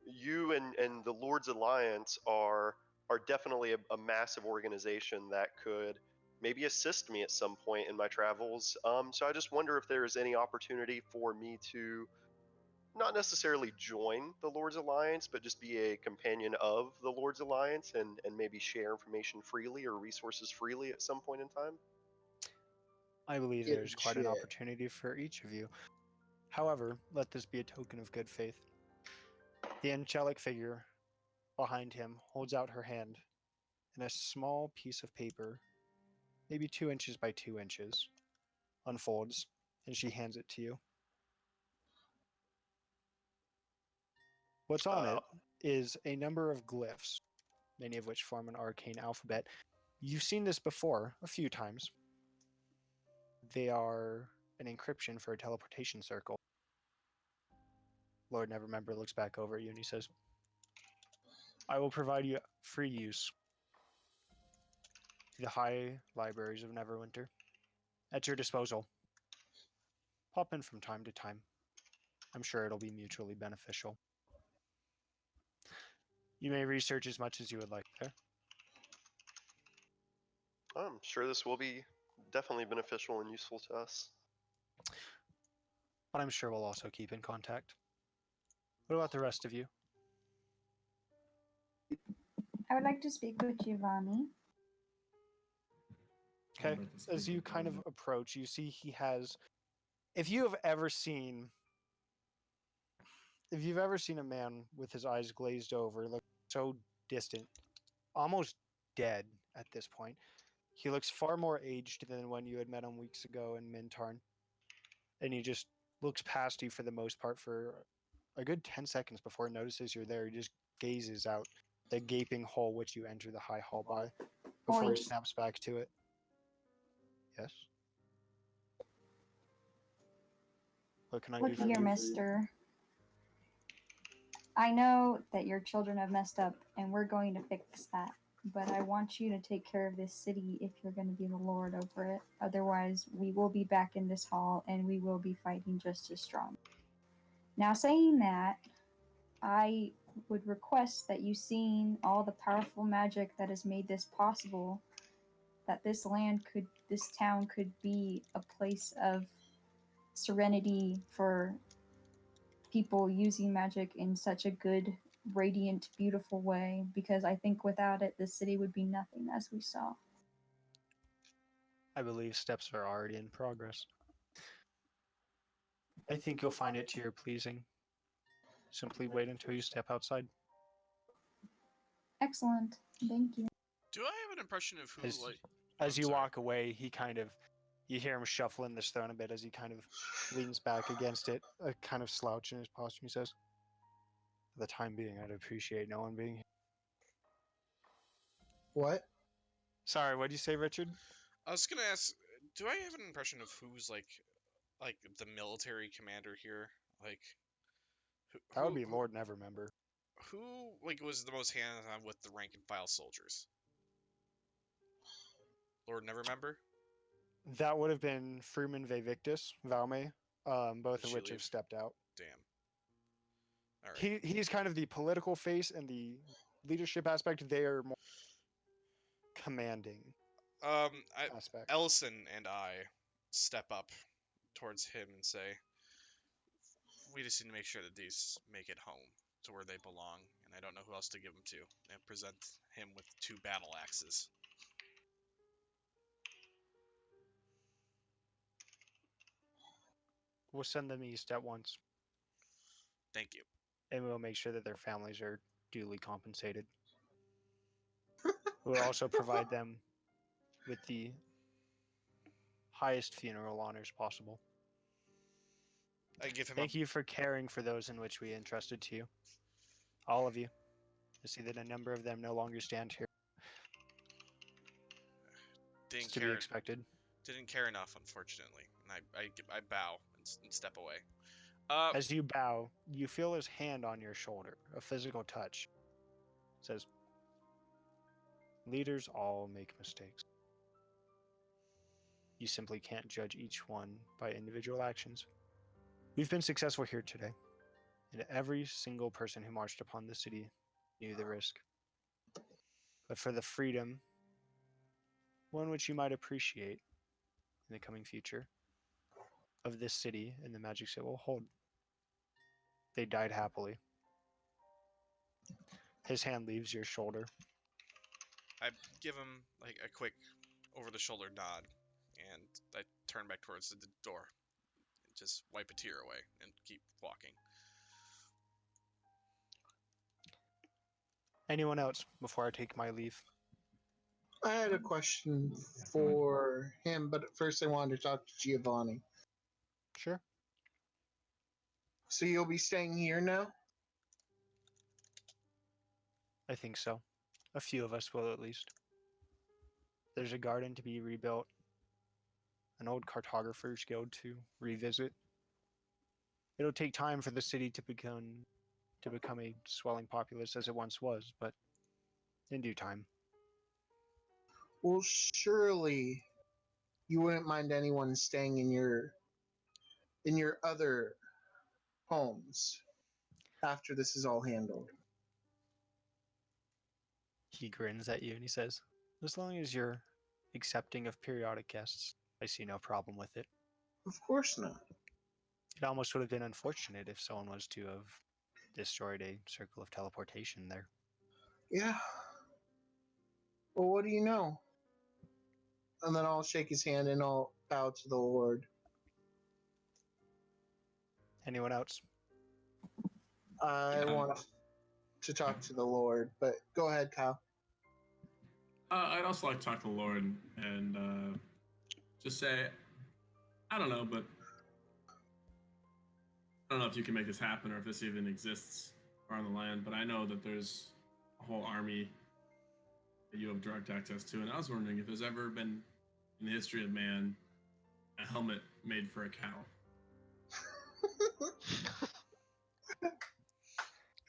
you and the Lord's Alliance are definitely a massive organization that could maybe assist me at some point in my travels. So I just wonder if there's any opportunity for me to not necessarily join the Lord's Alliance, but just be a companion of the Lord's Alliance and maybe share information freely or resources freely at some point in time? I believe Get there's quite an shit. opportunity for each of you. However, let this be a token of good faith. The angelic figure behind him holds out her hand, and a small piece of paper, maybe 2 inches by 2 inches, unfolds, and she hands it to you. What's on Uh, it is a number of glyphs, many of which form an arcane alphabet. You've seen this before a few times. They are an encryption for a teleportation circle. Lord Nevermember looks back over at you and he says, I will provide you free use to the high libraries of Neverwinter. At your disposal. Pop in from time to time. I'm sure it'll be mutually beneficial. You may research as much as you would like there. I'm sure this will be definitely beneficial and useful to us. But I'm sure we'll also keep in contact. What about the rest of you? I would like to speak with Giovanni. Okay. I'd like to speak As you with kind of Donovan. approach, you see he has. If you've ever seen a man with his eyes glazed over, look so distant, almost dead at this point, he looks far more aged than when you had met him weeks ago in Mintarn. And he just looks past you for the most part for a good 10 seconds before he notices you're there. He just gazes out the gaping hole which you enter the high hall by before he Boys. snaps back to it. Yes? What can I do Look for here, you? mister. I know that your children have messed up, and we're going to fix that. But I want you to take care of this city if you're going to be the lord over it. Otherwise, we will be back in this hall, and we will be fighting just as strong. Now, saying that, I would request that you, seeing all the powerful magic that has made this possible, that this town could be a place of serenity for people using magic in such a good, radiant, beautiful way, because I think without it, the city would be nothing, as we saw. I believe steps are already in progress. I think you'll find it to your pleasing. Simply wait until you step outside. Excellent. Thank you. Do I have an impression of who, As, like... as I'm you sorry. walk away, you hear him shuffling this throne a bit as he kind of leans back against it, a kind of slouch in his posture. He says, for the time being, I'd appreciate no one being here. What? Sorry, what'd you say, Richard? I was gonna ask, do I have an impression of who's, like the military commander here? Like, That would be Lord Nevermember. who like, was the most hands-on with the rank and file soldiers? Lord Nevermember? That would have been Fruman Vevictus, Valme, both Did of she which leave? have stepped out. Damn. Alright. He's kind of the political face and the leadership aspect. They are more commanding aspect. Ellison and I step up towards him and say, we just need to make sure that these make it home to where they belong, and I don't know who else to give them to, and present him with 2 battle axes. We'll send them east at once, Thank you. and we'll make sure that their families are duly compensated. We'll also provide them with the highest funeral honors possible. I give him Thank you for caring for those in which we entrusted to you. All of you. I see that a number of them no longer stand here. It's to be expected. Didn't care enough, unfortunately. And I bow and step away. As you bow, you feel his hand on your shoulder, a physical touch. It says, leaders all make mistakes. You simply can't judge each one by individual actions. We've been successful here today, and every single person who marched upon the city knew the risk. But for the freedom, one which you might appreciate in the coming future, of this city and the magics it will hold, They died happily. His hand leaves your shoulder. I give him like a quick over-the-shoulder nod, and I turn back towards the door, and just wipe a tear away, and keep walking. Anyone else before I take my leave? I had a question for him, but first I wanted to talk to Giovanni. Sure. So you'll be staying here now? I think so. A few of us will at least. There's a garden to be rebuilt, an old cartographer's guild to revisit. It'll take time for the city to become a swelling populace as it once was, but in due time. Well, surely you wouldn't mind anyone staying in your other homes after this is all handled. He grins at you and he says, as long as you're accepting of periodic guests, I see no problem with it. Of course not. It almost would have been unfortunate if someone was to have destroyed a circle of teleportation there. Yeah. Well, what do you know? And then I'll shake his hand and I'll bow to the Lord. Anyone else? I want to talk to the Lord, but go ahead, Kyle. I'd also like to talk to the Lord and just say, I don't know, but I don't know if you can make this happen or if this even exists around the land, but I know that there's a whole army that you have direct access to, and I was wondering if there's ever been in the history of man a helmet made for a cow.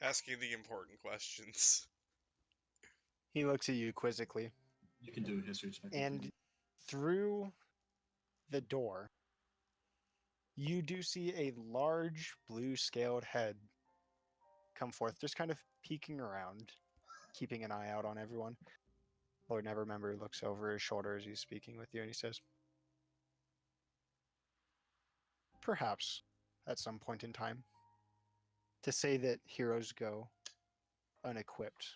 Asking the important questions. He looks at you quizzically. You can do a history check. And through the door, you do see a large blue scaled head come forth, just kind of peeking around, keeping an eye out on everyone. Lord Nevermember looks over his shoulder as he's speaking with you and he says, perhaps at some point in time, to say that heroes go unequipped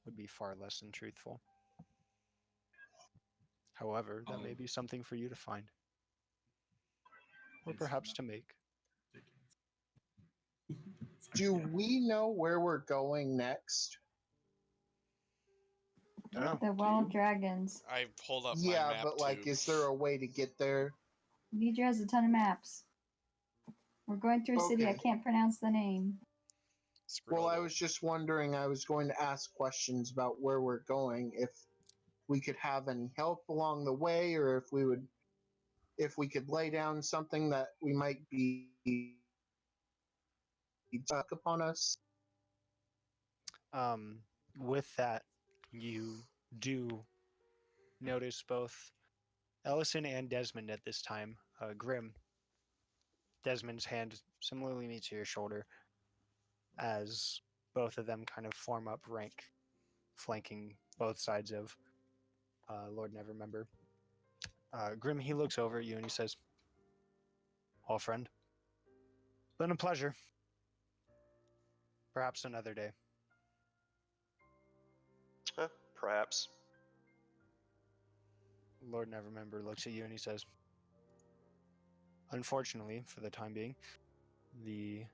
would be far less than truthful. However, that may be something for you to find. Or perhaps to make. Do we know where we're going next? Dunno. The Wild Dragons. I pulled up my Yeah, map but like, tube. is there a way to get there? Vidra has a ton of maps. We're going through a city I Okay. can't pronounce the name. Well, I Scribble. was just wondering, I was going to ask questions about where we're going, if we could have any help along the way, or if we could lay down something that we might be stuck upon us. With that, you do notice both Ellison and Desmond at this time. Grim, Desmond's hand similarly meets your shoulder as both of them kind of form up rank, flanking both sides of Lord Nevermember. Grim, he looks over at you and he says, "Well, friend, it's been a pleasure. Perhaps another day." Perhaps. Lord Nevermember looks at you and he says, "Unfortunately, for the time being, the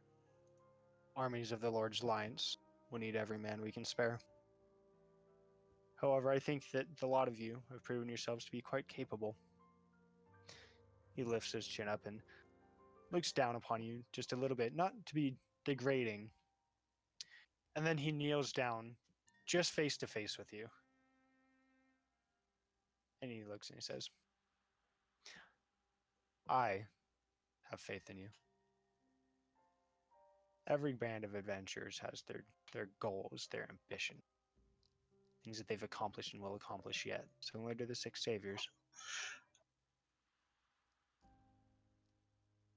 armies of the Lord's Alliance will need every man we can spare. However, I think that the lot of you have proven yourselves to be quite capable." He lifts his chin up and looks down upon you just a little bit, not to be degrading. And then he kneels down, just face to face with you. And he looks and he says, "I have faith in you. Every band of adventurers has their goals, their ambition, things that they've accomplished and will accomplish yet, similar to the Six Saviors.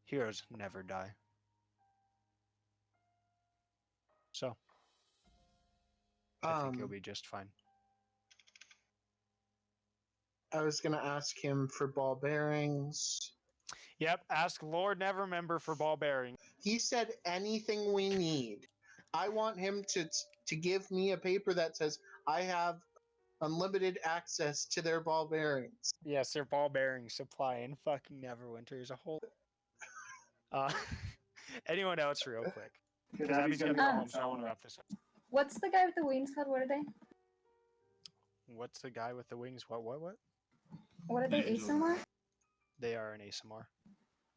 Heroes never die. So, I think you'll be just fine." I was going to ask him for ball bearings. Yep, ask Lord Nevermember for ball bearing. He said anything we need. I want him to give me a paper that says I have unlimited access to their ball bearings. Yes, their ball bearing supply in fucking Neverwinter is a whole. Uh, anyone else, real quick? Because Abby's gonna go home, so I want to wrap this up. What's the guy with the wings called? What are they? What's the guy with the wings? What? What are they? Angel. ASMR? They are an ASMR.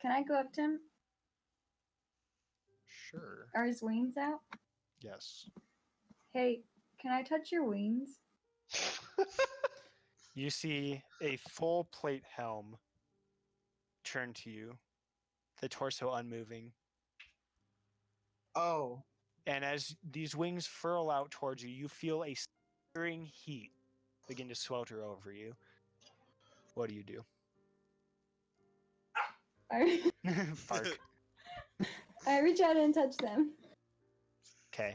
Can I go up to him? Sure. Are his wings out? Yes. Hey, can I touch your wings? You see a full plate helm turn to you, the torso unmoving. Oh, And as these wings furl out towards you, you feel a searing heat begin to swelter over you. What do you do? I, Bark. I reach out and touch them. Okay.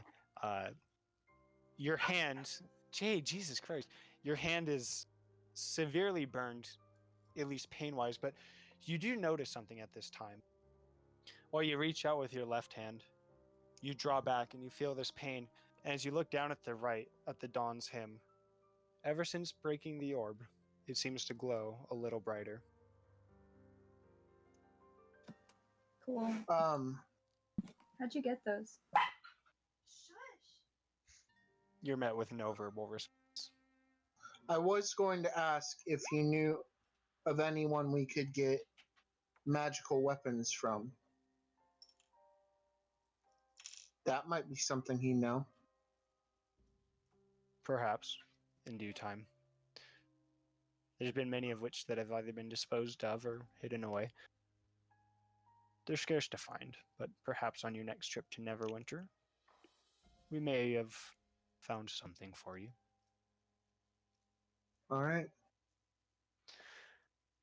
Your hand, Jesus Christ, your hand is severely burned, at least pain-wise, but you do notice something at this time. While you reach out with your left hand, you draw back and you feel this pain. And as you look down at the right, at the Dawn's hymn, ever since breaking the orb, it seems to glow a little brighter. Cool. How'd you get those? You're met with no verbal response. I was going to ask if he knew of anyone we could get magical weapons from. That might be something he know. Perhaps, in due time. There's been many of which that have either been disposed of or hidden away. They're scarce to find, but perhaps on your next trip to Neverwinter, we may have found something for you. All right.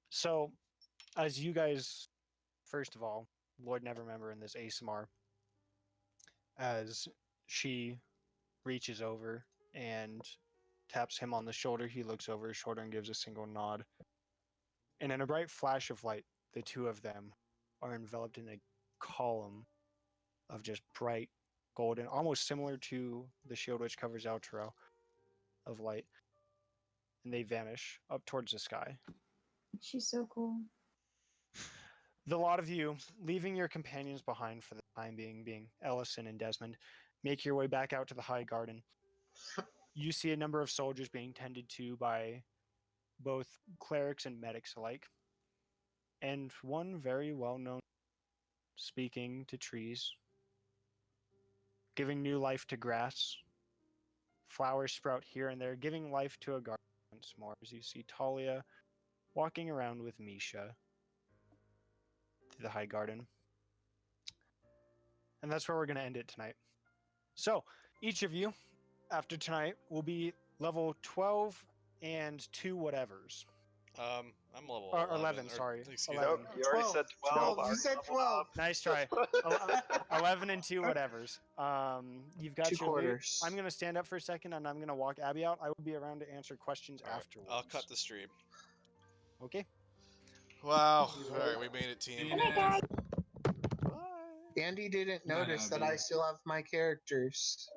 So, as you guys, first of all, Lord Nevermember in this ASMR, as she reaches over and taps him on the shoulder, he looks over his shoulder and gives a single nod. And in a bright flash of light, the two of them are enveloped in a column of just bright golden, almost similar to the shield which covers Elturel, of light. And they vanish up towards the sky. She's so cool. The lot of you, leaving your companions behind for the time being Ellison and Desmond, make your way back out to the High Garden. You see a number of soldiers being tended to by both clerics and medics alike, and one very well-known speaking to trees, giving new life to grass. Flowers sprout here and there, giving life to a garden once more, as you see Talia walking around with Misha to the High Garden. And that's where we're going to end it tonight. So, each of you, after tonight, will be level 12 and 2 whatevers. I'm level Or 11. 11, sorry. Excuse me. 11. Nope, you already said 12. You I said leveled 12. up. Nice try. 11 and 2 whatevers. You've got 2 your loot. quarters. I'm going to stand up for a second and I'm going to walk Abby out. I will be around to answer questions All right, afterwards. I'll cut the stream. Okay. Wow. All right, we made it, team. Good night, guys. Bye. Andy didn't Not notice that I Abby. still have my characters.